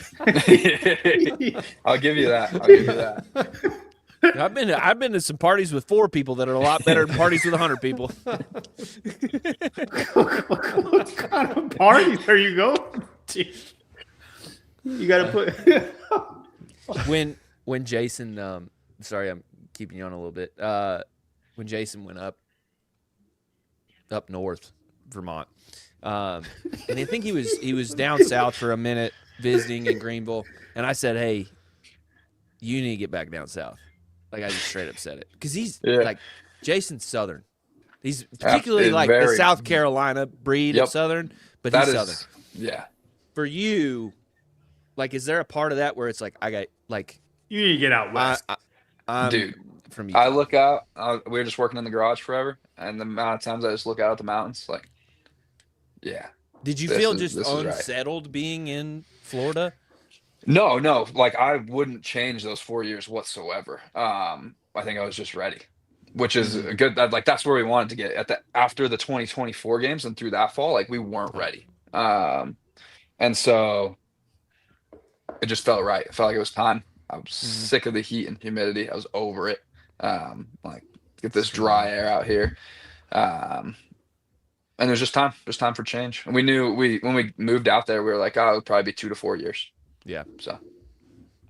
F: I'll give you that.
B: I've been to some parties with 4 people that are a lot better than parties with 100 people.
C: What kind of parties are you going to? You got to put.
B: When Jason, sorry, I'm keeping you on a little bit. When Jason went up north, Vermont, and I think he was down south for a minute visiting in Greenville, and I said, "Hey, you need to get back down south." Like I just straight up said it because he's like Jason's Southern. He's particularly like the South Carolina breed of Southern, but he's Southern.
F: Yeah.
B: For you, like, is there a part of that where it's like I got like
C: You need to get out west.
B: I'm
F: Dude,
B: from
F: I
B: Utah.
F: look out. We were just working in the garage forever, and the amount of times I just look out at the mountains, like, yeah.
B: Did you
F: this
B: feel
F: is-
B: just
F: this is right.
B: unsettled being in Florida?
F: No. Like I wouldn't change those 4 years whatsoever. I think I was just ready, which is a good. Like that's where we wanted to get after the 2024 games and through that fall. Like we weren't ready, and so it just felt right. It felt like it was time. I was sick of the heat and humidity. I was over it. Like get this dry air out here. And it was just time for change. And we knew when we moved out there, we were like, oh, it would probably be 2 to 4 years.
B: Yeah.
F: So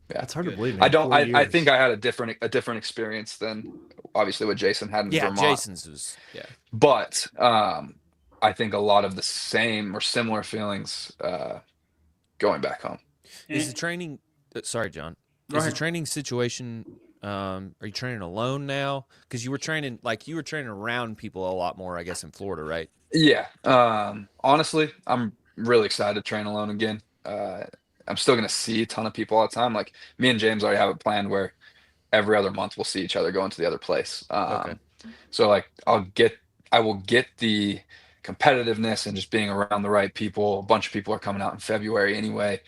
F: yeah,
A: It's hard to believe.
F: I
A: man,
F: don't.
A: 4
F: I
A: years.
F: think I had a different experience than obviously what Jason had in Vermont.
B: Jason's was
F: But I think a lot of the same or similar feelings going back home.
B: Is the training? Sorry, John.
C: Go
B: Is
C: ahead.
B: the training situation? Are you training alone now? Because you were training around people a lot more, I guess, in Florida, right?
F: Yeah. Honestly, I'm really excited to train alone again. I'm still gonna see a ton of people all the time. Like me and James already have a plan where
J: every other month we'll see each other going to the other place.
B: Okay.
J: So like I will get the competitiveness and just being around the right people. A bunch of people are coming out in February anyway.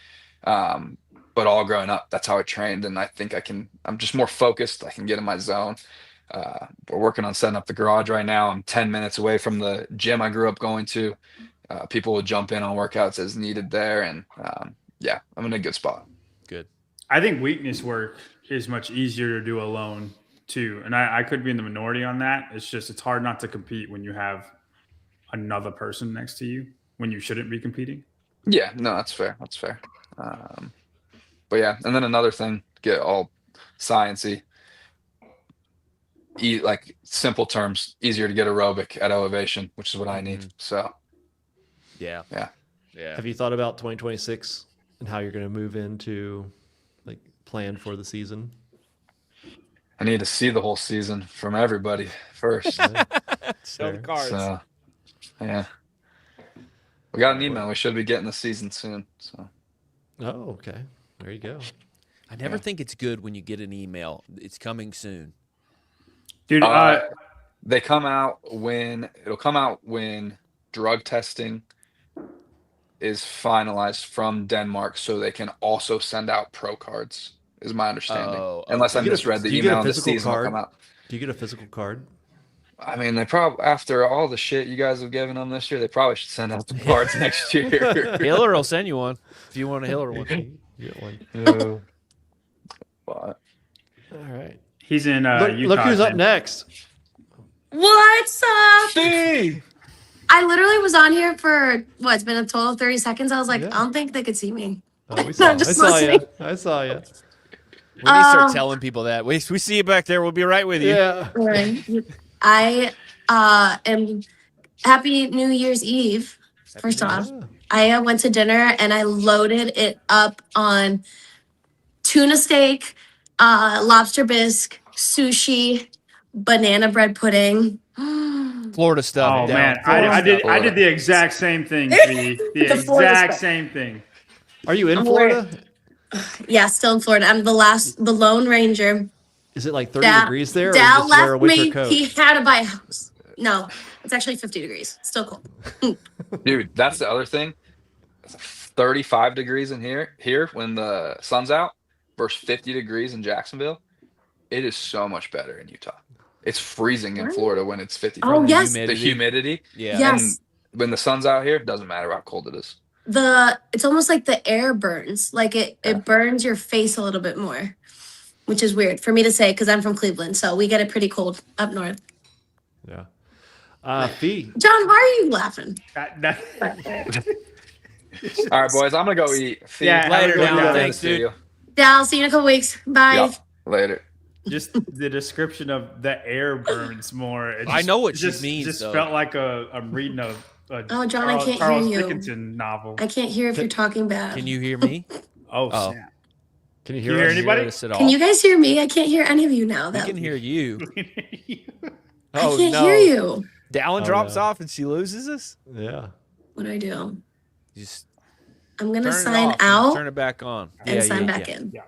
J: But all growing up, that's how I trained. And I think I'm just more focused. I can get in my zone. We're working on setting up the garage right now. I'm 10 minutes away from the gym I grew up going to. People will jump in on workouts as needed there. And yeah, I'm in a good spot.
B: Good.
C: I think weakness work is much easier to do alone too. And I could be in the minority on that. It's hard not to compete when you have another person next to you when you shouldn't be competing.
J: Yeah, no, that's fair. That's fair. But yeah, and then another thing, get all sciencey. Like simple terms, easier to get aerobic at elevation, which is what I need. So
B: Yeah.
J: yeah.
A: Have you thought about 2026 and how you're going to move into like plan for the season?
J: I need to see the whole season from everybody first.
B: Show the cards.
J: So yeah. We got an email. We should be getting the season soon. So
A: Oh, okay. There you go.
B: I never think it's good when you get an email. It's coming soon.
C: Dude,
J: it'll come out when drug testing is finalized from Denmark, so they can also send out pro cards, is my understanding.
B: Oh,
J: Unless I
A: Do you get a-
J: misread the
A: do you get a
J: email, the
A: physical
J: season will
A: card?
J: come out.
A: Do you get a physical card?
J: I mean, they probably, after all the shit you guys have given them this year, they probably should send out the cards next year.
B: Hiller will send you one if you want a Hiller one.
A: You get one.
J: Yeah. But
A: All right.
C: he's in
A: Look
C: Utah.
A: who's up
C: Jen.
A: next.
K: What's up?
J: Steve!
K: I literally was on here for it's been a total of 30 seconds. I was like,
A: Yeah.
K: I don't think they could see me.
A: Oh, we saw,
K: just
A: I saw you.
K: listening.
A: I saw you.
B: We need to start
K: Um,
B: telling people that. We see you back there. We'll be right with you.
A: Yeah.
K: Right. I am happy New Year's Eve. First off, I went to dinner and I loaded it up on tuna steak, lobster bisque, sushi, banana bread pudding.
B: Florida stuff.
C: Oh
B: down.
C: man,
B: Florida
C: I did
B: stuff.
C: the exact same thing. The
K: Florida
C: exact
K: stuff.
C: same thing.
A: Are you in
K: I'm
A: Florida?
K: Yeah, still in Florida. I'm the Lone Ranger.
A: Is it like 30
K: Dad-
A: degrees there? Or
K: Dad
A: you just wear a
K: left
A: winter
K: me.
A: coat?
K: He had to buy a house. No, it's actually 50 degrees. Still cold.
J: Dude, that's the other thing. It's 35 degrees in here when the sun's out versus 50 degrees in Jacksonville. It is so much better in Utah. It's freezing in
K: What?
J: Florida when it's 50.
K: Oh,
J: the
K: yes.
J: The humidity.
B: Yeah.
K: Yes.
J: And when the sun's out here, it doesn't matter how cold it is.
K: It's almost like the air burns. Like it burns your face a little bit more, which is weird for me to say because I'm from Cleveland, so we get it pretty cold up north.
A: Yeah. Fee.
K: John, why are you laughing?
J: All right, boys, I'm gonna go eat. See
C: Yeah,
J: you
B: later,
C: have a good
B: Down.
C: one.
B: Thanks,
J: See
B: dude.
J: you.
K: Yeah, I'll see you in a couple weeks. Bye.
J: Yep. Later.
C: Just the description of the air burns more. It
B: I know what
C: it
B: she
C: just,
B: means,
C: Just
B: though.
C: felt like I'm reading a
K: Oh, John, I can't
C: Charles
K: hear you.
C: Dickinson novel.
K: I can't hear if you're talking bad.
B: Can you hear me?
C: Oh,
B: Oh.
C: snap.
A: Can you
C: Can
A: hear
C: you hear
A: us?
C: anybody?
B: Hear us at all?
K: Can you guys hear me? I can't hear any of you now.
B: We can hear you.
K: I
B: Oh
K: can't
B: no.
K: hear you.
B: Dallin
A: Oh,
B: drops
A: no.
B: off and she loses us.
A: Yeah.
K: What do I do?
B: You just
K: I'm gonna
B: turn it
K: sign
B: off and
K: out
B: turn it back on.
K: and sign back
C: Yeah.
K: in.
C: Yeah.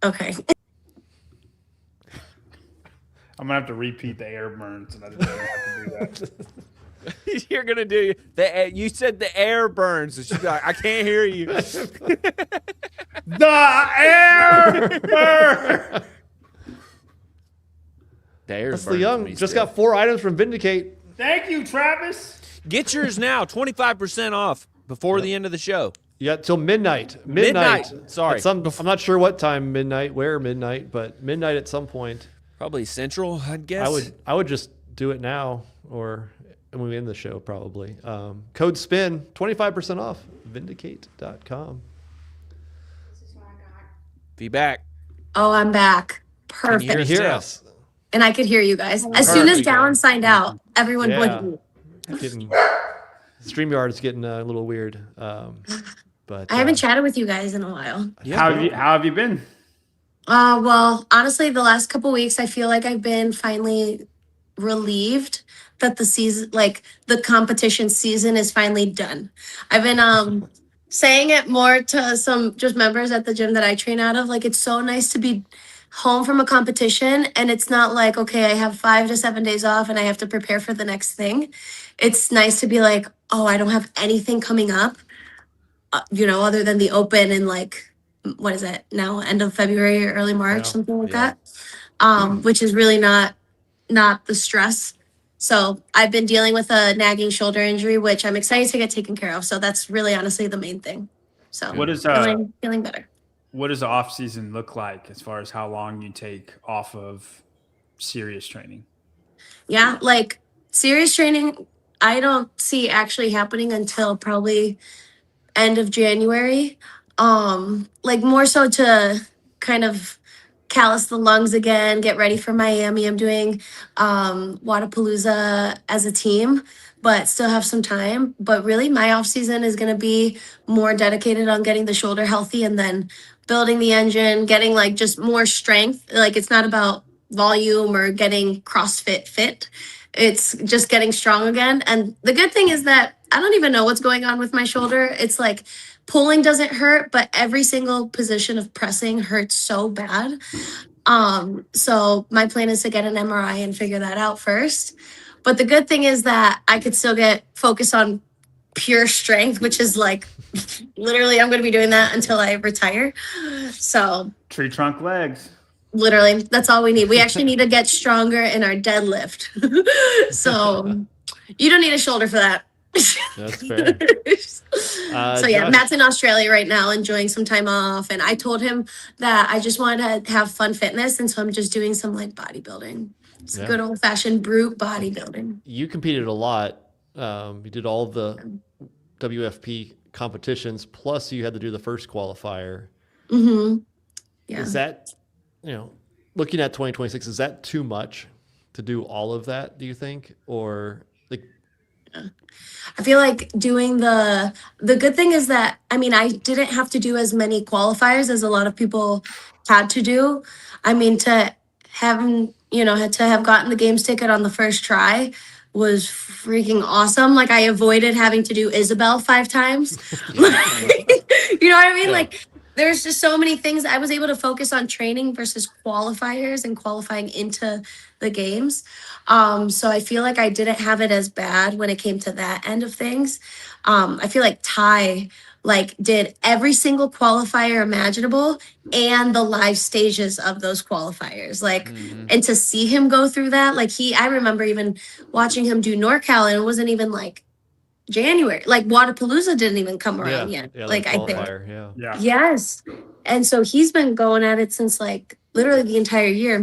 K: Okay.
C: I'm gonna have to repeat the air burns, and I didn't have to do that.
B: You're gonna do the. You said the air burns. So she's like, I can't hear you.
C: The air burn.
B: The air
A: That's the
B: burns
A: young.
B: me
A: Just
B: still.
A: got 4 items from Vindicate.
C: Thank you, Travis.
B: Get yours now. 25% off before the end of the show.
A: You got till midnight.
B: Midnight. Sorry.
A: I'm not sure what time midnight, where midnight, but midnight at some point.
B: Probably Central, I'd guess.
A: I would just do it now or when we end the show probably. Code SPIN, 25% off, vindicate.com.
B: Be back.
K: Oh, I'm back.
B: Can you
K: Perfect.
A: Can you hear
B: now?
A: us?
K: And I could hear you guys. As soon as
A: Perfect.
K: Dallin signed out, everyone
A: Yeah.
K: blinked.
A: Getting, StreamYard is getting a little weird. But
K: I haven't chatted with you guys in a while.
B: Yeah,
C: How
B: bro.
C: have you been?
K: Well, honestly, the last couple weeks, I feel like I've been finally relieved that the season, like the competition season, is finally done. I've been saying it more to some just members at the gym that I train out of. Like, it's so nice to be home from a competition and it's not like, okay, I have 5 to 7 days off and I have to prepare for the next thing. It's nice to be like, oh, I don't have anything coming up, other than the open and like, what is it now? End of February or early March,
A: Yeah.
K: something like
B: Yeah.
K: that. Which is really not the stress. So I've been dealing with a nagging shoulder injury, which I'm excited to get taken care of. So that's really honestly the main thing. So
C: What is
K: feeling better.
C: what does the off season look like as far as how long you take off of serious training?
K: Yeah, like serious training, I don't see actually happening until probably end of January. Like more so to kind of callus the lungs again, get ready for Miami. I'm doing Wadapalooza as a team, but still have some time. But really my off season is gonna be more dedicated on getting the shoulder healthy and then building the engine, getting like just more strength. Like it's not about volume or getting CrossFit fit. It's just getting strong again. And the good thing is that I don't even know what's going on with my shoulder. It's like pulling doesn't hurt, but every single position of pressing hurts so bad. So my plan is to get an MRI and figure that out first. But the good thing is that I could still get focused on pure strength, which is like literally I'm going to be doing that until I retire. So
C: Tree trunk legs.
K: literally that's all we need. We actually need to get stronger in our deadlift. So you don't need a shoulder for that.
A: That's fair.
K: So yeah,
A: Josh,
K: Matt's in Australia right now enjoying some time off, and I told him that I just wanted to have fun fitness, and so I'm just doing some like bodybuilding. It's
A: Yeah.
K: good old fashioned brute bodybuilding.
A: you competed a lot. You did all the WFP competitions, plus you had to do the first qualifier.
K: Mm-hmm. Yeah.
A: Is that, looking at 2026, is that too much to do all of that, do you think? Or like,
K: I feel like doing the good thing is that I mean I didn't have to do as many qualifiers as a lot of people had to do. I mean to had to have gotten the games ticket on the first try was freaking awesome. Like I avoided having to do Isabel 5 times. You know what I mean?
A: Yeah.
K: Like there's just so many things I was able to focus on training versus qualifiers and qualifying into the games. So I feel like I didn't have it as bad when it came to that end of things. I feel like Ty like did every single qualifier imaginable and the live stages of those qualifiers. Like, and to see him go through that, like I remember even watching him do NorCal and it wasn't even like January, like Wadapalooza didn't even come around yet.
A: Yeah,
K: Like I think.
A: qualifier, yeah.
C: Yeah.
K: Yes. And so he's been going at it since like literally the entire year.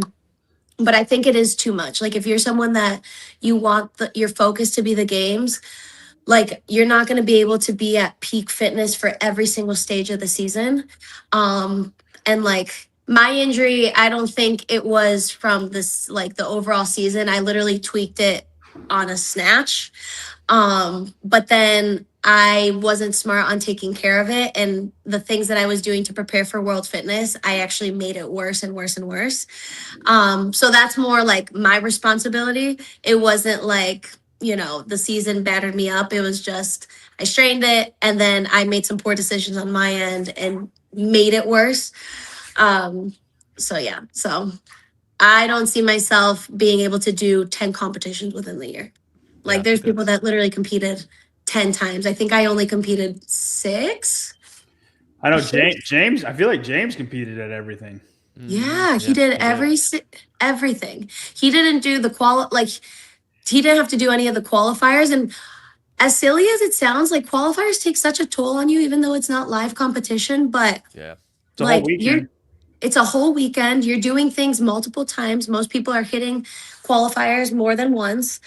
K: But I think it is too much. Like if you're someone that you want your focus to be the games, like you're not going to be able to be at peak fitness for every single stage of the season. And like my injury, I don't think it was from this like the overall season. I literally tweaked it on a snatch. But then I wasn't smart on taking care of it. And the things that I was doing to prepare for World Fitness, I actually made it worse and worse and worse. So that's more like my responsibility. It wasn't like, the season battered me up. It was just, I strained it and then I made some poor decisions on my end and made it worse. So yeah, so I don't see myself being able to do 10 competitions within the year. Like
A: Yeah,
K: there's people
A: that's-
K: that literally competed 10 times. I think I only competed 6.
C: I know James. I feel like James competed at everything.
K: Yeah, he did everything. He didn't do the he didn't have to do any of the qualifiers. And as silly as it sounds, like qualifiers take such a toll on you, even though it's not live competition. But
B: Yeah.
C: It's a
K: like
C: whole weekend.
K: it's a whole weekend. You're doing things multiple times. Most people are hitting qualifiers more than once.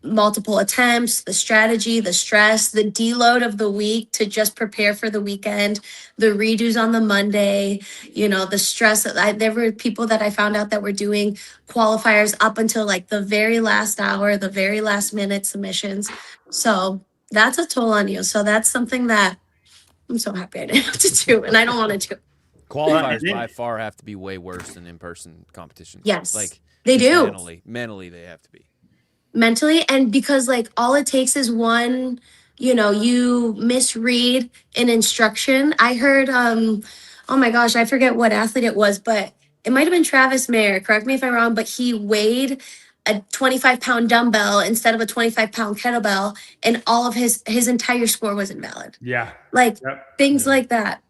K: Multiple attempts, the strategy, the stress, the deload of the week to just prepare for the weekend, the redos on the Monday, the stress. There were people that I found out that were doing qualifiers up until like the very last hour, the very last minute submissions. So that's a toll on you. So that's something that I'm so happy I didn't have to do, and I don't want to do.
B: Qualifiers by far have to be way worse than in-person competitions.
K: Yes,
B: like
K: they
B: just
K: do.
B: Mentally, they have to be.
K: Mentally, and because like all it takes is one, you misread an instruction. I heard oh my gosh, I forget what athlete it was, but it might have been Travis Mayer. Correct me if I'm wrong, but he weighed a 25-pound dumbbell instead of a 25-pound kettlebell, and all of his entire score was invalid.
C: Yeah.
K: Like
C: Yep.
K: things like that.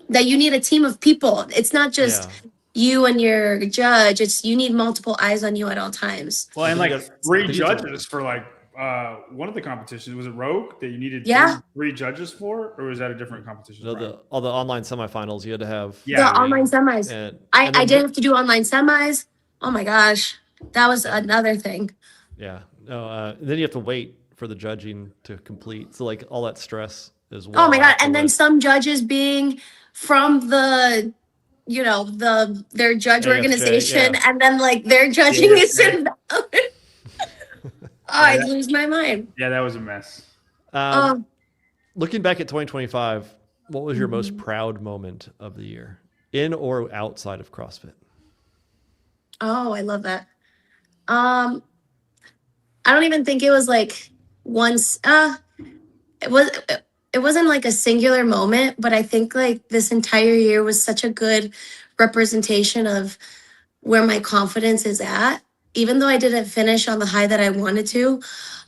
K: That you need a team of people. It's not just you and your judge. It's you need multiple eyes on you at all times.
C: Well, and
A: I think
C: like
A: that's- I
C: three
A: think it's a-
C: judges for like one of the competitions. Was it Rogue that you needed
K: Yeah.
C: three judges for, or was that a different competition?
A: No, all the online semifinals you had to have.
C: Yeah,
K: The online semis.
A: And
K: I
A: then
K: did have to do online semis. Oh my gosh. That was another thing.
A: Yeah. No. Then you have to wait for the judging to complete. So like all that stress as well.
K: Oh my god. And then
A: afterwards.
K: some judges being from the their judge
A: AFJ,
K: organization,
A: yeah.
K: and then like their judging is
C: AFJ.
K: invalid. I lose my mind.
C: Yeah, that was a mess.
A: Looking back at 2025, what was your
K: Mm-hmm.
A: most proud moment of the year, in or outside of CrossFit?
K: Oh, I love that. I don't even think it was like once. It wasn't like a singular moment, but I think like this entire year was such a good representation of where my confidence is at. Even though I didn't finish on the high that I wanted to,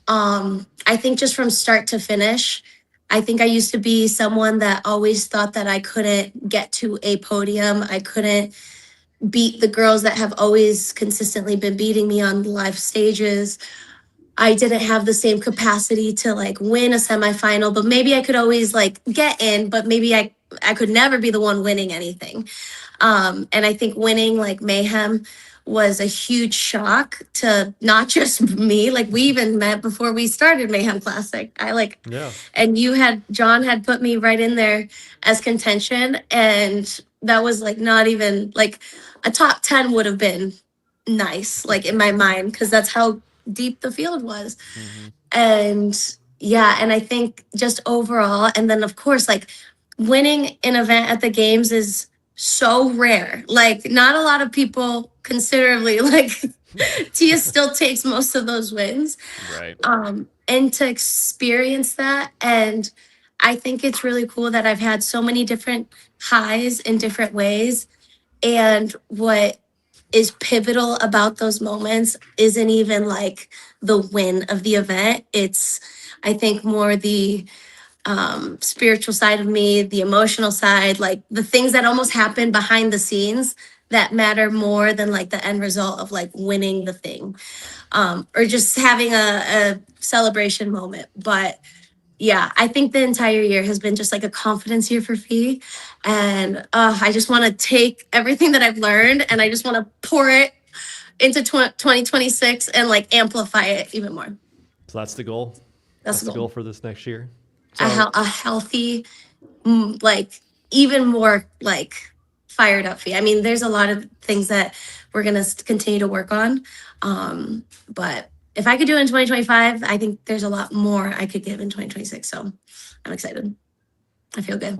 K: I think just from start to finish, I think I used to be someone that always thought that I couldn't get to a podium. I couldn't beat the girls that have always consistently been beating me on live stages. I didn't have the same capacity to like win a semifinal, but maybe I could always like get in, but maybe I could never be the one winning anything. And I think winning like Mayhem was a huge shock to not just me. Like we even met before we started Mayhem Classic. And John had put me right in there as contention. And that was like not even like a top 10 would have been nice, like in my mind, because that's how deep the field was. And yeah, and I think just overall, and then of course, like winning an event at the games is so rare. Like not a lot of people considerably like Tia still takes most of those wins.
B: Right.
K: And to experience that, and I think it's really cool that I've had so many different highs in different ways. And what is pivotal about those moments isn't even like the win of the event. It's, I think, more the spiritual side of me, the emotional side, like the things that almost happen behind the scenes that matter more than like the end result of like winning the thing, or just having a celebration moment. But yeah, I think the entire year has been just like a confidence year for Fee. And I just want to take everything that I've learned and I just want to pour it into 2026 and like amplify it even more.
A: So that's the goal.
K: That's the goal
A: for this next year.
K: A healthy, like even more like fired up Fee. I mean, there's a lot of things that we're going to continue to work on. But if I could do it in 2025, I think there's a lot more I could give in 2026. So I'm excited. I feel good.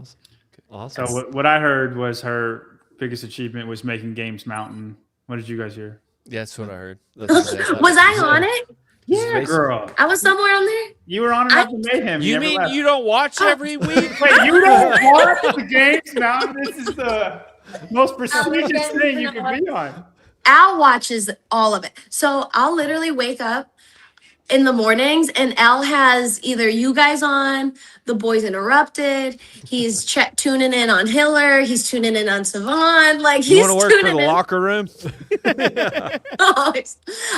A: Awesome.
C: So what I heard was her biggest achievement was making Games Mountain. What did you guys hear?
B: Yeah, that's what I heard.
K: Was I on it?
C: Yeah, girl.
K: I was somewhere on there.
C: You were on it after Mayhem.
B: You
C: never
B: mean
C: left.
B: you don't watch every week?
C: Wait, you don't watch the Games Mountain? This is the most prestigious thing you can be on.
K: Al watches all of it. So I'll literally wake up in the mornings and Al has either you guys on, the boys interrupted, he's tuning in on Hiller, he's tuning in on Savon, like
B: You
K: he's
B: want to work for
K: tuning
B: the
K: in.
B: locker room?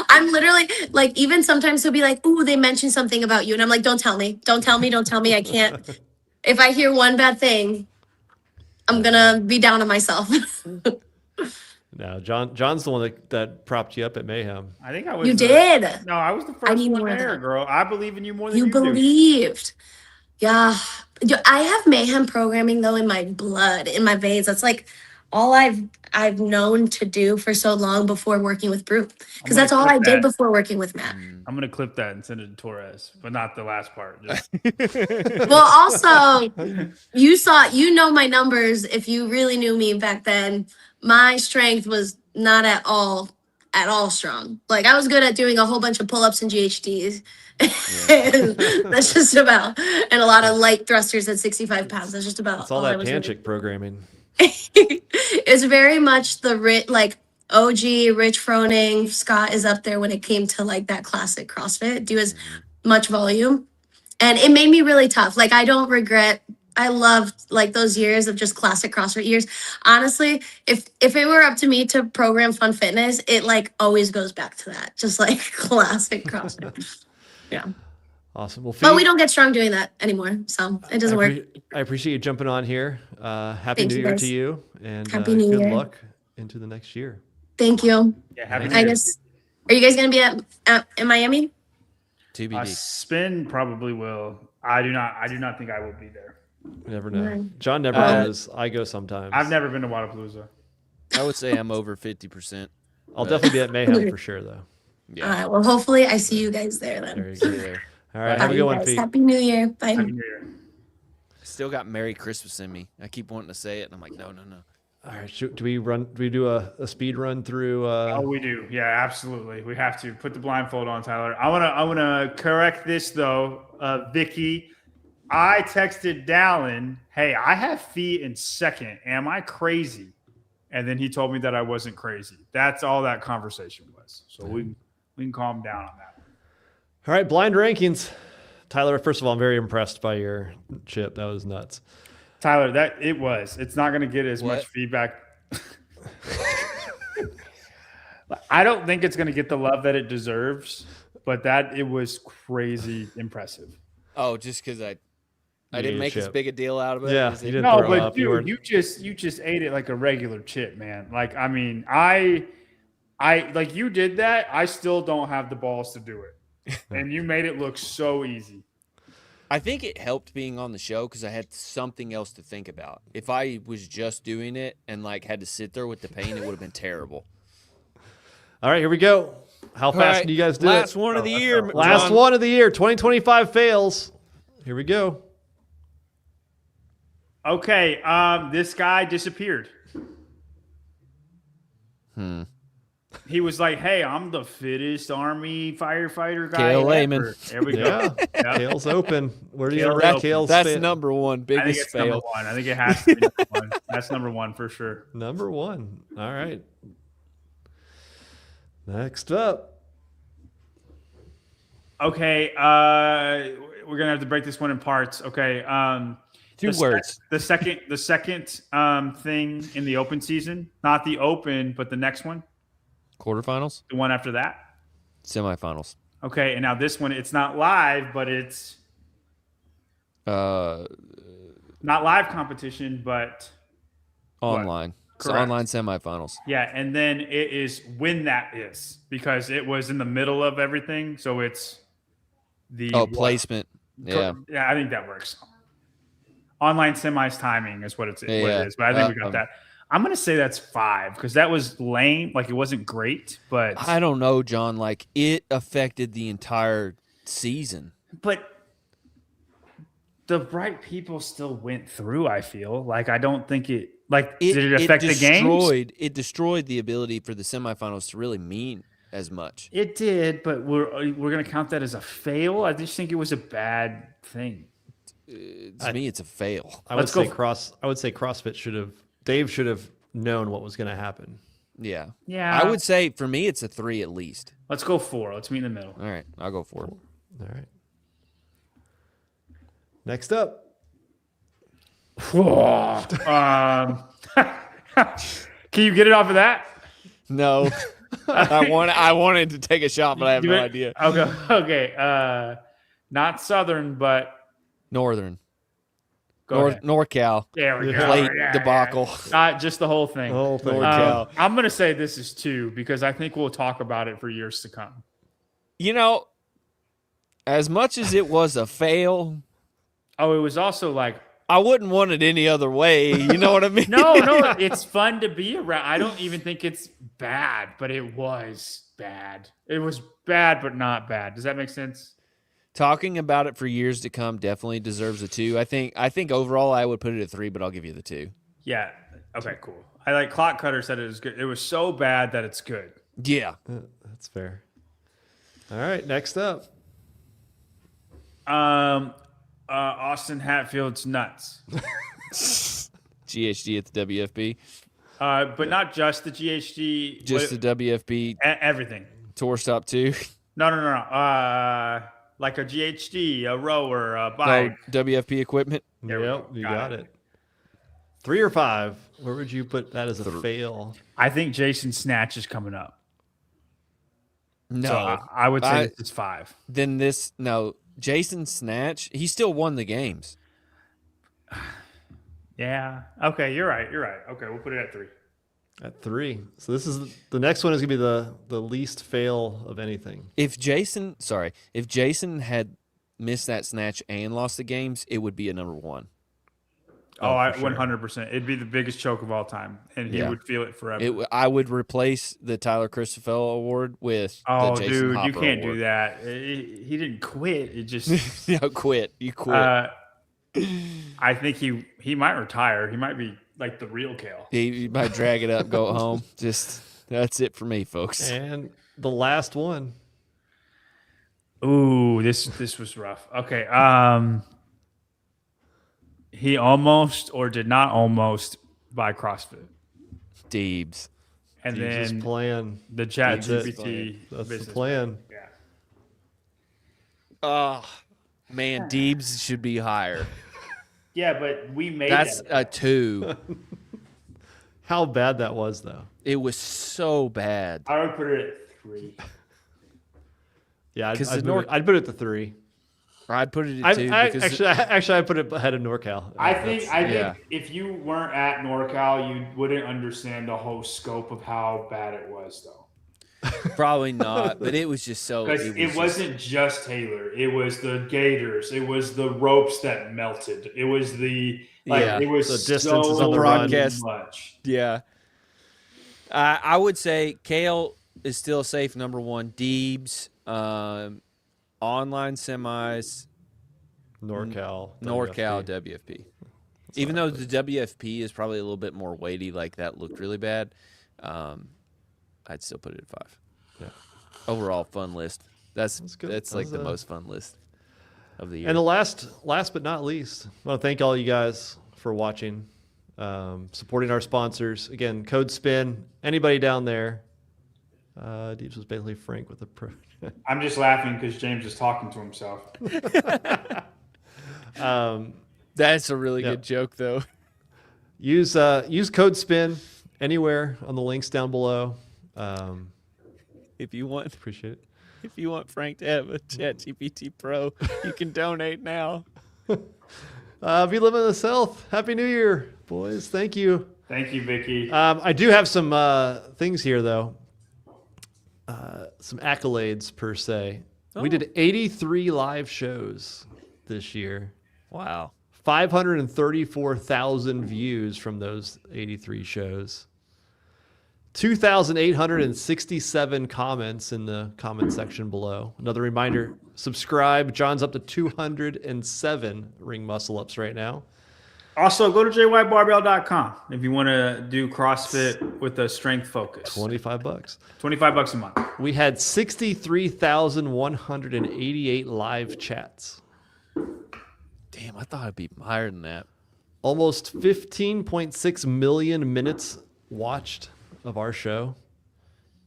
K: I'm literally like, even sometimes he'll be like, ooh, they mentioned something about you. And I'm like, don't tell me. I can't. If I hear one bad thing, I'm gonna be down on myself.
A: No, John's the one that propped you up at Mayhem.
C: I think I was.
K: You did.
C: No, I was the
K: I
C: first
K: need
C: one
K: more of
C: there,
K: that.
C: girl. I believe in you more than
K: You
C: you do.
K: believed. Yeah. I have Mayhem programming though in my blood, in my veins. That's like all I've known to do for so long before working with Brute. Because that's all I did before working with Matt.
C: I'm gonna clip that and send it to Torres, but not the last part. Just
K: Well, also, you know my numbers. If you really knew me back then, my strength was not at all strong. Like I was good at doing a whole bunch of pull-ups and GHDs. And that's just about, and a lot of light thrusters at 65 pounds. That's just about
A: It's all
K: I
A: that
K: was doing.
A: Panchik programming.
K: it's very much the like OG Rich Froning. Scott is up there when it came to like that classic CrossFit. Do as much volume, and it made me really tough. Like I don't regret. I loved like those years of just classic CrossFit years. Honestly, if it were up to me to program Fun Fitness, it like always goes back to that, just like classic CrossFit. Yeah.
A: Awesome. Well,
K: But we don't get strong doing that anymore, so it doesn't work.
A: I appreciate you jumping on here. Happy
K: Thank
A: New
K: you,
A: Year
K: guys.
A: to you, and
K: Happy New
A: good
K: Year.
A: luck into the next year.
K: Thank you.
C: Yeah, happy New
K: I
C: Year.
K: guess. Are you guys gonna be at in Miami?
B: TBD.
C: Spin probably will. I do not think I will be there.
A: You never know.
K: Right.
A: John never knows. I go sometimes.
C: I've never been to Wadapalooza.
B: I would say I'm over 50%.
A: I'll definitely be at Mayhem for sure, though.
B: Yeah.
K: All right. Well, hopefully I see you guys there then.
A: There you go.
B: There.
A: All right.
K: Bye,
A: Have a
K: you
A: good one,
K: guys.
A: Pete.
K: Happy New Year. Bye.
C: Happy New Year.
B: Still got Merry Christmas in me. I keep wanting to say it, and I'm like, no.
A: All right. Do we do a speed run through?
C: Oh, we do. Yeah, absolutely. We have to put the blindfold on, Tyler. I wanna correct this though, Vicky. I texted Dallin, "Hey, I have feet in second. Am I crazy?" And then he told me that I wasn't crazy. That's all that conversation was. So we can calm down on that.
A: All right. Blind rankings. Tyler, first of all, I'm very impressed by your chip. That was nuts.
C: Tyler, it's not going to get as much feedback. I don't think it's going to get the love that it deserves, but it was crazy impressive.
B: Oh, just because I didn't make as big a deal out of it.
A: Yeah,
B: as
A: you
B: it-
A: didn't
C: No,
A: throw
C: but
A: up.
C: dude, you just ate it like a regular chip, man. Like, I mean, I like you did that. I still don't have the balls to do it, and you made it look so easy.
B: I think it helped being on the show because I had something else to think about. If I was just doing it and like had to sit there with the pain, it would have been terrible.
A: All right, here we go. How fast can you guys do
B: Last
A: it?
B: one of the year.
A: Last
B: John.
A: one of the year. 2025 fails. Here we go.
C: Okay, this guy disappeared. He was like, "Hey, I'm the fittest Army firefighter guy."
B: Kale
C: ever."
B: Lehman.
C: There we go.
A: Yeah.
C: Yep.
A: Kale's open. Where do you
C: Kale's
A: rank
C: open.
A: Kale's
B: That's
A: fit?
B: number one.
C: I think
B: Biggest
C: it's number
B: fail.
C: one. I think it has to be number one. That's number one for sure.
A: Number one. All right. Next up.
C: Okay, we're gonna have to break this one in parts. Okay,
B: Two words.
C: The second thing in the open season, not the open, but the next one,
B: Quarterfinals,
C: the one after that.
B: semifinals,
C: Okay, and now this one, it's not live, but it's not live competition, but
B: online. So
C: Correct.
B: online semifinals.
C: yeah, and then it is when that is because it was in the middle of everything, so it's the
B: Placement. Yeah.
C: Yeah, I think that works. Online semis timing is what it
B: Yeah.
C: is, but I think we got that. I'm gonna say that's 5 because that was lame. Like it wasn't great, but
B: I don't know, John. Like it affected the entire season.
C: but the right people still went through. I feel like I don't think it did it affect the games?
B: It destroyed the ability for the semifinals to really mean as much.
C: It did, but we're gonna count that as a fail. I just think it was a bad thing.
B: To me, it's a fail.
A: I would say CrossFit Dave should have known what was going to happen.
B: Yeah.
C: Yeah.
B: I would say for me, it's a 3 at least.
C: Let's go 4. Let's meet in the middle.
B: All right. I'll go 4.
A: All right. Next up.
C: Can you get it off of that?
B: No. I wanted to take a shot, but I have no idea.
C: Okay. Not Southern, but
B: Northern.
C: go ahead.
B: NorCal.
C: There we go.
B: Late
C: Yeah,
B: debacle.
C: Not just the whole thing.
A: The whole thing.
B: NorCal.
C: I'm going to say this is 2 because I think we'll talk about it for years to come.
B: You know, as much as it was a fail,
C: Oh, it was also like,
B: I wouldn't want it any other way. You know what I mean?
C: no, it's fun to be around. I don't even think it's bad, but it was bad. It was bad, but not bad. Does that make sense?
B: Talking about it for years to come definitely deserves a 2. I think overall I would put it at 3, but I'll give you the 2.
C: Yeah. Okay, cool. I like Clock Cutter said it was good. It was so bad that it's good.
B: Yeah.
A: That's fair. All right. Next up.
C: Austin Hatfield's nuts.
B: GHD at the WFB.
C: But not just the GHD.
B: Just the WFB
C: everything.
B: tour stop too.
C: No. Like a GHD, a rower, a
B: Oh,
C: bike.
B: WFP equipment.
C: There we
A: Yep,
C: go.
A: you got it. 3 or 5? Where would you put that as a fail?
C: I think Jason Snatch is coming up.
B: No,
C: So I would say it's 5.
B: Then Jason Snatch. He still won the games.
C: Yeah. Okay, you're right. Okay, we'll put it at 3.
A: At 3. So this is the next one is gonna be the least fail of anything.
B: If Jason had missed that snatch and lost the games, it would be a number 1.
C: Oh,
A: for sure.
C: 100%. It'd be the biggest choke of all time, and he would feel it forever.
B: I would replace the Tyler Christophel Award with the Jason
C: dude,
B: Hopper
C: you can't
B: Award.
C: do that. He didn't quit. It just
B: No, quit. You quit.
C: I think he might retire. He might be like the real Kale.
B: He might drag it up, go home. Just that's it for me, folks.
A: And the last one.
C: Ooh, this was rough. Okay, he almost or did not almost buy CrossFit,
B: Deebs.
C: and
A: Deebs'
C: then
A: plan.
C: the Chat
A: That's it.
C: GPT.
A: That's the
C: business
A: plan.
C: Yeah.
B: Oh, man, Deebs should be higher.
C: Yeah, but we made
B: That's
C: that.
B: a 2.
A: How bad that was, though.
B: It was so bad.
C: I would put it at 3.
A: Yeah, I'd
B: 'Cause
A: put
B: the
A: it- I'd put it at 3.
B: I'd put it at 2.
A: Actually, I'd put it ahead of NorCal.
C: I think
B: yeah.
C: if you weren't at NorCal, you wouldn't understand the whole scope of how bad it was, though.
B: Probably not, but it was just so.
C: Because it wasn't just Taylor. It was the gators. It was the ropes that melted. It was the It was
A: the distances
C: so
A: on the
B: broadcast.
C: much.
B: Yeah. I would say Kale is still safe. Number 1. Deebs, online semis,
A: NorCal.
B: WFP. Even though the WFP is probably a little bit more weighty, like that looked really bad, I'd still put it at 5.
A: Yeah.
B: Overall, fun list. That's
A: good.
B: That's like the most fun list of the year.
A: And the last but not least, I want to thank all you guys for watching, supporting our sponsors. Again, code SPIN. Anybody down there? Deeps was basically Frank with the pro.
C: I'm just laughing because James is talking to himself.
B: That's a really good joke, though.
A: Use code SPIN anywhere on the links down below.
B: If you want,
A: appreciate it.
B: If you want Frank to have a ChatGPT Pro, you can donate now.
A: Be living in the South. Happy New Year, boys. Thank you.
C: Thank you, Vicky.
A: I do have some things here, though. Some accolades, per se. We did 83 live shows this year.
B: Wow.
A: 534,000 views from those 83 shows. 2,867 comments in the comment section below. Another reminder, subscribe. John's up to 207 ring muscle ups right now.
C: Also, go to jybarbell.com if you want to do CrossFit with a strength focus.
A: $25.
C: $25 a month.
A: We had 63,188 live chats.
B: Damn, I thought it'd be higher than that.
A: Almost 15.6 million minutes watched of our show.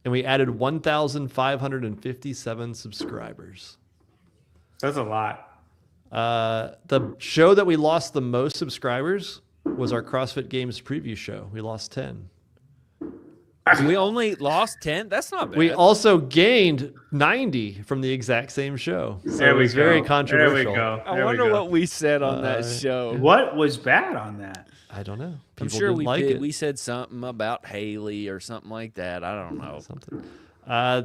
A: And we added 1,557 subscribers.
C: That's a lot.
A: The show that we lost the most subscribers was our CrossFit Games preview show. We lost 10.
B: We only lost 10? That's not bad.
A: We also gained 90 from the exact same show. So
C: There
A: it
C: we
A: was very
C: go.
A: controversial.
C: There we go.
B: I wonder what we said on that show.
C: What was bad on that?
A: I don't know.
B: I'm
A: People
B: sure
A: didn't like it.
B: we said something about Haley or something like that. I don't know.
A: Something.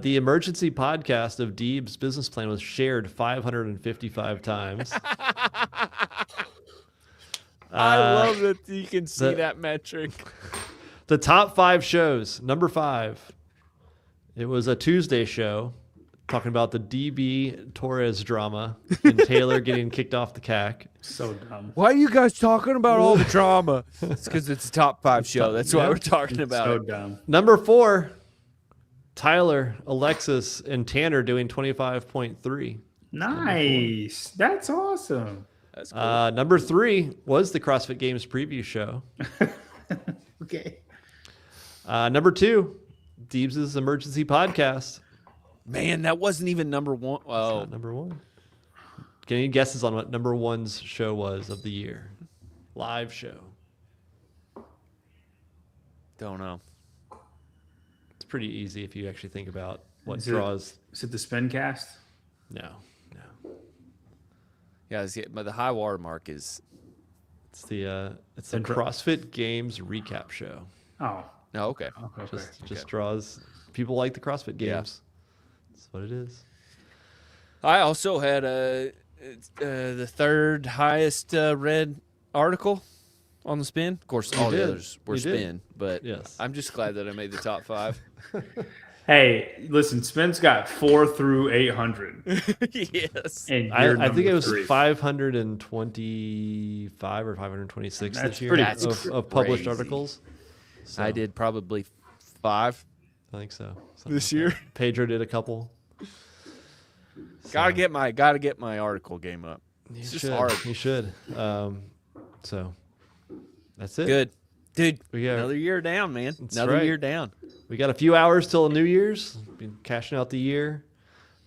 A: The emergency podcast of Deeb's business plan was shared 555 times.
B: I love that you can see that metric.
A: The top 5 shows. Number 5. It was a Tuesday show talking about the DB Torres drama and Taylor getting kicked off the CAC.
C: So dumb.
B: Why are you guys talking about all the drama? It's because it's a top 5 show. That's why we're talking about
C: So
B: it.
C: dumb.
A: Number 4. Tyler, Alexis, and Tanner doing 25.3.
C: Nice. That's awesome.
B: That's cool.
A: Number 3 was the CrossFit Games preview show.
C: Okay.
A: Number 2, Deebs' emergency podcast.
B: Man, that wasn't even number 1.
A: It's
B: Oh,
A: not number 1. Can any guesses on what number 1's show was of the year? Live show.
B: don't know.
A: It's pretty easy if you actually think about what
C: Is
A: draws.
C: it the spin cast?
A: No.
B: Yeah, but the high water mark is.
A: It's the CrossFit Games recap show.
C: Oh.
B: No, okay.
A: Just draws. People like the CrossFit
B: Yeah.
A: Games. That's what it is.
B: I also had the third highest read article on the spin. Of course, all the
A: did.
B: others were
A: You did.
B: spin, but
A: Yes.
B: I'm just glad that I made the top 5.
C: Hey, listen, Spin's got 4 through 800.
B: Yes.
C: And you're
A: I think
C: number
A: it was
C: 3.
A: 525 or 526
C: That's
A: this year
C: pretty
A: of published
B: crazy.
A: articles. So,
B: I did probably 5
A: I think so.
B: this
A: Something
B: year.
A: like that. Pedro did a couple.
B: Gotta get my article game up. It's just hard.
A: You should. So that's it.
B: Good, dude.
A: We got
B: Another year down, man.
A: That's
B: Another
A: right.
B: year down.
A: We got a few hours till New Year's. Been cashing out the year.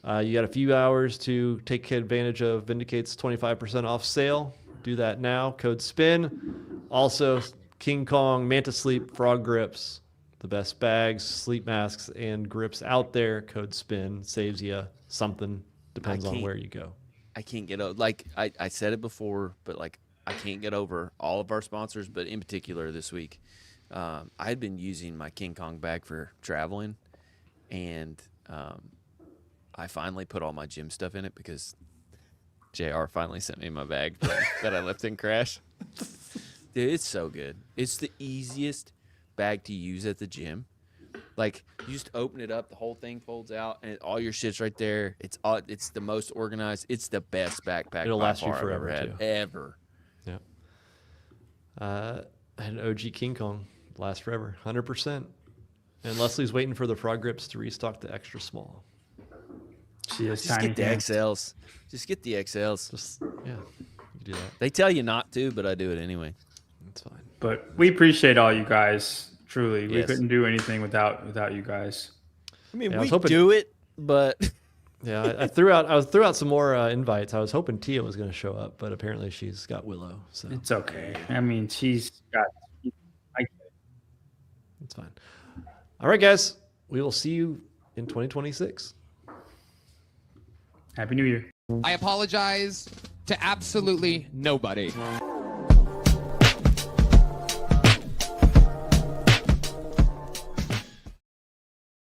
A: You got a few hours to take advantage of Vindicate's 25% off sale. Do that now. Code SPIN. Also, King Kong Manta Sleep Frog Grips. The best bags, sleep masks, and grips out there. Code SPIN saves you something. Depends on where you go.
B: I can't get over. Like I said it before, but like I can't get over all of our sponsors, but in particular this week. I had been using my King Kong bag for traveling, and I finally put all my gym stuff in it because JR finally sent me my bag that I left in Crash. Dude, it's so good. It's the easiest bag to use at the gym. Like, you just open it up, the whole thing folds out, and all your shit's right there. It's the most organized. It's the best backpack
A: It'll
B: by
A: last you
B: far I've
A: forever,
B: ever had.
A: too.
B: Ever.
A: Yeah. And OG King Kong lasts forever, 100%. And Leslie's waiting for the frog grips to restock the extra small.
C: She has
B: Just
C: tiny
B: get the
C: hands.
B: XLs. Just get the XLs.
A: Just you do that.
B: They tell you not to, but I do it anyway.
A: That's fine.
C: But we appreciate all you guys. Truly, we
B: Yes.
C: couldn't do anything without you guys.
B: I mean,
A: Yeah, I
B: we
A: was hoping-
B: do it, but
A: Yeah, I threw out some more invites. I was hoping Tia was going to show up, but apparently she's got Willow, so
C: It's okay. I mean, she's got.
A: it's fine. All right, guys, we will see you in 2026.
C: Happy New Year.
L: I apologize to absolutely nobody.